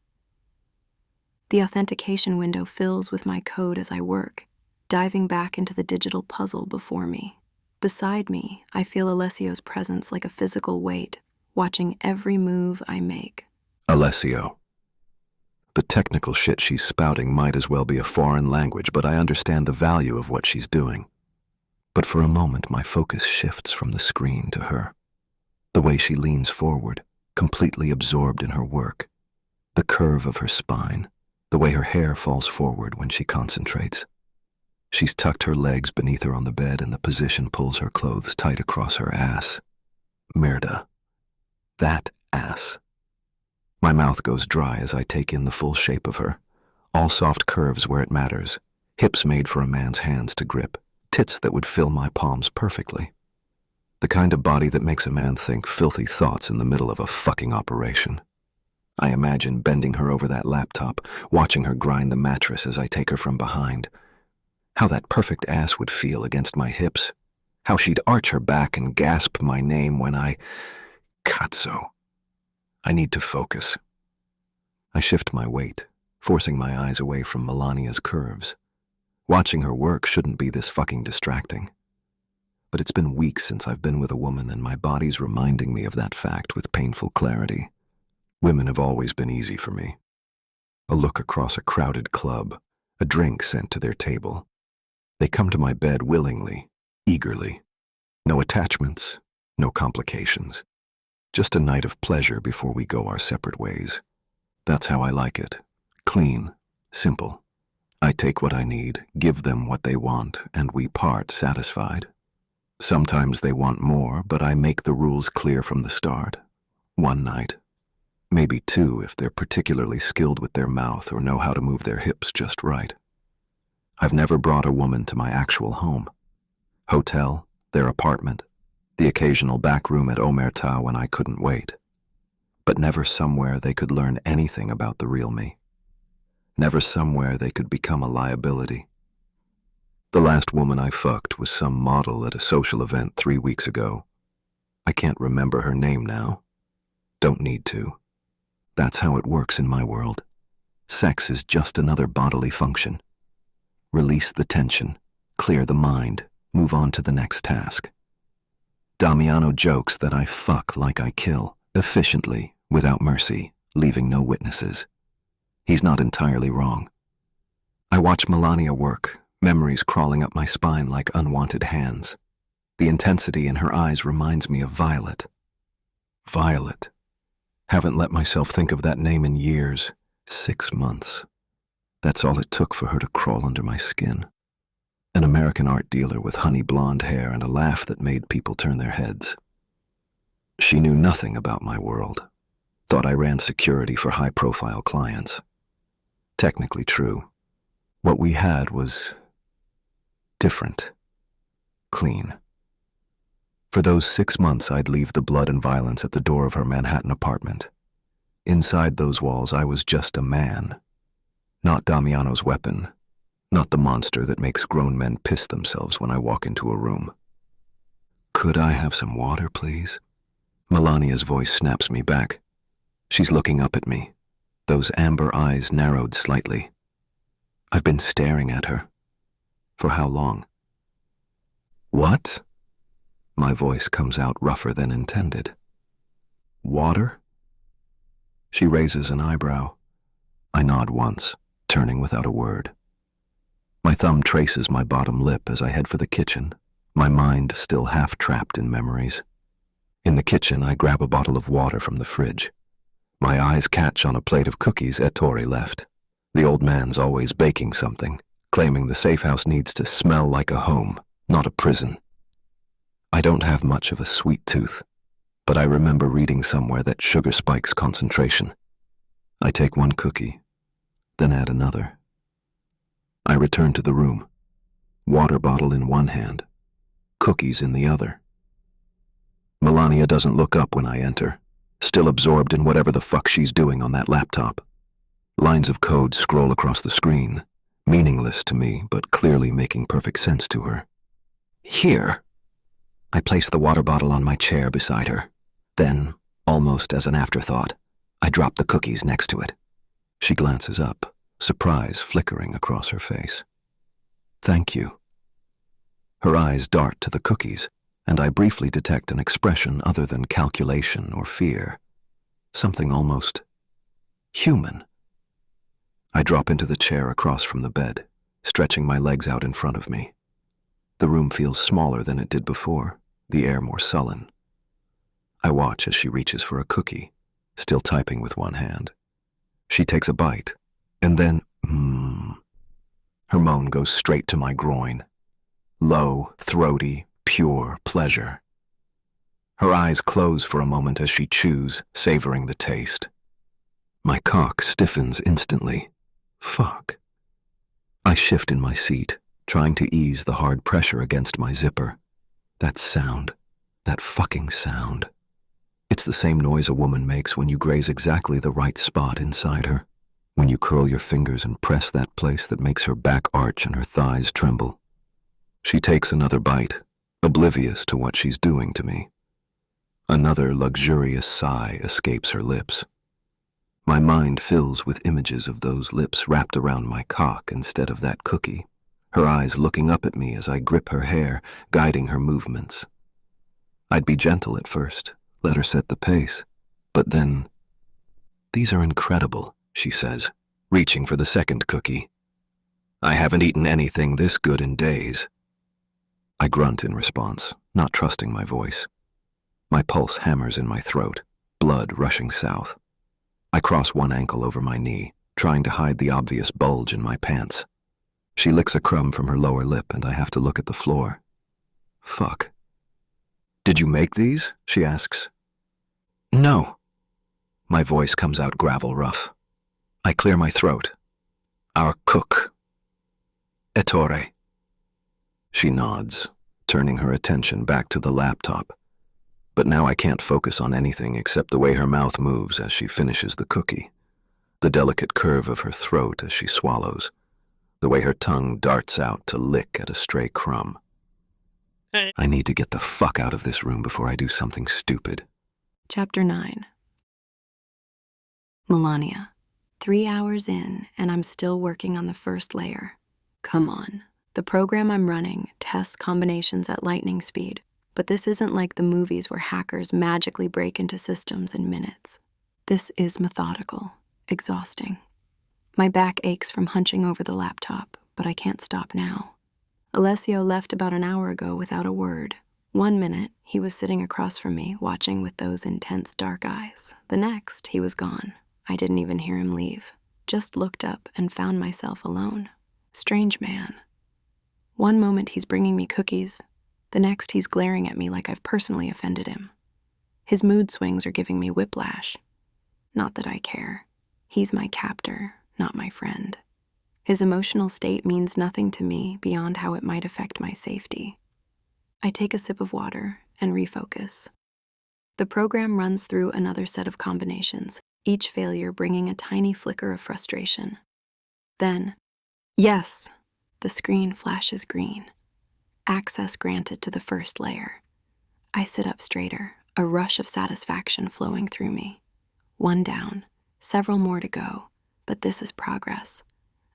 The authentication window fills with my code as I work, diving back into the digital puzzle before me. Beside me, I feel Alessio's presence like a physical weight, watching every move I make. Alessio. The technical shit she's spouting might as well be a foreign language, but I understand the value of what she's doing. But for a moment, my focus shifts from the screen to her. The way she leans forward, completely absorbed in her work. The curve of her spine, the way her hair falls forward when she concentrates. She's tucked her legs beneath her on the bed, and the position pulls her clothes tight across her ass. Mirda. That ass. My mouth goes dry as I take in the full shape of her. All soft curves where it matters. Hips made for a man's hands to grip. Tits that would fill my palms perfectly. The kind of body that makes a man think filthy thoughts in the middle of a fucking operation. I imagine bending her over that laptop, watching her grind the mattress as I take her from behind. How that perfect ass would feel against my hips. How she'd arch her back and gasp my name when I... Cazzo. I need to focus. I shift my weight, forcing my eyes away from Melania's curves. Watching her work shouldn't be this fucking distracting. But it's been weeks since I've been with a woman, and my body's reminding me of that fact with painful clarity. Women have always been easy for me. A look across a crowded club, a drink sent to their table. They come to my bed willingly, eagerly. No attachments, no complications. Just a night of pleasure before we go our separate ways. That's how I like it. Clean, simple. I take what I need, give them what they want, and we part satisfied. Sometimes they want more, but I make the rules clear from the start. One night. Maybe two if they're particularly skilled with their mouth or know how to move their hips just right. I've never brought a woman to my actual home. Hotel, their apartment, the occasional back room at Omerta when I couldn't wait. But never somewhere they could learn anything about the real me. Never somewhere they could become a liability. The last woman I fucked was some model at a social event 3 weeks ago. I can't remember her name now. Don't need to. That's how it works in my world. Sex is just another bodily function. Release the tension, clear the mind, move on to the next task. Damiano jokes that I fuck like I kill, efficiently, without mercy, leaving no witnesses. He's not entirely wrong. I watch Melania work, memories crawling up my spine like unwanted hands. The intensity in her eyes reminds me of Violet. Violet. Haven't let myself think of that name in years. 6 months. That's all it took for her to crawl under my skin. An American art dealer with honey blonde hair and a laugh that made people turn their heads. She knew nothing about my world. Thought I ran security for high-profile clients. Technically true. What we had was different. Clean. For those 6 months, I'd leave the blood and violence at the door of her Manhattan apartment. Inside those walls, I was just a man. Not Damiano's weapon. Not the monster that makes grown men piss themselves when I walk into a room. Could I have some water, please? Melania's voice snaps me back. She's looking up at me, those amber eyes narrowed slightly. I've been staring at her. For how long? What? My voice comes out rougher than intended. Water? She raises an eyebrow. I nod once, turning without a word. My thumb traces my bottom lip as I head for the kitchen, my mind still half trapped in memories. In the kitchen, I grab a bottle of water from the fridge. My eyes catch on a plate of cookies Ettore left. The old man's always baking something, claiming the safe house needs to smell like a home, not a prison. I don't have much of a sweet tooth, but I remember reading somewhere that sugar spikes concentration. I take one cookie, then add another. I return to the room, water bottle in one hand, cookies in the other. Melania doesn't look up when I enter, still absorbed in whatever the fuck she's doing on that laptop. Lines of code scroll across the screen, meaningless to me, but clearly making perfect sense to her. Here. I place the water bottle on my chair beside her. Then, almost as an afterthought, I drop the cookies next to it. She glances up, surprise flickering across her face. Thank you. Her eyes dart to the cookies, and I briefly detect an expression other than calculation or fear. Something almost human. I drop into the chair across from the bed, stretching my legs out in front of me. The room feels smaller than it did before, the air more sullen. I watch as she reaches for a cookie, still typing with one hand. She takes a bite, and then, her moan goes straight to my groin. Low, throaty, pure pleasure. Her eyes close for a moment as she chews, savoring the taste. My cock stiffens instantly. Fuck. I shift in my seat, trying to ease the hard pressure against my zipper. That sound. That fucking sound. It's the same noise a woman makes when you graze exactly the right spot inside her, when you curl your fingers and press that place that makes her back arch and her thighs tremble. She takes another bite, oblivious to what she's doing to me. Another luxurious sigh escapes her lips. My mind fills with images of those lips wrapped around my cock instead of that cookie, her eyes looking up at me as I grip her hair, guiding her movements. I'd be gentle at first, let her set the pace, but then "These are incredible," she says, reaching for the second cookie. "I haven't eaten anything this good in days." I grunt in response, not trusting my voice. My pulse hammers in my throat, blood rushing south. I cross one ankle over my knee, trying to hide the obvious bulge in my pants. She licks a crumb from her lower lip, and I have to look at the floor. Fuck. "Did you make these?" she asks. "No." My voice comes out gravel rough. I clear my throat. "Our cook. Ettore." She nods, turning her attention back to the laptop. But now I can't focus on anything except the way her mouth moves as she finishes the cookie, the delicate curve of her throat as she swallows, the way her tongue darts out to lick at a stray crumb. I need to get the fuck out of this room before I do something stupid. Chapter 9. Melania. 3 hours in, and I'm still working on the first layer. Come on. The program I'm running tests combinations at lightning speed, but this isn't like the movies where hackers magically break into systems in minutes. This is methodical, exhausting. My back aches from hunching over the laptop, but I can't stop now. Alessio left about an hour ago without a word. 1 minute, he was sitting across from me, watching with those intense dark eyes. The next, he was gone. I didn't even hear him leave. Just looked up and found myself alone. Strange man. 1 moment he's bringing me cookies. The next he's glaring at me like I've personally offended him. His mood swings are giving me whiplash. Not that I care. He's my captor, not my friend. His emotional state means nothing to me beyond how it might affect my safety. I take a sip of water and refocus. The program runs through another set of combinations, each failure bringing a tiny flicker of frustration. Then, yes, the screen flashes green. Access granted to the first layer. I sit up straighter, a rush of satisfaction flowing through me. 1 down, several more to go, but this is progress.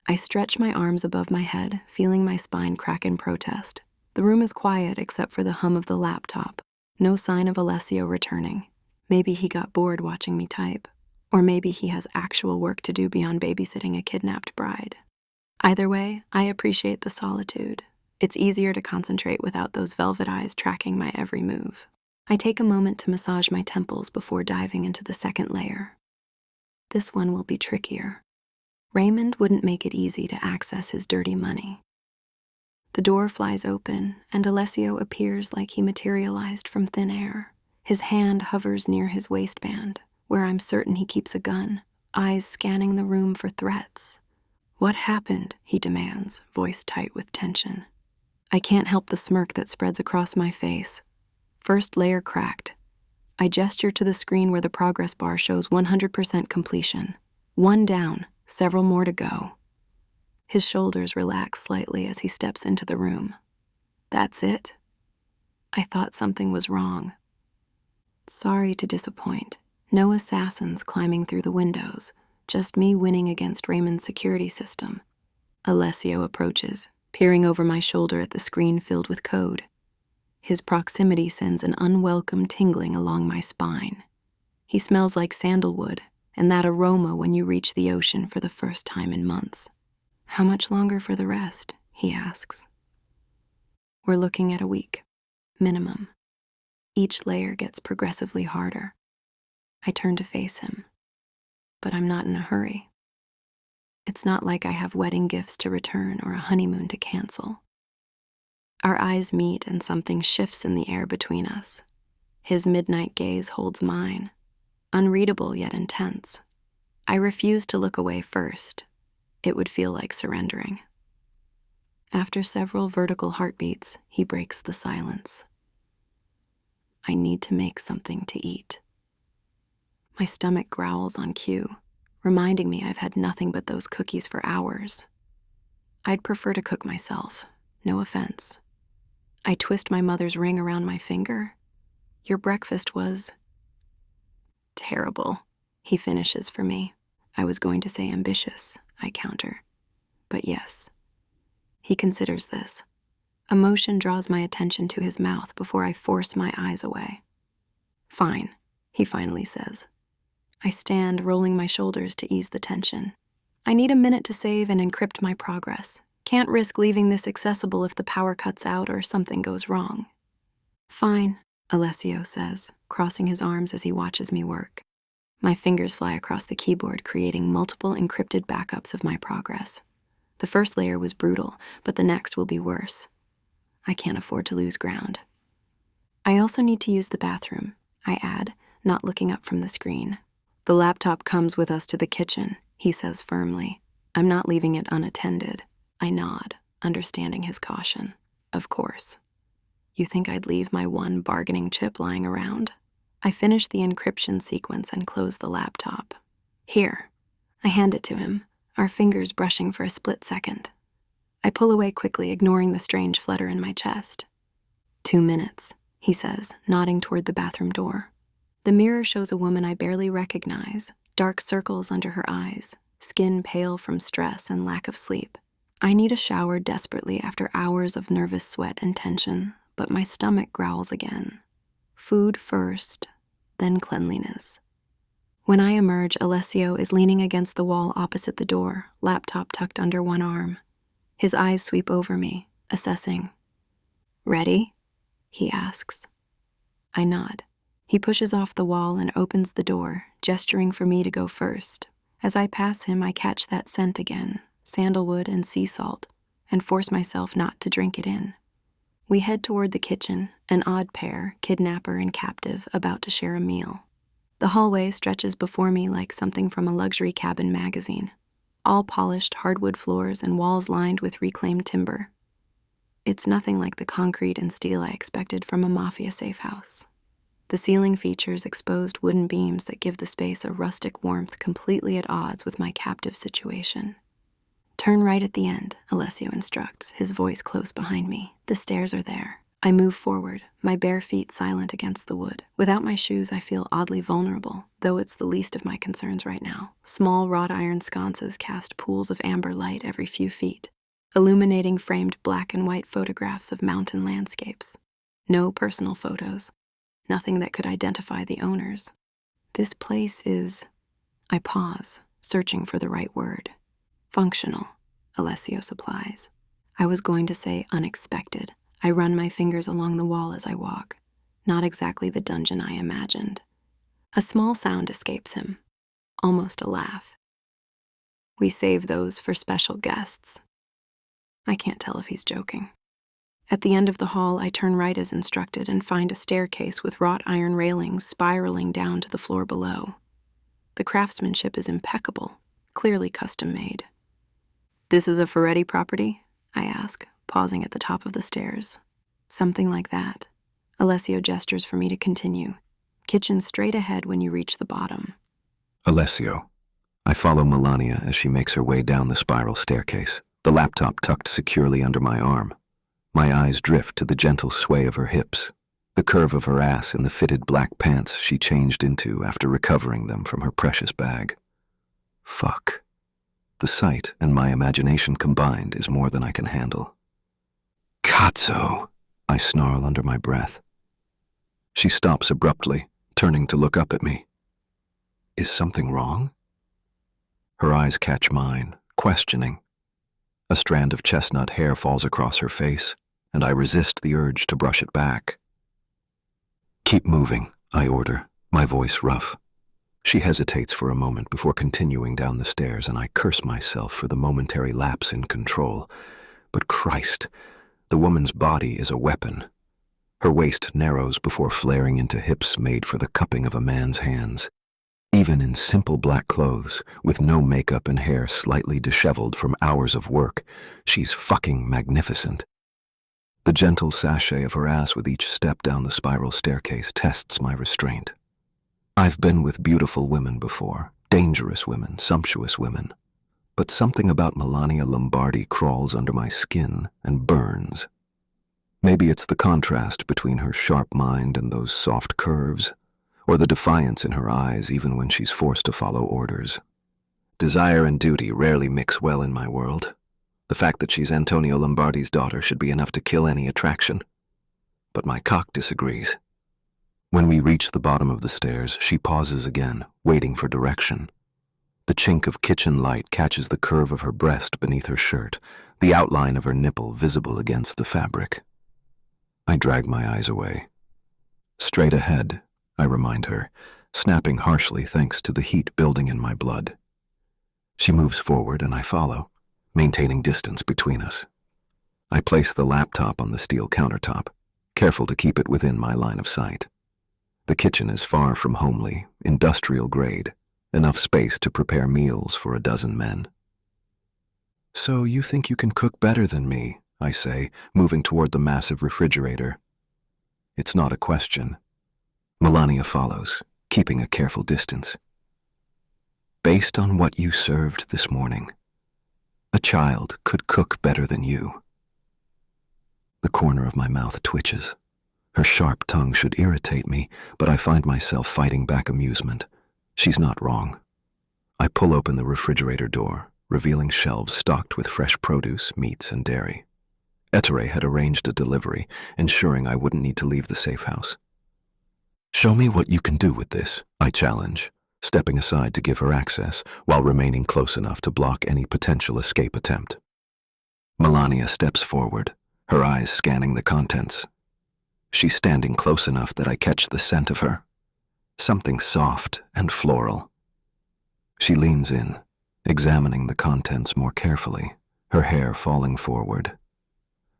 I stretch my arms above my head, feeling my spine crack in protest. The room is quiet except for the hum of the laptop. No sign of Alessio returning. Maybe he got bored watching me type. Or maybe he has actual work to do beyond babysitting a kidnapped bride. Either way, I appreciate the solitude. It's easier to concentrate without those velvet eyes tracking my every move. I take a moment to massage my temples before diving into the second layer. This one will be trickier. Raymond wouldn't make it easy to access his dirty money. The door flies open, and Alessio appears like he materialized from thin air. His hand hovers near his waistband, where I'm certain he keeps a gun, eyes scanning the room for threats. "What happened?" he demands, voice tight with tension. I can't help the smirk that spreads across my face. First layer cracked. I gesture to the screen where the progress bar shows 100% completion. 1 down, several more to go. His shoulders relax slightly as he steps into the room. That's it? I thought something was wrong. Sorry to disappoint. No assassins climbing through the windows, just me winning against Raymond's security system. Alessio approaches, peering over my shoulder at the screen filled with code. His proximity sends an unwelcome tingling along my spine. He smells like sandalwood, and that aroma when you reach the ocean for the first time in months. "How much longer for the rest?" he asks. We're looking at a week, minimum. Each layer gets progressively harder. I turn to face him, but I'm not in a hurry. It's not like I have wedding gifts to return or a honeymoon to cancel. Our eyes meet and something shifts in the air between us. His midnight gaze holds mine, unreadable yet intense. I refuse to look away first. It would feel like surrendering. After several vertical heartbeats, he breaks the silence. I need to make something to eat. My stomach growls on cue, reminding me I've had nothing but those cookies for hours. I'd prefer to cook myself, no offense. I twist my mother's ring around my finger. Your breakfast was terrible, he finishes for me. I was going to say ambitious, I counter. But yes. He considers this. Emotion draws my attention to his mouth before I force my eyes away. Fine, he finally says. I stand, rolling my shoulders to ease the tension. I need a minute to save and encrypt my progress. Can't risk leaving this accessible if the power cuts out or something goes wrong. Fine, Alessio says, crossing his arms as he watches me work. My fingers fly across the keyboard, creating multiple encrypted backups of my progress. The first layer was brutal, but the next will be worse. I can't afford to lose ground. I also need to use the bathroom, I add, not looking up from the screen. The laptop comes with us to the kitchen, he says firmly. I'm not leaving it unattended. I nod, understanding his caution. Of course. You think I'd leave my one bargaining chip lying around? I finish the encryption sequence and close the laptop. Here. I hand it to him, our fingers brushing for a split second. I pull away quickly, ignoring the strange flutter in my chest. 2 minutes, he says, nodding toward the bathroom door. The mirror shows a woman I barely recognize, dark circles under her eyes, skin pale from stress and lack of sleep. I need a shower desperately after hours of nervous sweat and tension, but my stomach growls again. Food first, then cleanliness. When I emerge, Alessio is leaning against the wall opposite the door, laptop tucked under one arm. His eyes sweep over me, assessing. Ready? He asks. I nod. He pushes off the wall and opens the door, gesturing for me to go first. As I pass him, I catch that scent again, sandalwood and sea salt, and force myself not to drink it in. We head toward the kitchen, an odd pair, kidnapper and captive, about to share a meal. The hallway stretches before me like something from a luxury cabin magazine. All polished hardwood floors and walls lined with reclaimed timber. It's nothing like the concrete and steel I expected from a Mafia safe house. The ceiling features exposed wooden beams that give the space a rustic warmth completely at odds with my captive situation. Turn right at the end, Alessio instructs, his voice close behind me. The stairs are there. I move forward, my bare feet silent against the wood. Without my shoes, I feel oddly vulnerable, though it's the least of my concerns right now. Small wrought iron sconces cast pools of amber light every few feet, illuminating framed black and white photographs of mountain landscapes. No personal photos. Nothing that could identify the owners. This place is... I pause, searching for the right word. Functional, Alessio supplies. I was going to say unexpected. I run my fingers along the wall as I walk. Not exactly the dungeon I imagined. A small sound escapes him. Almost a laugh. We save those for special guests. I can't tell if he's joking. At the end of the hall, I turn right as instructed and find a staircase with wrought iron railings spiraling down to the floor below. The craftsmanship is impeccable, clearly custom-made. This is a Ferretti property? I ask, pausing at the top of the stairs. Something like that. Alessio gestures for me to continue. Kitchen straight ahead when you reach the bottom. Alessio. I follow Melania as she makes her way down the spiral staircase, the laptop tucked securely under my arm. My eyes drift to the gentle sway of her hips, the curve of her ass in the fitted black pants she changed into after recovering them from her precious bag. Fuck. The sight and my imagination combined is more than I can handle. Cazzo, I snarl under my breath. She stops abruptly, turning to look up at me. Is something wrong? Her eyes catch mine, questioning. A strand of chestnut hair falls across her face, and I resist the urge to brush it back. Keep moving, I order, my voice rough. She hesitates for a moment before continuing down the stairs, and I curse myself for the momentary lapse in control. But Christ, the woman's body is a weapon. Her waist narrows before flaring into hips made for the cupping of a man's hands. Even in simple black clothes, with no makeup and hair slightly disheveled from hours of work, she's fucking magnificent. The gentle sachet of her ass with each step down the spiral staircase tests my restraint. I've been with beautiful women before, dangerous women, sumptuous women. But something about Melania Lombardi crawls under my skin and burns. Maybe it's the contrast between her sharp mind and those soft curves, or the defiance in her eyes even when she's forced to follow orders. Desire and duty rarely mix well in my world. The fact that she's Antonio Lombardi's daughter should be enough to kill any attraction. But my cock disagrees. When we reach the bottom of the stairs, she pauses again, waiting for direction. The chink of kitchen light catches the curve of her breast beneath her shirt, the outline of her nipple visible against the fabric. I drag my eyes away. Straight ahead, I remind her, snapping harshly thanks to the heat building in my blood. She moves forward and I follow, maintaining distance between us. I place the laptop on the steel countertop, careful to keep it within my line of sight. The kitchen is far from homely, industrial grade, enough space to prepare meals for a dozen men. "So you think you can cook better than me?" I say, moving toward the massive refrigerator. It's not a question. Melania follows, keeping a careful distance. "Based on what you served this morning, a child could cook better than you." The corner of my mouth twitches. Her sharp tongue should irritate me, but I find myself fighting back amusement. She's not wrong. I pull open the refrigerator door, revealing shelves stocked with fresh produce, meats, and dairy. Ettore had arranged a delivery, ensuring I wouldn't need to leave the safe house. "Show me what you can do with this," I challenge, stepping aside to give her access while remaining close enough to block any potential escape attempt. Melania steps forward, her eyes scanning the contents. She's standing close enough that I catch the scent of her, something soft and floral. She leans in, examining the contents more carefully, her hair falling forward.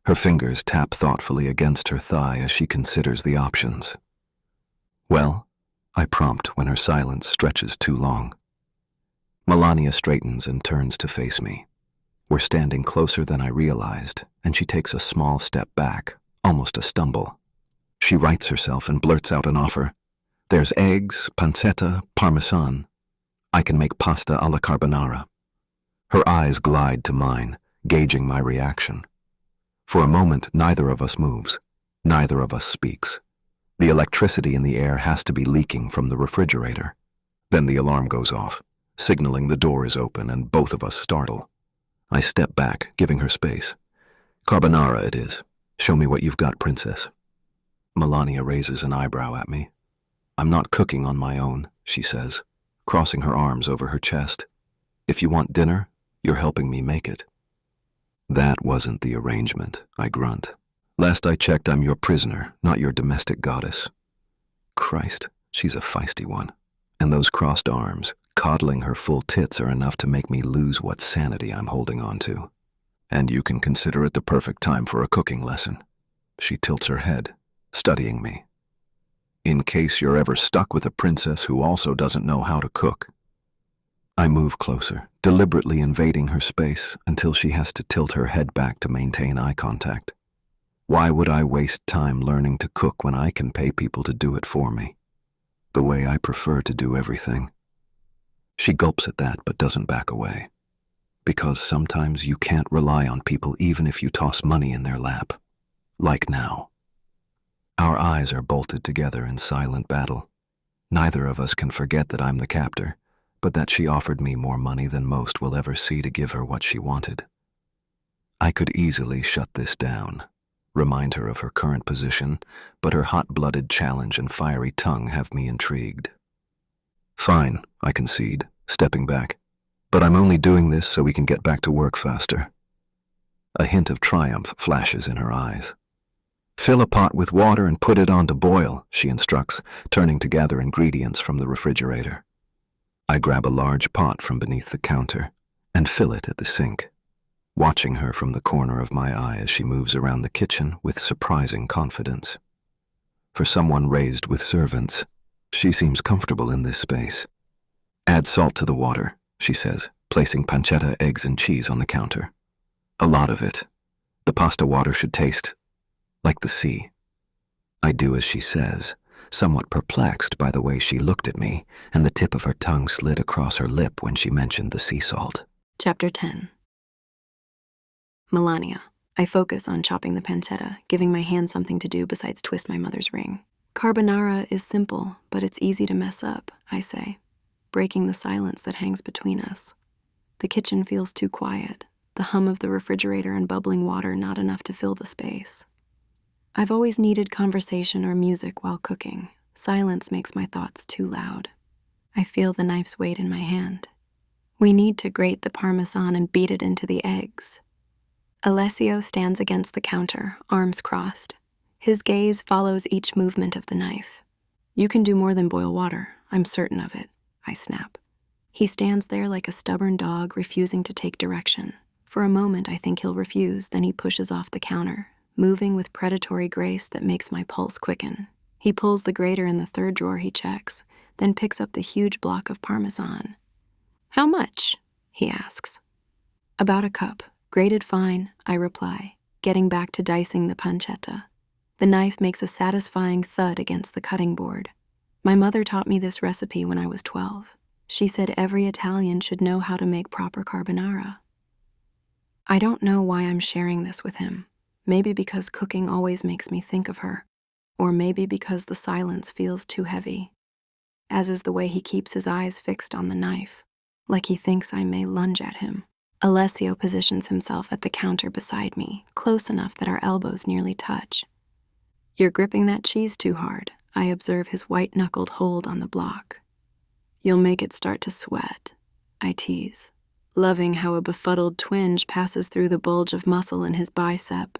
Her fingers tap thoughtfully against her thigh as she considers the options. "Well?" I prompt when her silence stretches too long. Melania straightens and turns to face me. We're standing closer than I realized, and she takes a small step back, almost a stumble. She rights herself and blurts out an offer. "There's eggs, pancetta, parmesan. I can make pasta alla carbonara." Her eyes glide to mine, gauging my reaction. For a moment, neither of us moves. Neither of us speaks. The electricity in the air has to be leaking from the refrigerator. Then the alarm goes off, signaling the door is open and both of us startle. I step back, giving her space. "Carbonara it is. Show me what you've got, princess." Melania raises an eyebrow at me. "I'm not cooking on my own," she says, crossing her arms over her chest. "If you want dinner, you're helping me make it." "That wasn't the arrangement," I grunt. "Last I checked, I'm your prisoner, not your domestic goddess." Christ, she's a feisty one. And those crossed arms, coddling her full tits, are enough to make me lose what sanity I'm holding on to. "And you can consider it the perfect time for a cooking lesson." She tilts her head, studying me. "In case you're ever stuck with a princess who also doesn't know how to cook." I move closer, deliberately invading her space until she has to tilt her head back to maintain eye contact. Why would I waste time learning to cook when I can pay people to do it for me? The way I prefer to do everything. She gulps at that but doesn't back away. Because sometimes you can't rely on people even if you toss money in their lap. Like now. Our eyes are bolted together in silent battle. Neither of us can forget that I'm the captor, but that she offered me more money than most will ever see to give her what she wanted. I could easily shut this down, remind her of her current position, but her hot-blooded challenge and fiery tongue have me intrigued. "Fine," I concede, stepping back. "But I'm only doing this so we can get back to work faster." A hint of triumph flashes in her eyes. "Fill a pot with water and put it on to boil," she instructs, turning to gather ingredients from the refrigerator. I grab a large pot from beneath the counter and fill it at the sink, watching her from the corner of my eye as she moves around the kitchen with surprising confidence. For someone raised with servants, she seems comfortable in this space. "Add salt to the water," she says, placing pancetta, eggs, and cheese on the counter. "A lot of it. The pasta water should taste like the sea." I do as she says, somewhat perplexed by the way she looked at me, and the tip of her tongue slid across her lip when she mentioned the sea salt. Chapter 10. Melania. I focus on chopping the pancetta, giving my hand something to do besides twist my mother's ring. "Carbonara is simple, but it's easy to mess up," I say, breaking the silence that hangs between us. The kitchen feels too quiet, the hum of the refrigerator and bubbling water not enough to fill the space. I've always needed conversation or music while cooking, Silence makes my thoughts too loud. I feel the knife's weight in my hand. We need to grate the parmesan and beat it into the eggs. Alessio stands against the counter, arms crossed. His gaze follows each movement of the knife. You can do more than boil water, I'm certain of it, I snap. He stands there like a stubborn dog refusing to take direction. For a moment I think he'll refuse, then he pushes off the counter, moving with predatory grace that makes my pulse quicken. He pulls the grater in the third drawer he checks, then picks up the huge block of parmesan. How much? He asks. About a cup. Grated fine, I reply, getting back to dicing the pancetta. The knife makes a satisfying thud against the cutting board. My mother taught me this recipe when I was 12. She said every Italian should know how to make proper carbonara. I don't know why I'm sharing this with him. Maybe because cooking always makes me think of her, or maybe because the silence feels too heavy, as is the way he keeps his eyes fixed on the knife, like he thinks I may lunge at him. Alessio positions himself at the counter beside me, close enough that our elbows nearly touch. You're gripping that cheese too hard, I observe his white-knuckled hold on the block. You'll make it start to sweat, I tease, loving how a befuddled twinge passes through the bulge of muscle in his bicep.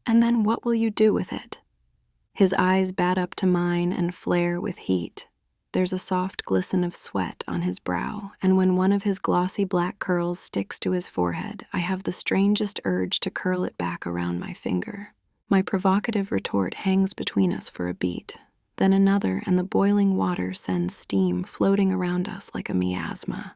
And then what will you do with it? His eyes bat up to mine and flare with heat. There's a soft glisten of sweat on his brow, and when one of his glossy black curls sticks to his forehead, I have the strangest urge to curl it back around my finger. My provocative retort hangs between us for a beat, then another, and the boiling water sends steam floating around us like a miasma.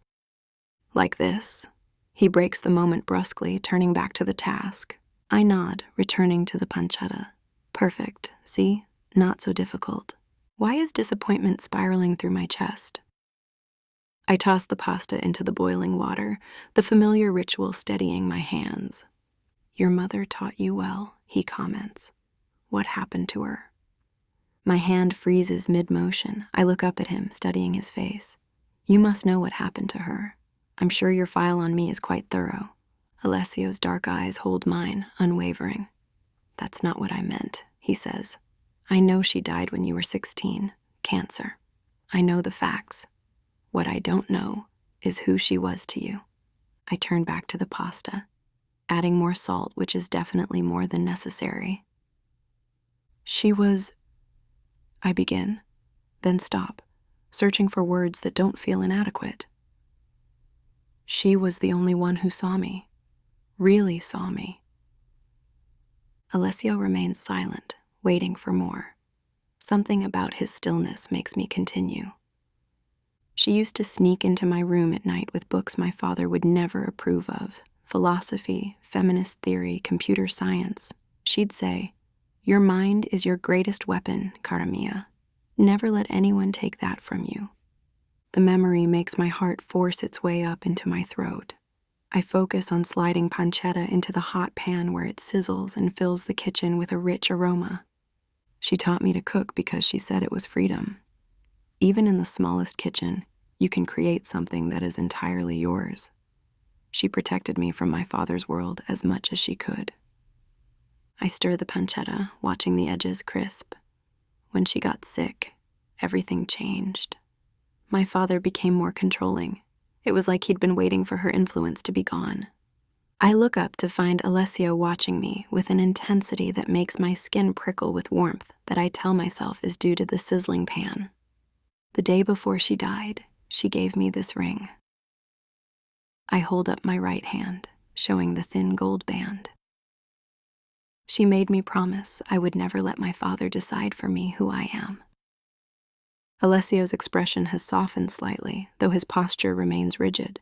Like this? He breaks the moment brusquely, turning back to the task. I nod, returning to the pancetta. Perfect, see? Not so difficult. Why is disappointment spiraling through my chest? I toss the pasta into the boiling water, the familiar ritual steadying my hands. Your mother taught you well, he comments. What happened to her? My hand freezes mid-motion. I look up at him, studying his face. You must know what happened to her. I'm sure your file on me is quite thorough. Alessio's dark eyes hold mine, unwavering. That's not what I meant, he says. I know she died when you were 16, cancer. I know the facts. What I don't know is who she was to you. I turn back to the pasta, adding more salt, which is definitely more than necessary. She was... I begin, then stop, searching for words that don't feel inadequate. She was the only one who saw me, really saw me. Alessio remains silent, waiting for more. Something about his stillness makes me continue. She used to sneak into my room at night with books my father would never approve of. Philosophy, feminist theory, computer science. She'd say, "Your mind is your greatest weapon, cara mia. Never let anyone take that from you." The memory makes my heart force its way up into my throat. I focus on sliding pancetta into the hot pan where it sizzles and fills the kitchen with a rich aroma. She taught me to cook because she said it was freedom. Even in the smallest kitchen, you can create something that is entirely yours. She protected me from my father's world as much as she could. I stir the pancetta, watching the edges crisp. When she got sick, everything changed. My father became more controlling. It was like he'd been waiting for her influence to be gone. I look up to find Alessio watching me with an intensity that makes my skin prickle with warmth that I tell myself is due to the sizzling pan. The day before she died, she gave me this ring. I hold up my right hand, showing the thin gold band. She made me promise I would never let my father decide for me who I am. Alessio's expression has softened slightly, though his posture remains rigid.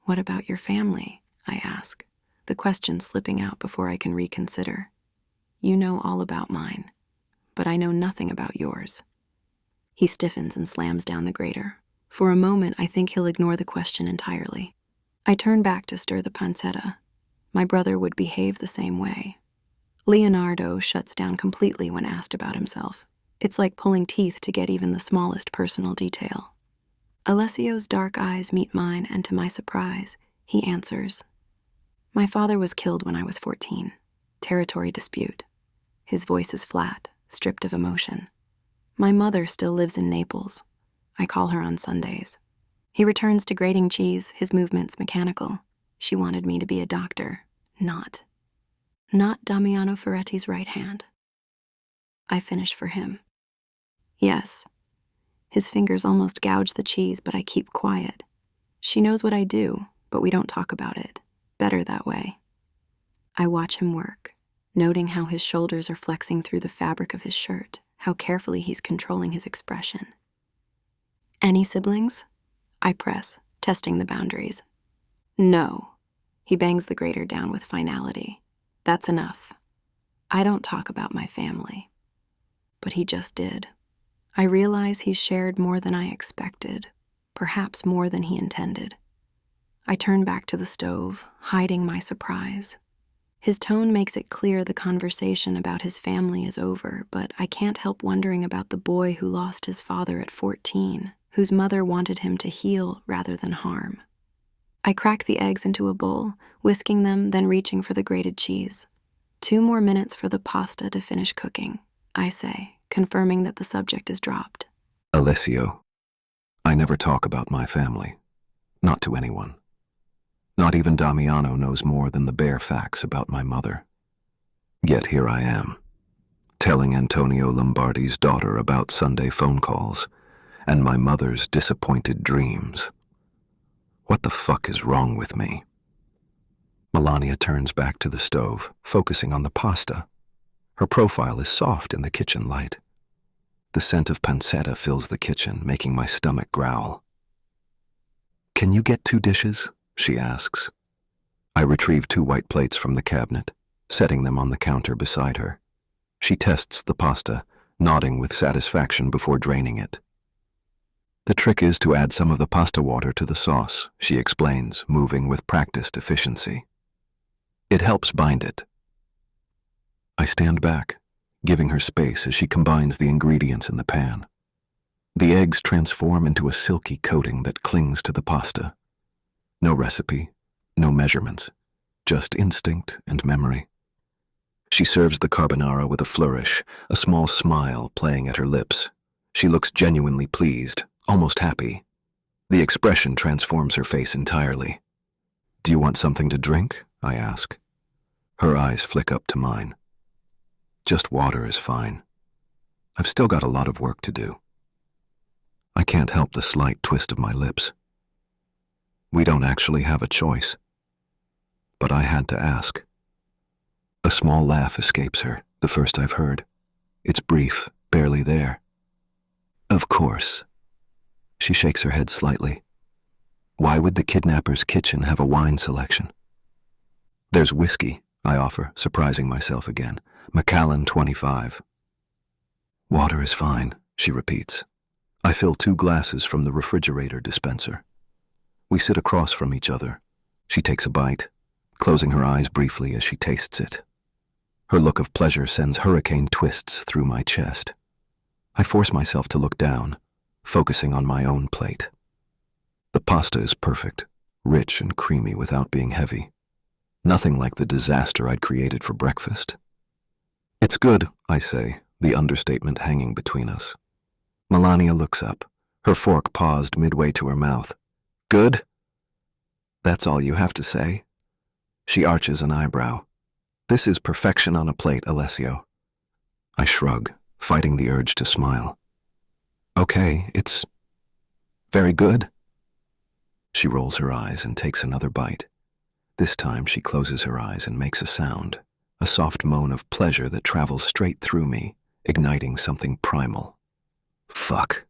What about your family? I ask, the question slipping out before I can reconsider. You know all about mine, but I know nothing about yours. He stiffens and slams down the grater. For a moment, I think he'll ignore the question entirely. I turn back to stir the pancetta. My brother would behave the same way. Leonardo shuts down completely when asked about himself. It's like pulling teeth to get even the smallest personal detail. Alessio's dark eyes meet mine, and to my surprise, he answers. My father was killed when I was 14. Territory dispute. His voice is flat, stripped of emotion. My mother still lives in Naples. I call her on Sundays. He returns to grating cheese, his movements mechanical. She wanted me to be a doctor, not Damiano Ferretti's right hand. I finish for him. Yes. His fingers almost gouge the cheese, but I keep quiet. She knows what I do, but we don't talk about it. Better that way. I watch him work, noting how his shoulders are flexing through the fabric of his shirt, how carefully he's controlling his expression. Any siblings? I press, testing the boundaries. No. He bangs the grater down with finality. That's enough. I don't talk about my family. But he just did. I realize he's shared more than I expected, perhaps more than he intended. I turn back to the stove, hiding my surprise. His tone makes it clear the conversation about his family is over, but I can't help wondering about the boy who lost his father at 14, whose mother wanted him to heal rather than harm. I crack the eggs into a bowl, whisking them, then reaching for the grated cheese. 2 more minutes for the pasta to finish cooking, I say, confirming that the subject is dropped. Alessio, I never talk about my family. Not to anyone. Not even Damiano knows more than the bare facts about my mother. Yet here I am, telling Antonio Lombardi's daughter about Sunday phone calls and my mother's disappointed dreams. What the fuck is wrong with me? Melania turns back to the stove, focusing on the pasta. Her profile is soft in the kitchen light. The scent of pancetta fills the kitchen, making my stomach growl. "Can you get 2 dishes?" she asks. I retrieve 2 white plates from the cabinet, setting them on the counter beside her. She tests the pasta, nodding with satisfaction before draining it. "The trick is to add some of the pasta water to the sauce," she explains, moving with practiced efficiency. "It helps bind it." I stand back, giving her space as she combines the ingredients in the pan. The eggs transform into a silky coating that clings to the pasta. No recipe, no measurements, just instinct and memory. She serves the carbonara with a flourish, a small smile playing at her lips. She looks genuinely pleased, almost happy. The expression transforms her face entirely. "Do you want something to drink?" I ask. Her eyes flick up to mine. "Just water is fine. I've still got a lot of work to do." I can't help the slight twist of my lips. We don't actually have a choice. But I had to ask. A small laugh escapes her, the first I've heard. It's brief, barely there. "Of course." She shakes her head slightly. "Why would the kidnapper's kitchen have a wine selection?" "There's whiskey," I offer, surprising myself again. "Macallan 25. "Water is fine," she repeats. I fill 2 glasses from the refrigerator dispenser. We sit across from each other. She takes a bite, closing her eyes briefly as she tastes it. Her look of pleasure sends hurricane twists through my chest. I force myself to look down, focusing on my own plate. The pasta is perfect, rich and creamy without being heavy. Nothing like the disaster I'd created for breakfast. "It's good," I say, the understatement hanging between us. Melania looks up, her fork paused midway to her mouth. "Good? That's all you have to say?" She arches an eyebrow. "This is perfection on a plate, Alessio." I shrug, fighting the urge to smile. "Okay, it's very good." She rolls her eyes and takes another bite. This time she closes her eyes and makes a sound, a soft moan of pleasure that travels straight through me, igniting something primal. Fuck.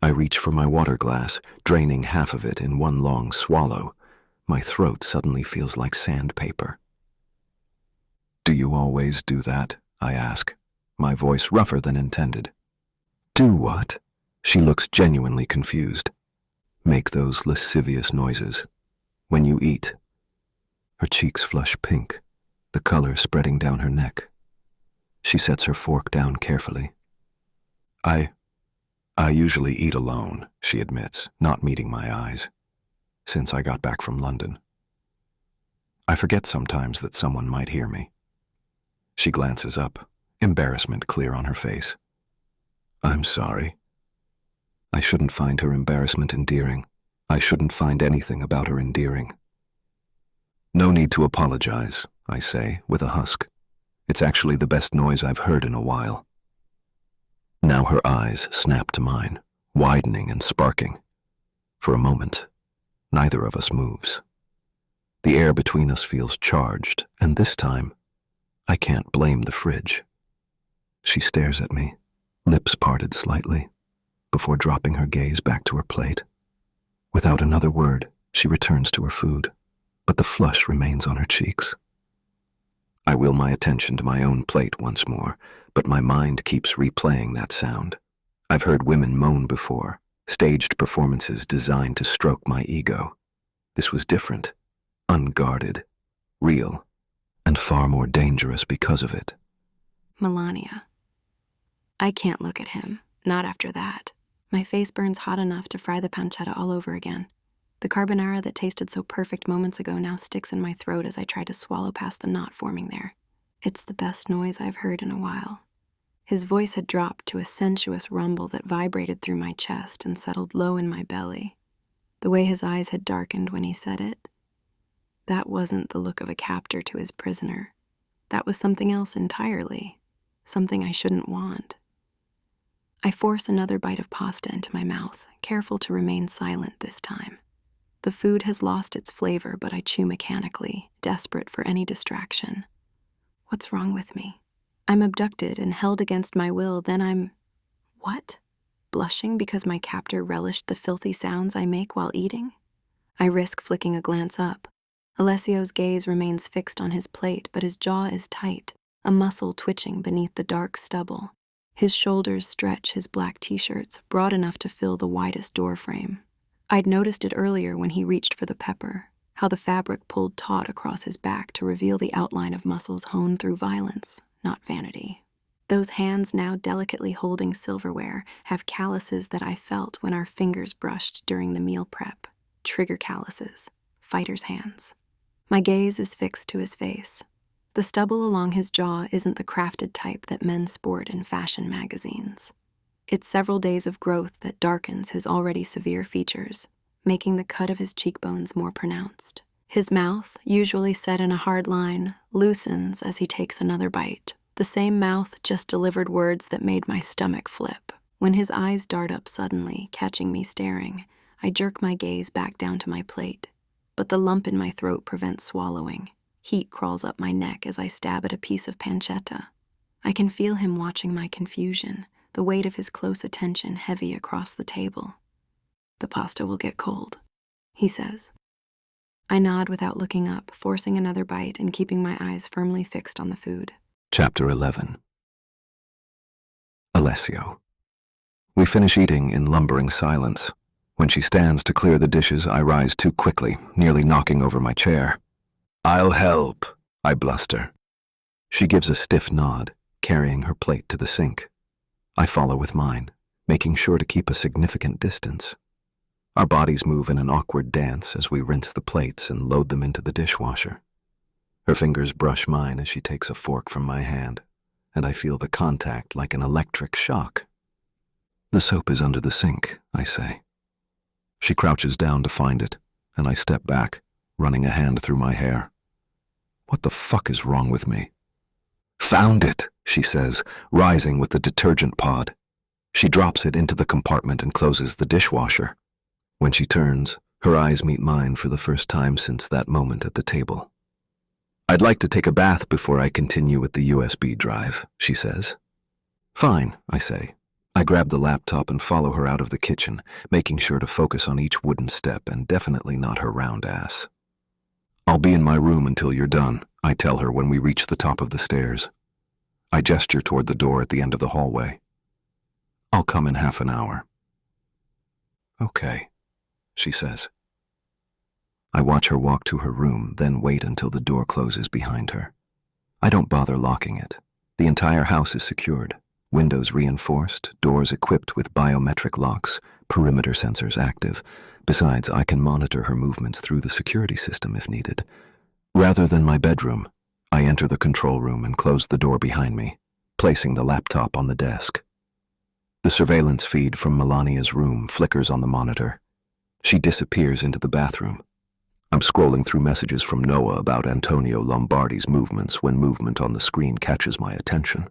I reach for my water glass, draining half of it in one long swallow. My throat suddenly feels like sandpaper. "Do you always do that?" I ask, my voice rougher than intended. "Do what?" She looks genuinely confused. "Make those lascivious noises. When you eat." Her cheeks flush pink, the color spreading down her neck. She sets her fork down carefully. I usually eat alone," she admits, not meeting my eyes, "since I got back from London. I forget sometimes that someone might hear me." She glances up, embarrassment clear on her face. I'm sorry. I shouldn't find her embarrassment endearing. I shouldn't find anything about her endearing. No need to apologize, I say, with a husk. It's actually the best noise I've heard in a while. Now her eyes snap to mine, widening and sparking. For a moment, neither of us moves. The air between us feels charged, and this time, I can't blame the fridge. She stares at me, lips parted slightly, before dropping her gaze back to her plate. Without another word, she returns to her food, but the flush remains on her cheeks. I will my attention to my own plate once more, but my mind keeps replaying that sound. I've heard women moan before, staged performances designed to stroke my ego. This was different, unguarded, real, and far more dangerous because of it. Melania. I can't look at him, not after that. My face burns hot enough to fry the pancetta all over again. The carbonara that tasted so perfect moments ago now sticks in my throat as I try to swallow past the knot forming there. It's the best noise I've heard in a while. His voice had dropped to a sensuous rumble that vibrated through my chest and settled low in my belly. The way his eyes had darkened when he said it. That wasn't the look of a captor to his prisoner. That was something else entirely. Something I shouldn't want. I force another bite of pasta into my mouth, careful to remain silent this time. The food has lost its flavor, but I chew mechanically, desperate for any distraction. What's wrong with me? I'm abducted and held against my will, then I'm... What? Blushing because my captor relished the filthy sounds I make while eating? I risk flicking a glance up. Alessio's gaze remains fixed on his plate, but his jaw is tight, a muscle twitching beneath the dark stubble. His shoulders stretch his black t-shirts, broad enough to fill the widest doorframe. I'd noticed it earlier when he reached for the pepper, how the fabric pulled taut across his back to reveal the outline of muscles honed through violence, not vanity. Those hands now delicately holding silverware have calluses that I felt when our fingers brushed during the meal prep. Trigger calluses, fighter's hands. My gaze is fixed to his face. The stubble along his jaw isn't the crafted type that men sport in fashion magazines. It's several days of growth that darkens his already severe features, making the cut of his cheekbones more pronounced. His mouth, usually set in a hard line, loosens as he takes another bite. The same mouth just delivered words that made my stomach flip. When his eyes dart up suddenly, catching me staring, I jerk my gaze back down to my plate. But the lump in my throat prevents swallowing. Heat crawls up my neck as I stab at a piece of pancetta. I can feel him watching my confusion, the weight of his close attention heavy across the table. The pasta will get cold, he says. I nod without looking up, forcing another bite and keeping my eyes firmly fixed on the food. Chapter 11. Alessio. We finish eating in lumbering silence. When she stands to clear the dishes, I rise too quickly, nearly knocking over my chair. "I'll help," I bluster. She gives a stiff nod, carrying her plate to the sink. I follow with mine, making sure to keep a significant distance. Our bodies move in an awkward dance as we rinse the plates and load them into the dishwasher. Her fingers brush mine as she takes a fork from my hand, and I feel the contact like an electric shock. "The soap is under the sink," I say. She crouches down to find it, and I step back, running a hand through my hair. What the fuck is wrong with me? "Found it," she says, rising with the detergent pod. She drops it into the compartment and closes the dishwasher. When she turns, her eyes meet mine for the first time since that moment at the table. "I'd like to take a bath before I continue with the USB drive," she says. "Fine," I say. I grab the laptop and follow her out of the kitchen, making sure to focus on each wooden step and definitely not her round ass. "I'll be in my room until you're done," I tell her when we reach the top of the stairs. I gesture toward the door at the end of the hallway. "I'll come in half an hour." "Okay," she says. I watch her walk to her room, then wait until the door closes behind her. I don't bother locking it. The entire house is secured. Windows reinforced, doors equipped with biometric locks, perimeter sensors active. Besides, I can monitor her movements through the security system if needed. Rather than my bedroom, I enter the control room and close the door behind me, placing the laptop on the desk. The surveillance feed from Melania's room flickers on the monitor. She disappears into the bathroom. I'm scrolling through messages from Noah about Antonio Lombardi's movements when movement on the screen catches my attention.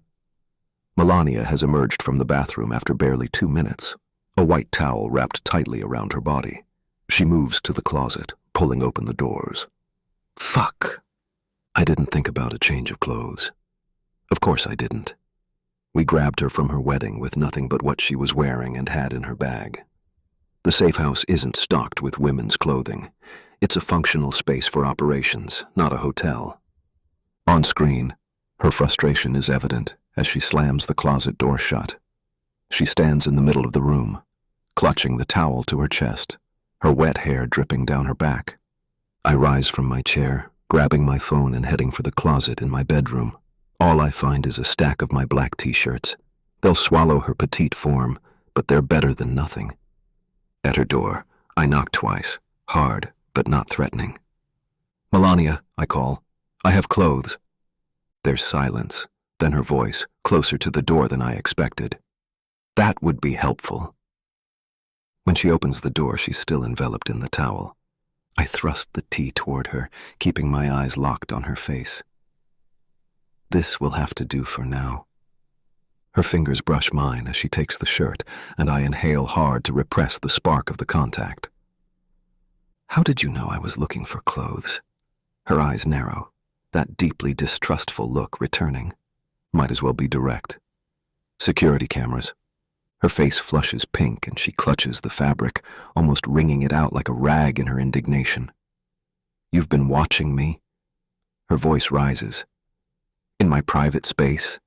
Melania has emerged from the bathroom after barely 2 minutes, a white towel wrapped tightly around her body. She moves to the closet, pulling open the doors. Fuck. I didn't think about a change of clothes. Of course I didn't. We grabbed her from her wedding with nothing but what she was wearing and had in her bag. The safe house isn't stocked with women's clothing. It's a functional space for operations, not a hotel. On screen, her frustration is evident as she slams the closet door shut. She stands in the middle of the room, clutching the towel to her chest, her wet hair dripping down her back. I rise from my chair, grabbing my phone and heading for the closet in my bedroom. All I find is a stack of my black t-shirts. They'll swallow her petite form, but they're better than nothing. At her door, I knock twice, hard but not threatening. Melania, I call. I have clothes. There's silence, then her voice, closer to the door than I expected. That would be helpful. When she opens the door, she's still enveloped in the towel. I thrust the tea toward her, keeping my eyes locked on her face. This will have to do for now. Her fingers brush mine as she takes the shirt, and I inhale hard to repress the spark of the contact. How did you know I was looking for clothes? Her eyes narrow, that deeply distrustful look returning. Might as well be direct. Security cameras. Her face flushes pink and she clutches the fabric, almost wringing it out like a rag in her indignation. You've been watching me? Her voice rises. In my private space?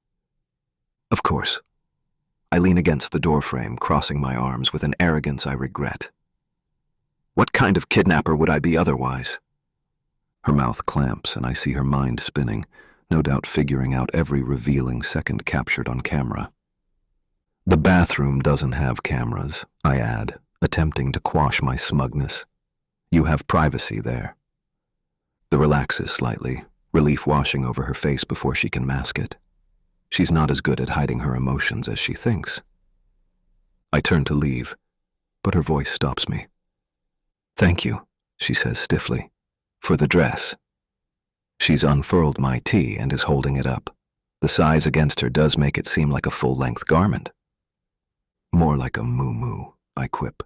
Of course. I lean against the doorframe, crossing my arms with an arrogance I regret. What kind of kidnapper would I be otherwise? Her mouth clamps and I see her mind spinning, no doubt figuring out every revealing second captured on camera. The bathroom doesn't have cameras, I add, attempting to quash my smugness. You have privacy there. The relaxes slightly, relief washing over her face before she can mask it. She's not as good at hiding her emotions as she thinks. I turn to leave, but her voice stops me. Thank you, she says stiffly, for the dress. She's unfurled my tee and is holding it up. The size against her does make it seem like a full-length garment. More like a moo-moo, I quip.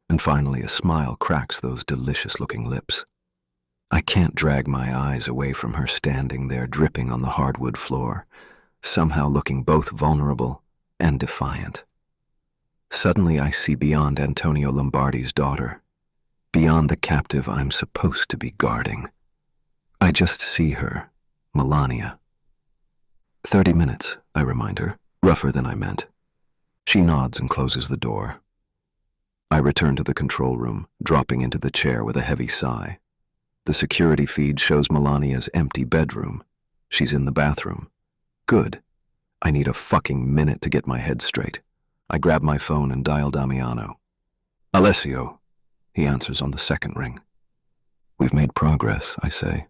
And finally a smile cracks those delicious-looking lips. I can't drag my eyes away from her standing there dripping on the hardwood floor, somehow looking both vulnerable and defiant. Suddenly I see beyond Antonio Lombardi's daughter, beyond the captive I'm supposed to be guarding. I just see her, Melania. 30 minutes, I remind her, rougher than I meant. She nods and closes the door. I return to the control room, dropping into the chair with a heavy sigh. The security feed shows Melania's empty bedroom. She's in the bathroom. Good. I need a fucking minute to get my head straight. I grab my phone and dial Damiano. Alessio, he answers on the second ring. We've made progress, I say.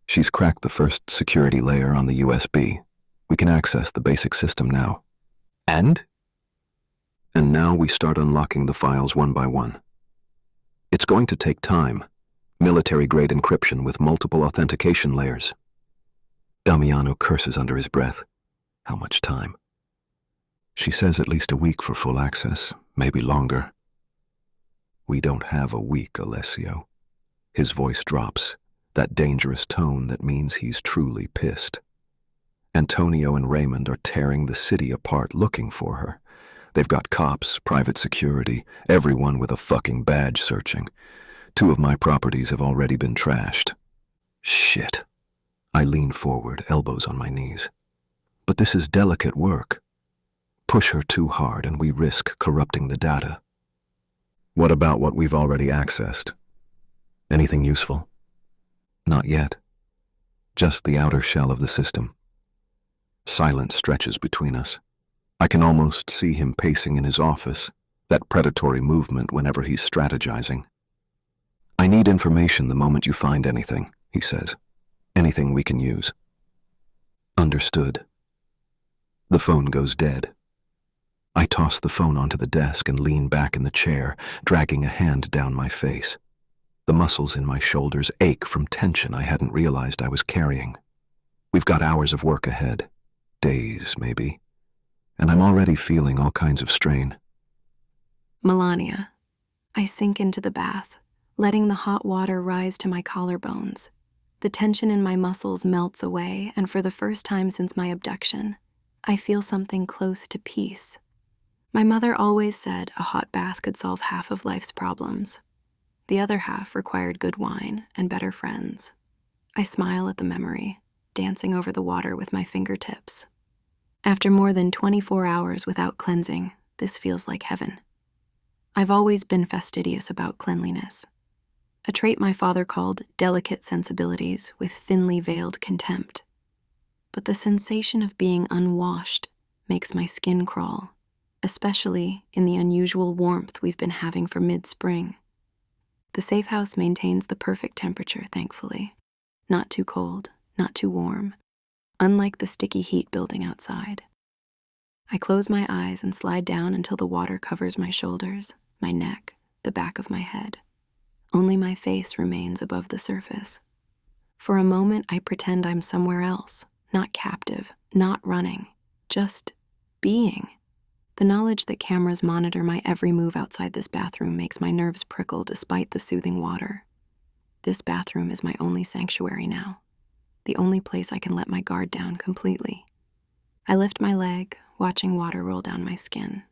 She's cracked the first security layer on the USB. We can access the basic system now. And? And now we start unlocking the files one by one. It's going to take time. Military-grade encryption with multiple authentication layers. Damiano curses under his breath. How much time? She says at least a week for full access, maybe longer. We don't have a week, Alessio. His voice drops, that dangerous tone that means he's truly pissed. Antonio and Raymond are tearing the city apart looking for her. They've got cops, private security, everyone with a fucking badge searching. 2 of my properties have already been trashed. Shit. I lean forward, elbows on my knees. But this is delicate work. Push her too hard and we risk corrupting the data. What about what we've already accessed? Anything useful? Not yet. Just the outer shell of the system. Silence stretches between us. I can almost see him pacing in his office, that predatory movement whenever he's strategizing. I need information the moment you find anything, he says. Anything we can use. Understood. The phone goes dead. I toss the phone onto the desk and lean back in the chair, dragging a hand down my face. The muscles in my shoulders ache from tension I hadn't realized I was carrying. We've got hours of work ahead. Days, maybe. And I'm already feeling all kinds of strain. Melania. I sink into the bath, letting the hot water rise to my collarbones. The tension in my muscles melts away, and for the first time since my abduction, I feel something close to peace. My mother always said a hot bath could solve half of life's problems. The other half required good wine and better friends. I smile at the memory, dancing over the water with my fingertips. After more than 24 hours without cleansing, this feels like heaven. I've always been fastidious about cleanliness, a trait my father called delicate sensibilities with thinly veiled contempt. But the sensation of being unwashed makes my skin crawl, especially in the unusual warmth we've been having for mid-spring. The safe house maintains the perfect temperature, thankfully. Not too cold, not too warm, unlike the sticky heat building outside. I close my eyes and slide down until the water covers my shoulders, my neck, the back of my head. Only my face remains above the surface. For a moment, I pretend I'm somewhere else, not captive, not running, just being. The knowledge that cameras monitor my every move outside this bathroom makes my nerves prickle despite the soothing water. This bathroom is my only sanctuary now, the only place I can let my guard down completely. I lift my leg, watching water roll down my skin.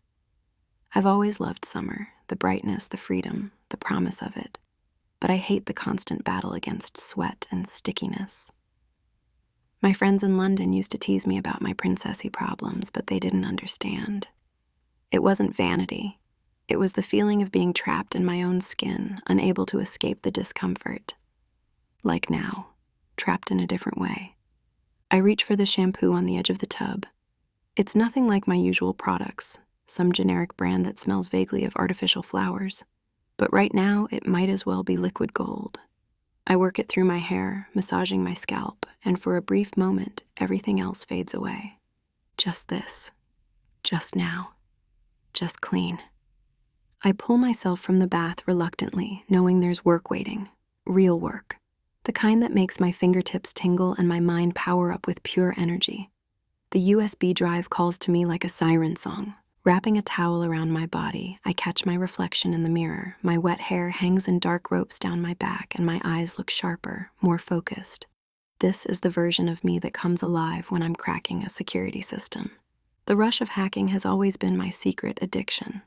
I've always loved summer, the brightness, the freedom, the promise of it. But I hate the constant battle against sweat and stickiness. My friends in London used to tease me about my princessy problems, but they didn't understand. It wasn't vanity. It was the feeling of being trapped in my own skin, unable to escape the discomfort. Like now, trapped in a different way. I reach for the shampoo on the edge of the tub. It's nothing like my usual products, some generic brand that smells vaguely of artificial flowers. But right now, it might as well be liquid gold. I work it through my hair, massaging my scalp, and for a brief moment, everything else fades away. Just this. Just now. Just clean. I pull myself from the bath reluctantly, knowing there's work waiting. Real work. The kind that makes my fingertips tingle and my mind power up with pure energy. The USB drive calls to me like a siren song. Wrapping a towel around my body, I catch my reflection in the mirror. My wet hair hangs in dark ropes down my back, and my eyes look sharper, more focused. This is the version of me that comes alive when I'm cracking a security system. The rush of hacking has always been my secret addiction.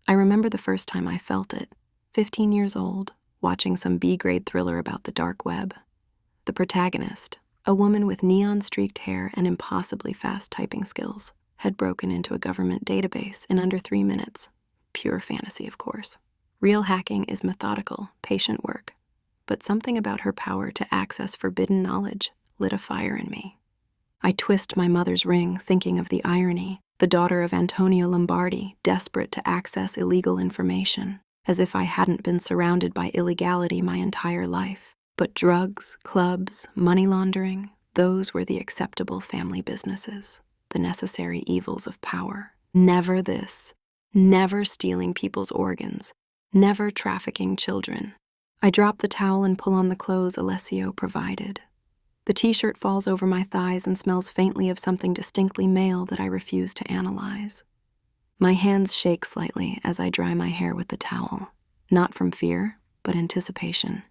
I remember the first time I felt it, 15 years old, watching some B-grade thriller about the dark web. The protagonist, a woman with neon-streaked hair and impossibly fast typing skills, had broken into a government database in under 3 minutes. Pure fantasy, of course. Real hacking is methodical, patient work. But something about her power to access forbidden knowledge lit a fire in me. I twist my mother's ring, thinking of the irony, the daughter of Antonio Lombardi, desperate to access illegal information, as if I hadn't been surrounded by illegality my entire life. But drugs, clubs, money laundering, those were the acceptable family businesses. The necessary evils of power. Never this. Never stealing people's organs. Never trafficking children. I drop the towel and pull on the clothes Alessio provided. The t-shirt falls over my thighs and smells faintly of something distinctly male that I refuse to analyze. My hands shake slightly as I dry my hair with the towel. Not from fear, but anticipation.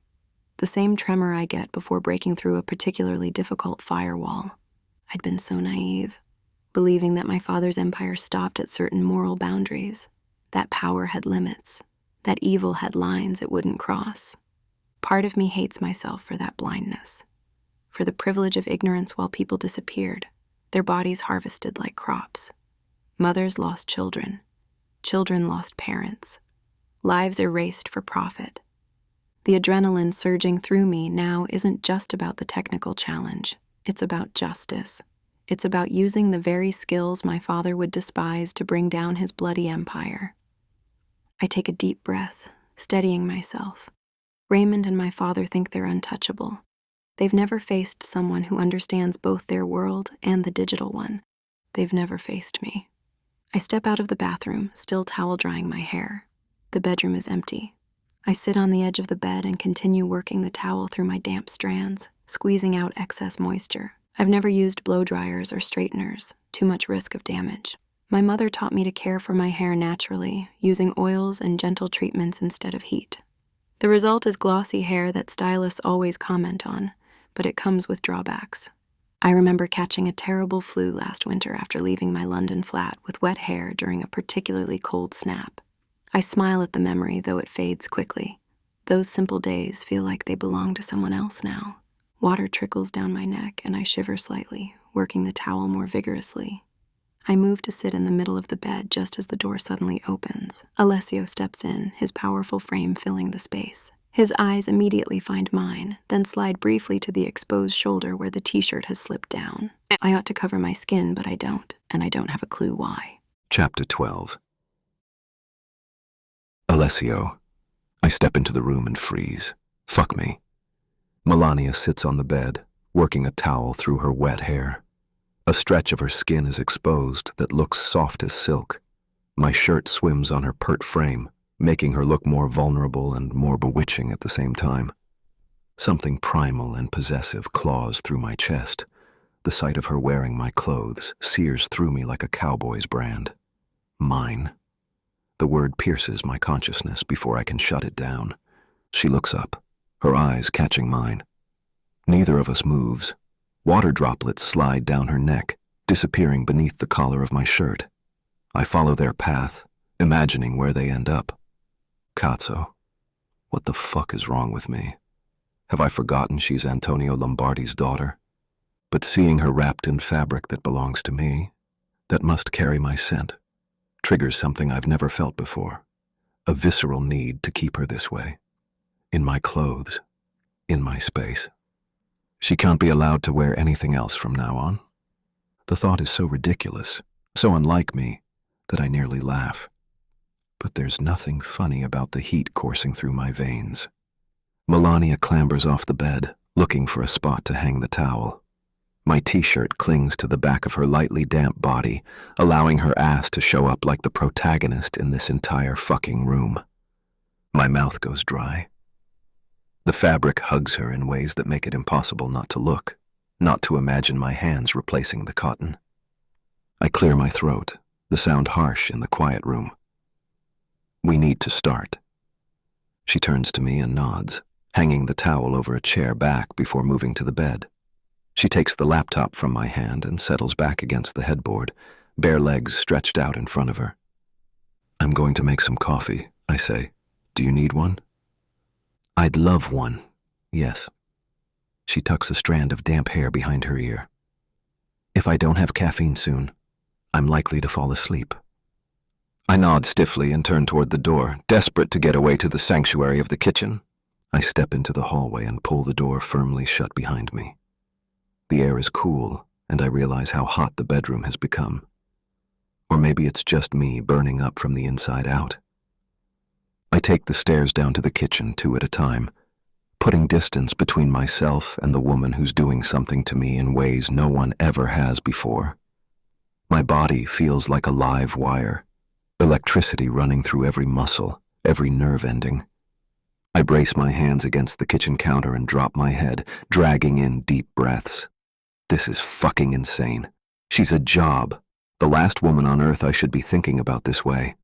The same tremor I get before breaking through a particularly difficult firewall. I'd been so naive. Believing that my father's empire stopped at certain moral boundaries, that power had limits, that evil had lines it wouldn't cross. Part of me hates myself for that blindness, for the privilege of ignorance while people disappeared, their bodies harvested like crops. Mothers lost children, children lost parents, lives erased for profit. The adrenaline surging through me now isn't just about the technical challenge, it's about justice. It's about using the very skills my father would despise to bring down his bloody empire. I take a deep breath, steadying myself. Raymond and my father think they're untouchable. They've never faced someone who understands both their world and the digital one. They've never faced me. I step out of the bathroom, still towel drying my hair. The bedroom is empty. I sit on the edge of the bed and continue working the towel through my damp strands, squeezing out excess moisture. I've never used blow dryers or straighteners, too much risk of damage. My mother taught me to care for my hair naturally, using oils and gentle treatments instead of heat. The result is glossy hair that stylists always comment on, but it comes with drawbacks. I remember catching a terrible flu last winter after leaving my London flat with wet hair during a particularly cold snap. I smile at the memory, though it fades quickly. Those simple days feel like they belong to someone else now. Water trickles down my neck and I shiver slightly, working the towel more vigorously. I move to sit in the middle of the bed just as the door suddenly opens. Alessio steps in, his powerful frame filling the space. His eyes immediately find mine, then slide briefly to the exposed shoulder where the t-shirt has slipped down. I ought to cover my skin, but I don't, and I don't have a clue why. Chapter 12. Alessio. I step into the room and freeze. Fuck me. Melania sits on the bed, working a towel through her wet hair. A stretch of her skin is exposed that looks soft as silk. My shirt swims on her pert frame, making her look more vulnerable and more bewitching at the same time. Something primal and possessive claws through my chest. The sight of her wearing my clothes sears through me like a cowboy's brand. Mine. The word pierces my consciousness before I can shut it down. She looks up, her eyes catching mine. Neither of us moves. Water droplets slide down her neck, disappearing beneath the collar of my shirt. I follow their path, imagining where they end up. Cazzo. What the fuck is wrong with me? Have I forgotten she's Antonio Lombardi's daughter? But seeing her wrapped in fabric that belongs to me, that must carry my scent, triggers something I've never felt before. A visceral need to keep her this way. In my clothes. In my space. She can't be allowed to wear anything else from now on. The thought is so ridiculous, so unlike me, that I nearly laugh. But there's nothing funny about the heat coursing through my veins. Melania clambers off the bed, looking for a spot to hang the towel. My t-shirt clings to the back of her lightly damp body, allowing her ass to show up like the protagonist in this entire fucking room. My mouth goes dry. The fabric hugs her in ways that make it impossible not to look, not to imagine my hands replacing the cotton. I clear my throat, the sound harsh in the quiet room. We need to start. She turns to me and nods, hanging the towel over a chair back before moving to the bed. She takes the laptop from my hand and settles back against the headboard, bare legs stretched out in front of her. I'm going to make some coffee, I say. Do you need one? I'd love one, yes. She tucks a strand of damp hair behind her ear. If I don't have caffeine soon, I'm likely to fall asleep. I nod stiffly and turn toward the door, desperate to get away to the sanctuary of the kitchen. I step into the hallway and pull the door firmly shut behind me. The air is cool, and I realize how hot the bedroom has become. Or maybe it's just me burning up from the inside out. I take the stairs down to the kitchen 2 at a time, putting distance between myself and the woman who's doing something to me in ways no one ever has before. My body feels like a live wire, electricity running through every muscle, every nerve ending. I brace my hands against the kitchen counter and drop my head, dragging in deep breaths. This is fucking insane. She's a job, the last woman on earth I should be thinking about this way.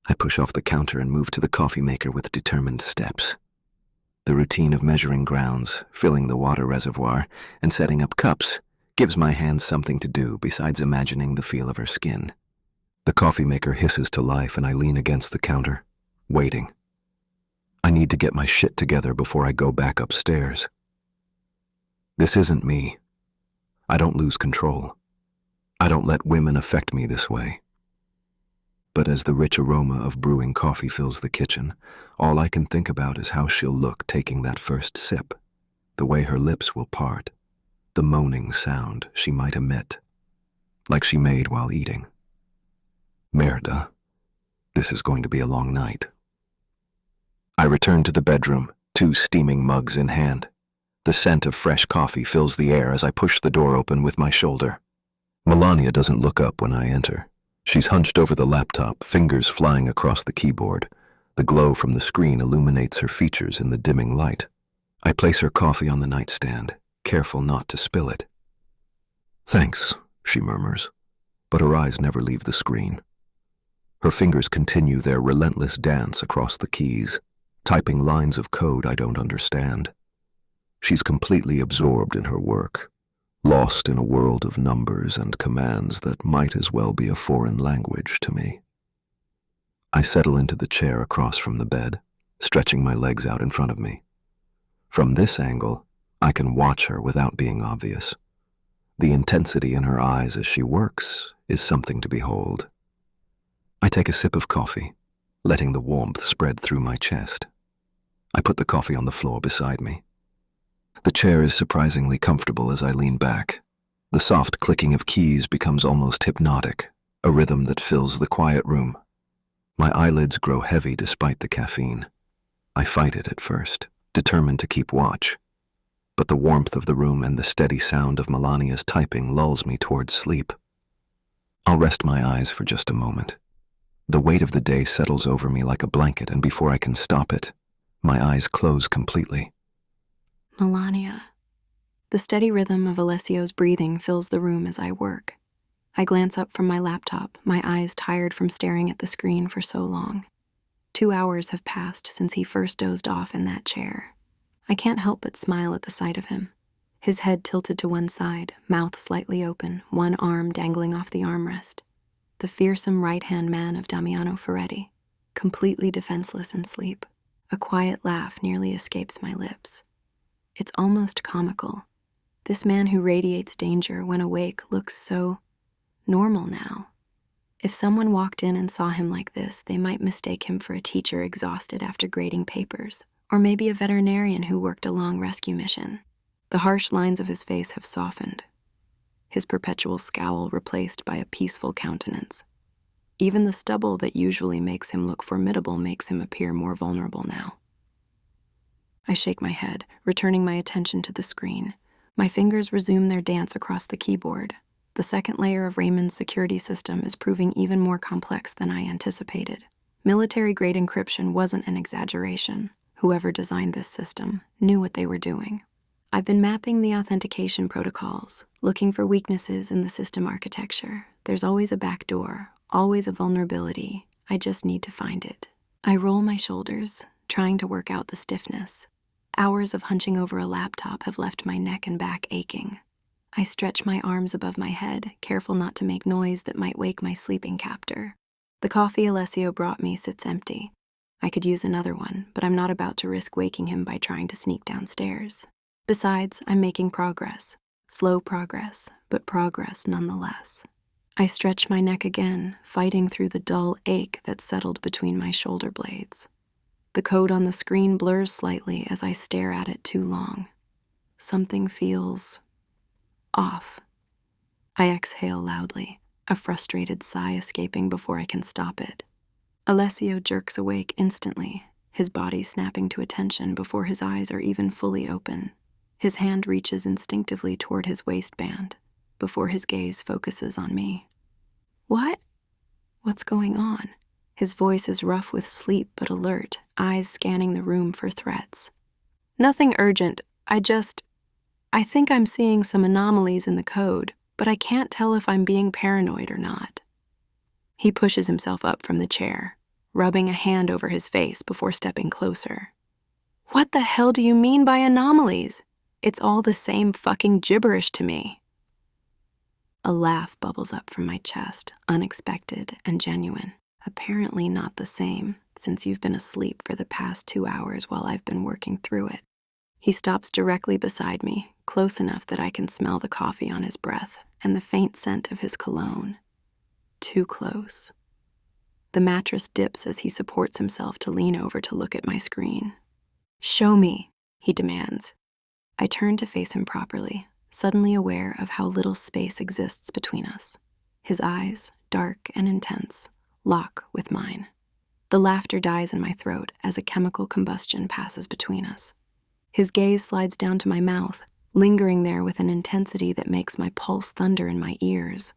I push off the counter and move to the coffee maker with determined steps. The routine of measuring grounds, filling the water reservoir, and setting up cups gives my hands something to do besides imagining the feel of her skin. The coffee maker hisses to life and I lean against the counter, waiting. I need to get my shit together before I go back upstairs. This isn't me. I don't lose control. I don't let women affect me this way. But as the rich aroma of brewing coffee fills the kitchen, all I can think about is how she'll look taking that first sip, the way her lips will part, the moaning sound she might emit, like she made while eating. Merda, this is going to be a long night. I return to the bedroom, 2 steaming mugs in hand. The scent of fresh coffee fills the air as I push the door open with my shoulder. Melania doesn't look up when I enter. She's hunched over the laptop, fingers flying across the keyboard. The glow from the screen illuminates her features in the dimming light. I place her coffee on the nightstand, careful not to spill it. "Thanks," she murmurs, but her eyes never leave the screen. Her fingers continue their relentless dance across the keys, typing lines of code I don't understand. She's completely absorbed in her work, lost in a world of numbers and commands that might as well be a foreign language to me. I settle into the chair across from the bed, stretching my legs out in front of me. From this angle, I can watch her without being obvious. The intensity in her eyes as she works is something to behold. I take a sip of coffee, letting the warmth spread through my chest. I put the coffee on the floor beside me. The chair is surprisingly comfortable as I lean back. The soft clicking of keys becomes almost hypnotic, a rhythm that fills the quiet room. My eyelids grow heavy despite the caffeine. I fight it at first, determined to keep watch. But the warmth of the room and the steady sound of Melania's typing lulls me towards sleep. I'll rest my eyes for just a moment. The weight of the day settles over me like a blanket, and before I can stop it, my eyes close completely. Melania. The steady rhythm of Alessio's breathing fills the room as I work. I glance up from my laptop, my eyes tired from staring at the screen for so long. 2 hours have passed since he first dozed off in that chair. I can't help but smile at the sight of him. His head tilted to one side, mouth slightly open, one arm dangling off the armrest. The fearsome right-hand man of Damiano Ferretti, completely defenseless in sleep. A quiet laugh nearly escapes my lips. It's almost comical. This man who radiates danger when awake looks so normal now. If someone walked in and saw him like this, they might mistake him for a teacher exhausted after grading papers, or maybe a veterinarian who worked a long rescue mission. The harsh lines of his face have softened, his perpetual scowl replaced by a peaceful countenance. Even the stubble that usually makes him look formidable makes him appear more vulnerable now. I shake my head, returning my attention to the screen. My fingers resume their dance across the keyboard. The second layer of Raymond's security system is proving even more complex than I anticipated. Military-grade encryption wasn't an exaggeration. Whoever designed this system knew what they were doing. I've been mapping the authentication protocols, looking for weaknesses in the system architecture. There's always a backdoor, always a vulnerability. I just need to find it. I roll my shoulders, trying to work out the stiffness. Hours of hunching over a laptop have left my neck and back aching. I stretch my arms above my head, careful not to make noise that might wake my sleeping captor. The coffee Alessio brought me sits empty. I could use another one, but I'm not about to risk waking him by trying to sneak downstairs. Besides, I'm making progress. Slow progress, but progress nonetheless. I stretch my neck again, fighting through the dull ache that settled between my shoulder blades. The code on the screen blurs slightly as I stare at it too long. Something feels off. I exhale loudly, a frustrated sigh escaping before I can stop it. Alessio jerks awake instantly, his body snapping to attention before his eyes are even fully open. His hand reaches instinctively toward his waistband before his gaze focuses on me. What? What's going on? His voice is rough with sleep but alert, eyes scanning the room for threats. Nothing urgent, I think I'm seeing some anomalies in the code, but I can't tell if I'm being paranoid or not. He pushes himself up from the chair, rubbing a hand over his face before stepping closer. What the hell do you mean by anomalies? It's all the same fucking gibberish to me. A laugh bubbles up from my chest, unexpected and genuine. Apparently not the same, since you've been asleep for the past 2 hours while I've been working through it. He stops directly beside me, close enough that I can smell the coffee on his breath and the faint scent of his cologne. Too close. The mattress dips as he supports himself to lean over to look at my screen. Show me, he demands. I turn to face him properly, suddenly aware of how little space exists between us. His eyes, dark and intense, lock with mine. The laughter dies in my throat as a chemical combustion passes between us. His gaze slides down to my mouth, lingering there with an intensity that makes my pulse thunder in my ears.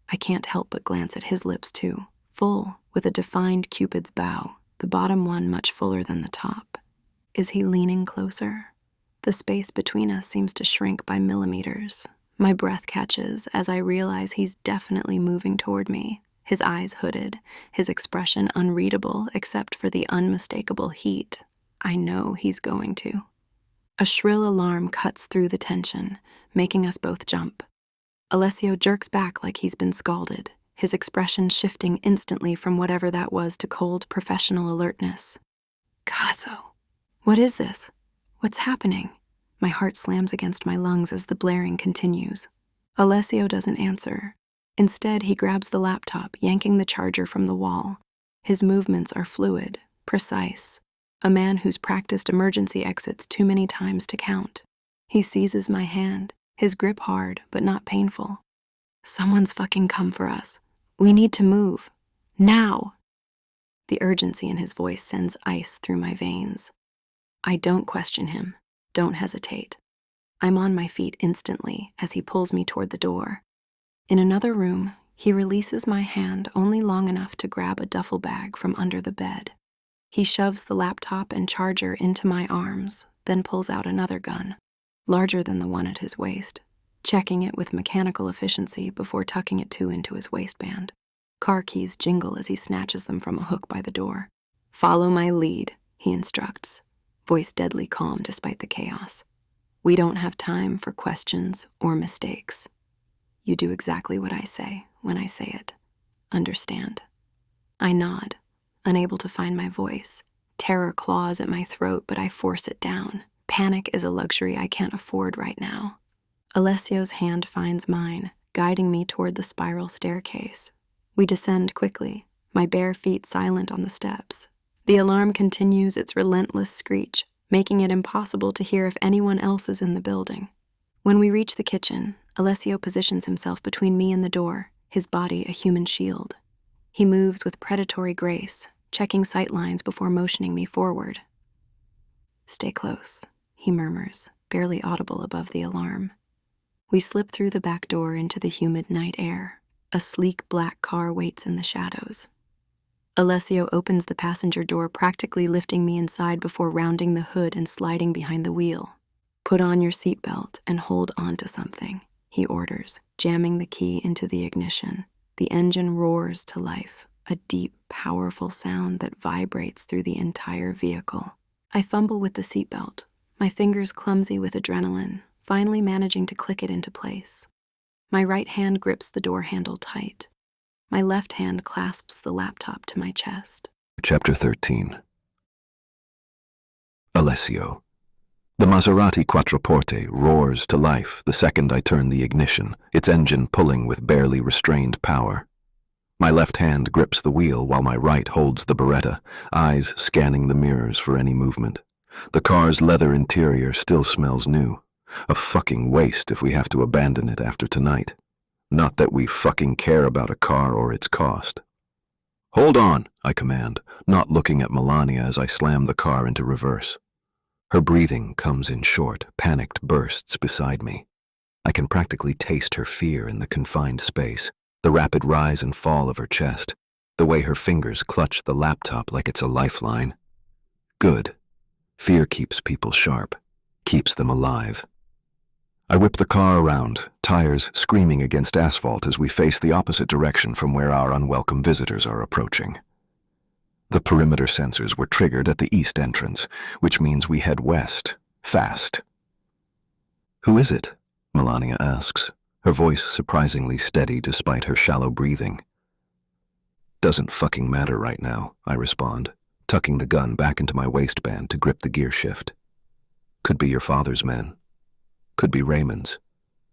I can't help but glance at his lips too, full, with a defined Cupid's bow, the bottom one much fuller than the top. Is he leaning closer? The space between us seems to shrink by millimeters. My breath catches as I realize he's definitely moving toward me, his eyes hooded, his expression unreadable except for the unmistakable heat. I know he's going to. A shrill alarm cuts through the tension, making us both jump. Alessio jerks back like he's been scalded, his expression shifting instantly from whatever that was to cold professional alertness. Cazzo! What is this? What's happening? My heart slams against my lungs as the blaring continues. Alessio doesn't answer. Instead, he grabs the laptop, yanking the charger from the wall. His movements are fluid, precise. A man who's practiced emergency exits too many times to count. He seizes my hand, his grip hard but not painful. Someone's fucking come for us. We need to move. Now! The urgency in his voice sends ice through my veins. I don't question him. Don't hesitate. I'm on my feet instantly as he pulls me toward the door. In another room, he releases my hand only long enough to grab a duffel bag from under the bed. He shoves the laptop and charger into my arms, then pulls out another gun, larger than the one at his waist, checking it with mechanical efficiency before tucking it into his waistband. Car keys jingle as he snatches them from a hook by the door. Follow my lead, he instructs, voice deadly calm despite the chaos. We don't have time for questions or mistakes. You do exactly what I say when I say it. Understand? I nod, unable to find my voice. Terror claws at my throat, but I force it down. Panic is a luxury I can't afford right now. Alessio's hand finds mine, guiding me toward the spiral staircase. We descend quickly, my bare feet silent on the steps. The alarm continues its relentless screech, making it impossible to hear if anyone else is in the building. When we reach the kitchen, Alessio positions himself between me and the door, his body a human shield. He moves with predatory grace, checking sight lines before motioning me forward. Stay close, he murmurs, barely audible above the alarm. We slip through the back door into the humid night air. A sleek black car waits in the shadows. Alessio opens the passenger door, practically lifting me inside before rounding the hood and sliding behind the wheel. Put on your seatbelt and hold on to something, he orders, jamming the key into the ignition. The engine roars to life, a deep, powerful sound that vibrates through the entire vehicle. I fumble with the seatbelt, my fingers clumsy with adrenaline, finally managing to click it into place. My right hand grips the door handle tight. My left hand clasps the laptop to my chest. Chapter 13. Alessio. The Maserati Quattroporte roars to life the second I turn the ignition, its engine pulling with barely restrained power. My left hand grips the wheel while my right holds the Beretta, eyes scanning the mirrors for any movement. The car's leather interior still smells new. A fucking waste if we have to abandon it after tonight. Not that we fucking care about a car or its cost. Hold on, I command, not looking at Melania as I slam the car into reverse. Her breathing comes in short, panicked bursts beside me. I can practically taste her fear in the confined space, the rapid rise and fall of her chest, the way her fingers clutch the laptop like it's a lifeline. Good. Fear keeps people sharp, keeps them alive. I whip the car around, tires screaming against asphalt as we face the opposite direction from where our unwelcome visitors are approaching. The perimeter sensors were triggered at the east entrance, which means we head west, fast. Who is it? Melania asks, her voice surprisingly steady despite her shallow breathing. Doesn't fucking matter right now, I respond, tucking the gun back into my waistband to grip the gear shift. Could be your father's men. Could be Raymond's.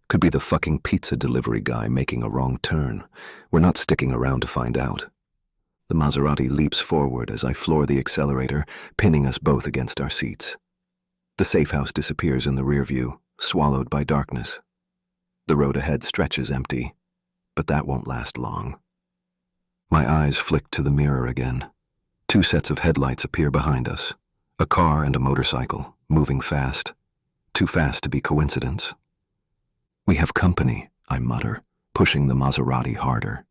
Could be the fucking pizza delivery guy making a wrong turn. We're not sticking around to find out. The Maserati leaps forward as I floor the accelerator, pinning us both against our seats. The safe house disappears in the rear view, swallowed by darkness. The road ahead stretches empty, but that won't last long. My eyes flick to the mirror again. Two sets of headlights appear behind us. A car and a motorcycle, moving fast. Too fast to be coincidence. We have company, I mutter, pushing the Maserati harder.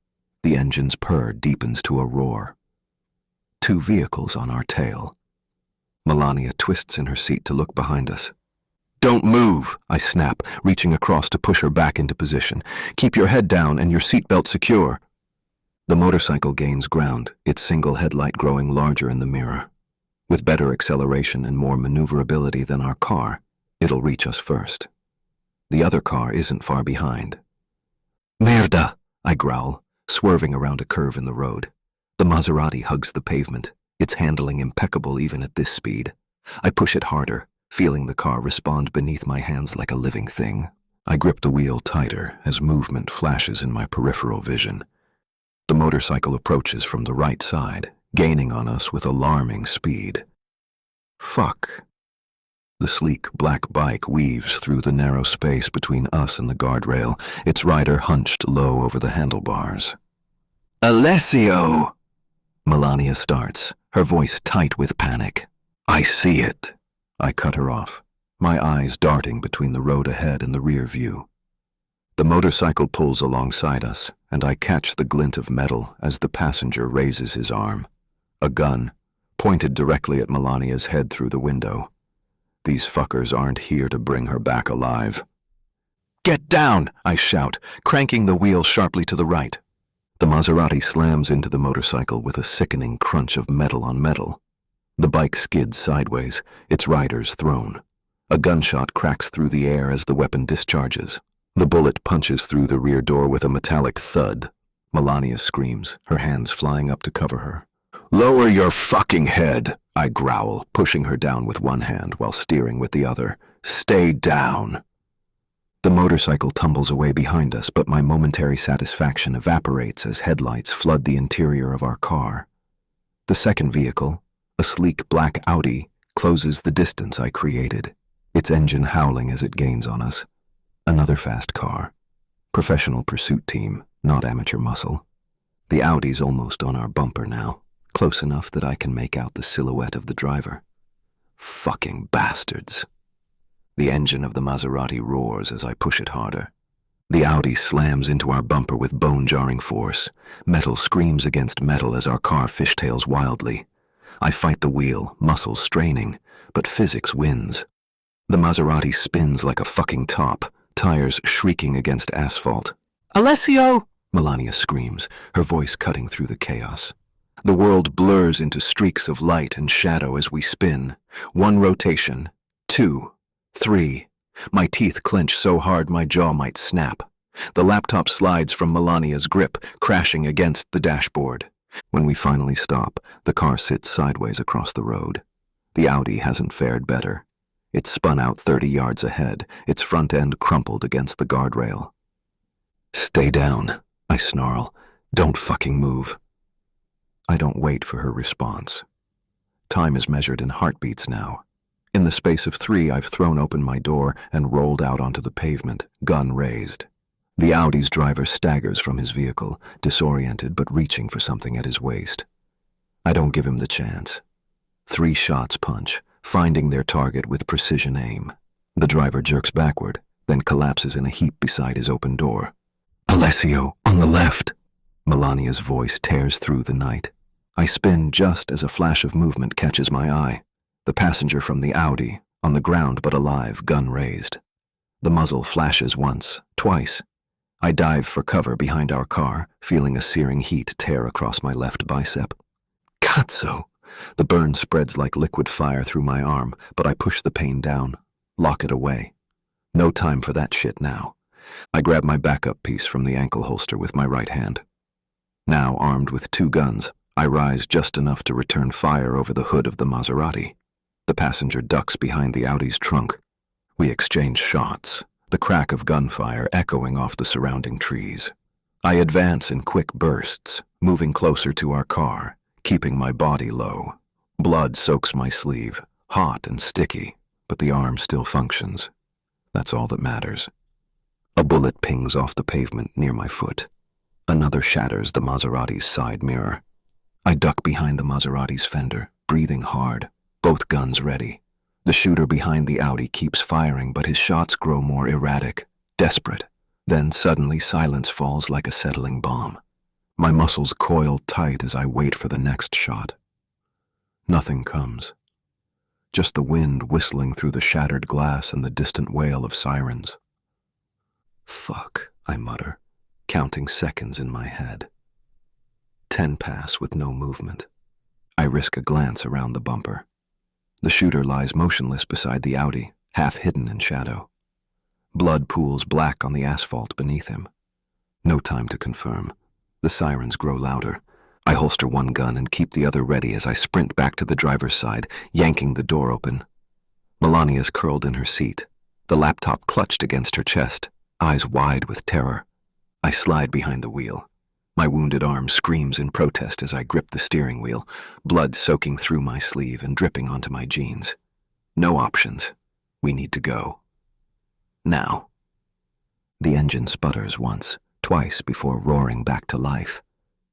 The engine's purr deepens to a roar. 2 vehicles on our tail. Melania twists in her seat to look behind us. "Don't move," I snap, reaching across to push her back into position. "Keep your head down and your seatbelt secure." The motorcycle gains ground, its single headlight growing larger in the mirror. With better acceleration and more maneuverability than our car, it'll reach us first. The other car isn't far behind. "Merda," I growl, swerving around a curve in the road. The Maserati hugs the pavement, its handling impeccable even at this speed. I push it harder, feeling the car respond beneath my hands like a living thing. I grip the wheel tighter as movement flashes in my peripheral vision. The motorcycle approaches from the right side, gaining on us with alarming speed. Fuck. The sleek black bike weaves through the narrow space between us and the guardrail, its rider hunched low over the handlebars. "Alessio!" Melania starts, her voice tight with panic. "I see it." I cut her off, my eyes darting between the road ahead and the rear view. The motorcycle pulls alongside us, and I catch the glint of metal as the passenger raises his arm. A gun, pointed directly at Melania's head through the window. These fuckers aren't here to bring her back alive. "Get down!" I shout, cranking the wheel sharply to the right. The Maserati slams into the motorcycle with a sickening crunch of metal on metal. The bike skids sideways, its riders thrown. A gunshot cracks through the air as the weapon discharges. The bullet punches through the rear door with a metallic thud. Melania screams, her hands flying up to cover her. "Lower your fucking head," I growl, pushing her down with one hand while steering with the other. "Stay down." The motorcycle tumbles away behind us, but my momentary satisfaction evaporates as headlights flood the interior of our car. The second vehicle, a sleek black Audi, closes the distance I created, its engine howling as it gains on us. Another fast car. Professional pursuit team, not amateur muscle. The Audi's almost on our bumper now, close enough that I can make out the silhouette of the driver. Fucking bastards. The engine of the Maserati roars as I push it harder. The Audi slams into our bumper with bone-jarring force. Metal screams against metal as our car fishtails wildly. I fight the wheel, muscles straining, but physics wins. The Maserati spins like a fucking top, tires shrieking against asphalt. "Alessio!" Melania screams, her voice cutting through the chaos. The world blurs into streaks of light and shadow as we spin. 1 rotation, 2, 3. My teeth clench so hard my jaw might snap. The laptop slides from Melania's grip, crashing against the dashboard. When we finally stop, the car sits sideways across the road. The Audi hasn't fared better. It spun out 30 yards ahead, its front end crumpled against the guardrail. "Stay down," I snarl. "Don't fucking move." I don't wait for her response. Time is measured in heartbeats now. In the space of 3, I've thrown open my door and rolled out onto the pavement, gun raised. The Audi's driver staggers from his vehicle, disoriented but reaching for something at his waist. I don't give him the chance. 3 shots punch, finding their target with precision aim. The driver jerks backward, then collapses in a heap beside his open door. "Alessio, on the left!" Melania's voice tears through the night. I spin just as a flash of movement catches my eye. The passenger from the Audi, on the ground but alive, gun raised. The muzzle flashes once, twice. I dive for cover behind our car, feeling a searing heat tear across my left bicep. Cazzo! The burn spreads like liquid fire through my arm, but I push the pain down, lock it away. No time for that shit now. I grab my backup piece from the ankle holster with my right hand. Now armed with 2 guns, I rise just enough to return fire over the hood of the Maserati. The passenger ducks behind the Audi's trunk. We exchange shots, the crack of gunfire echoing off the surrounding trees. I advance in quick bursts, moving closer to our car, keeping my body low. Blood soaks my sleeve, hot and sticky, but the arm still functions. That's all that matters. A bullet pings off the pavement near my foot. Another shatters the Maserati's side mirror. I duck behind the Maserati's fender, breathing hard, both guns ready. The shooter behind the Audi keeps firing, but his shots grow more erratic, desperate. Then suddenly silence falls like a settling bomb. My muscles coil tight as I wait for the next shot. Nothing comes. Just the wind whistling through the shattered glass and the distant wail of sirens. Fuck, I mutter, counting seconds in my head. 10 pass with no movement. I risk a glance around the bumper. The shooter lies motionless beside the Audi, half hidden in shadow. Blood pools black on the asphalt beneath him. No time to confirm. The sirens grow louder. I holster one gun and keep the other ready as I sprint back to the driver's side, yanking the door open. Melania's curled in her seat, the laptop clutched against her chest, eyes wide with terror. I slide behind the wheel. My wounded arm screams in protest as I grip the steering wheel, blood soaking through my sleeve and dripping onto my jeans. No options. We need to go. Now. The engine sputters once, twice before roaring back to life.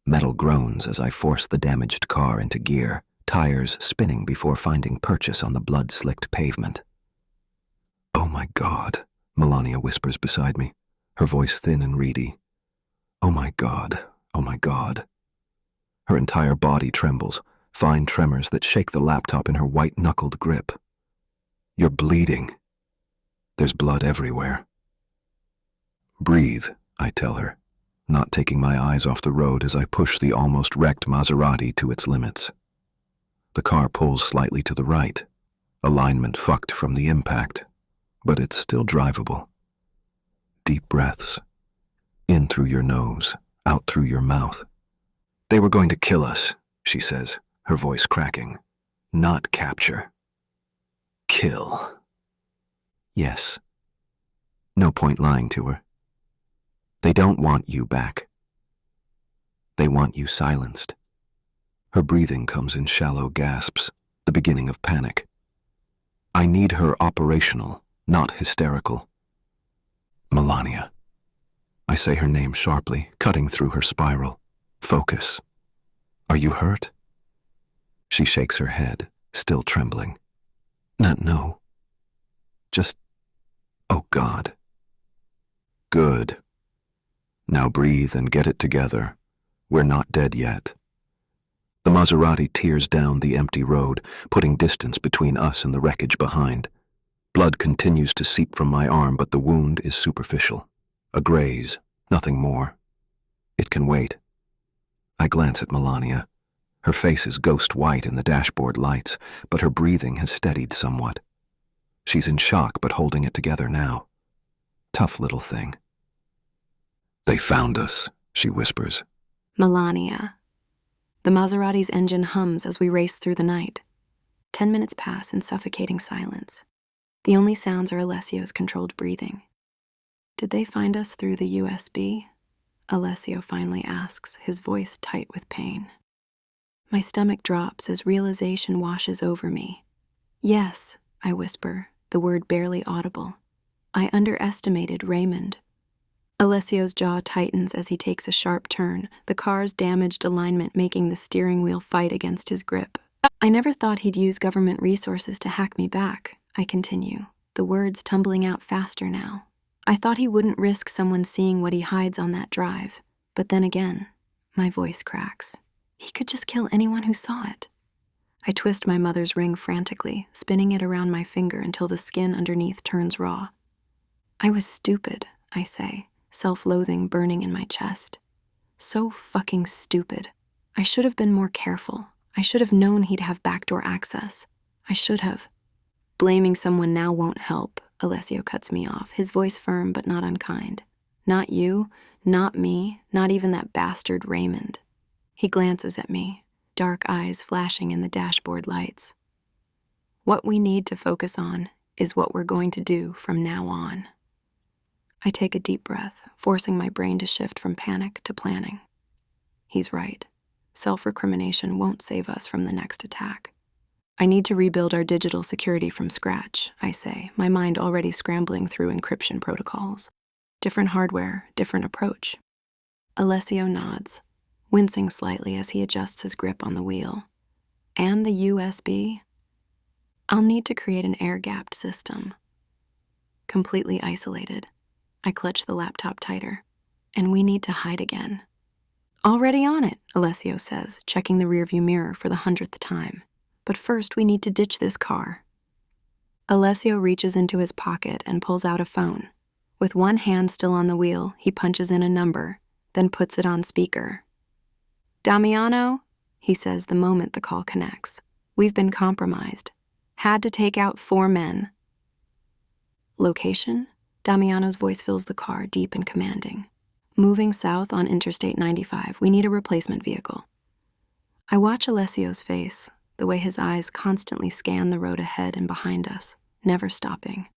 Metal groans as I force the damaged car into gear, tires spinning before finding purchase on the blood-slicked pavement. "Oh my God," Melania whispers beside me, her voice thin and reedy. "Oh my God, oh my God." Her entire body trembles, fine tremors that shake the laptop in her white-knuckled grip. "You're bleeding." There's blood everywhere. "Breathe," I tell her, not taking my eyes off the road as I push the almost wrecked Maserati to its limits. The car pulls slightly to the right, alignment fucked from the impact, but it's still drivable. Deep breaths. In through your nose, out through your mouth. "They were going to kill us," she says, her voice cracking. "Not capture. Kill." Yes. No point lying to her. They don't want you back. They want you silenced. Her breathing comes in shallow gasps, the beginning of panic. I need her operational, not hysterical. "Melania." I say her name sharply, cutting through her spiral. "Focus. Are you hurt?" She shakes her head, still trembling. No. Just, oh God." "Good. Now breathe and get it together. We're not dead yet." The Maserati tears down the empty road, putting distance between us and the wreckage behind. Blood continues to seep from my arm, but the wound is superficial. A graze, nothing more. It can wait. I glance at Melania. Her face is ghost white in the dashboard lights, but her breathing has steadied somewhat. She's in shock, but holding it together now. Tough little thing. "They found us," she whispers. Melania. The Maserati's engine hums as we race through the night. 10 minutes pass in suffocating silence. The only sounds are Alessio's controlled breathing. "Did they find us through the USB?" Alessio finally asks, his voice tight with pain. My stomach drops as realization washes over me. "Yes," I whisper, the word barely audible. "I underestimated Raymond." Alessio's jaw tightens as he takes a sharp turn, the car's damaged alignment making the steering wheel fight against his grip. "I never thought he'd use government resources to hack me back," I continue, the words tumbling out faster now. "I thought he wouldn't risk someone seeing what he hides on that drive. But then again," my voice cracks, "he could just kill anyone who saw it." I twist my mother's ring frantically, spinning it around my finger until the skin underneath turns raw. "I was stupid," I say, self-loathing burning in my chest. So fucking stupid. I should have been more careful. I should have known he'd have backdoor access. I should have. "Blaming someone now won't help," Alessio cuts me off, his voice firm but not unkind. "Not you, not me, not even that bastard Raymond." He glances at me, dark eyes flashing in the dashboard lights. "What we need to focus on is what we're going to do from now on." I take a deep breath, forcing my brain to shift from panic to planning. He's right. Self-recrimination won't save us from the next attack. "I need to rebuild our digital security from scratch," I say, my mind already scrambling through encryption protocols. Different hardware, different approach. Alessio nods, wincing slightly as he adjusts his grip on the wheel. "And the USB? I'll need to create an air-gapped system. Completely isolated. I clutch the laptop tighter. And we need to hide again. Already on it, Alessio says, checking the rearview mirror for the 100th time. But first we need to ditch this car. Alessio reaches into his pocket and pulls out a phone. With one hand still on the wheel, he punches in a number, then puts it on speaker. Damiano, he says the moment the call connects. We've been compromised. Had to take out 4 men. Location? Damiano's voice fills the car, deep and commanding. Moving south on Interstate 95, we need a replacement vehicle. I watch Alessio's face, the way his eyes constantly scan the road ahead and behind us, never stopping.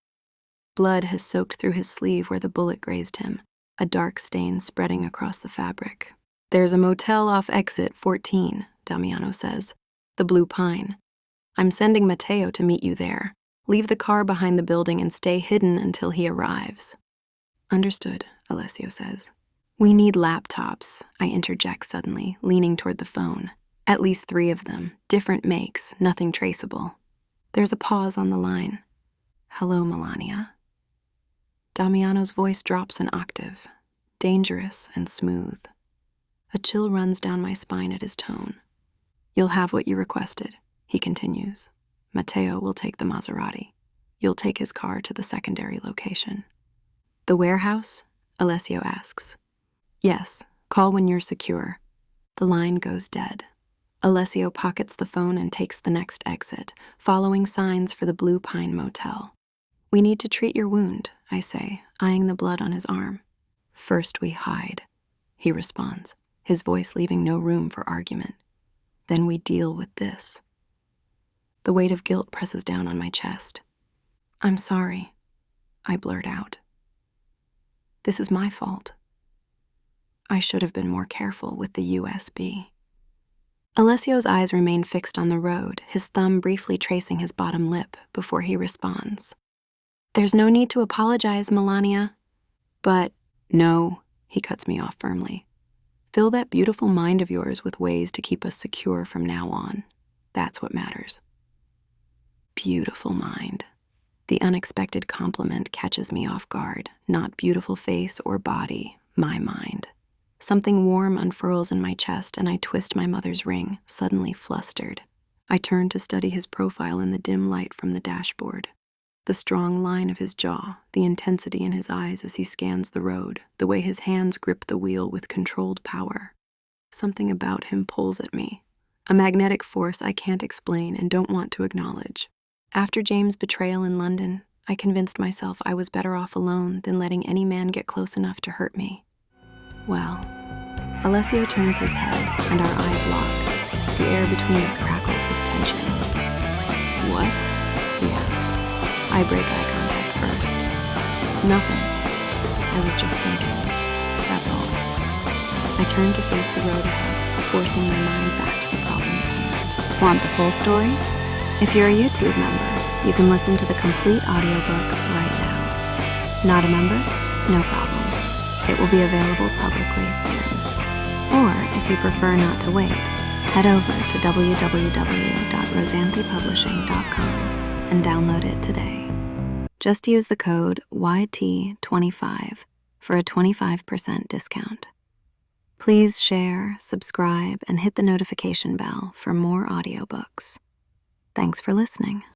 Blood has soaked through his sleeve where the bullet grazed him, a dark stain spreading across the fabric. There's a motel off exit 14, Damiano says. The Blue Pine. I'm sending Matteo to meet you there. Leave the car behind the building and stay hidden until he arrives. Understood, Alessio says. We need laptops, I interject suddenly, leaning toward the phone. At least 3 of them, different makes, nothing traceable. There's a pause on the line. Hello, Melania. Damiano's voice drops an octave, dangerous and smooth. A chill runs down my spine at his tone. You'll have what you requested, he continues. Matteo will take the Maserati. You'll take his car to the secondary location. The warehouse? Alessio asks. Yes, call when you're secure. The line goes dead. Alessio pockets the phone and takes the next exit, following signs for the Blue Pine Motel. We need to treat your wound, I say, eyeing the blood on his arm. First we hide, he responds, his voice leaving no room for argument. Then we deal with this. The weight of guilt presses down on my chest. I'm sorry, I blurt out. This is my fault. I should have been more careful with the USB. Alessio's eyes remain fixed on the road, his thumb briefly tracing his bottom lip before he responds. There's no need to apologize, Melania. But no, he cuts me off firmly. Fill that beautiful mind of yours with ways to keep us secure from now on. That's what matters. Beautiful mind. The unexpected compliment catches me off guard. Not beautiful face or body, my mind. Something warm unfurls in my chest and I twist my mother's ring, suddenly flustered. I turn to study his profile in the dim light from the dashboard. The strong line of his jaw, the intensity in his eyes as he scans the road, the way his hands grip the wheel with controlled power. Something about him pulls at me. A magnetic force I can't explain and don't want to acknowledge. After James' betrayal in London, I convinced myself I was better off alone than letting any man get close enough to hurt me. Well, Alessio turns his head and our eyes lock. The air between us crackles with tension. What? He asks. I break eye contact first. Nothing. I was just thinking. That's all. I turn to face the road ahead, forcing my mind back to the problem at hand. Want the full story? If you're a YouTube member, you can listen to the complete audiobook right now. Not a member? No problem. It will be available publicly soon. Or, if you prefer not to wait, head over to www.rosanthepublishing.com and download it today. Just use the code YT25 for a 25% discount. Please share, subscribe, and hit the notification bell for more audiobooks. Thanks for listening.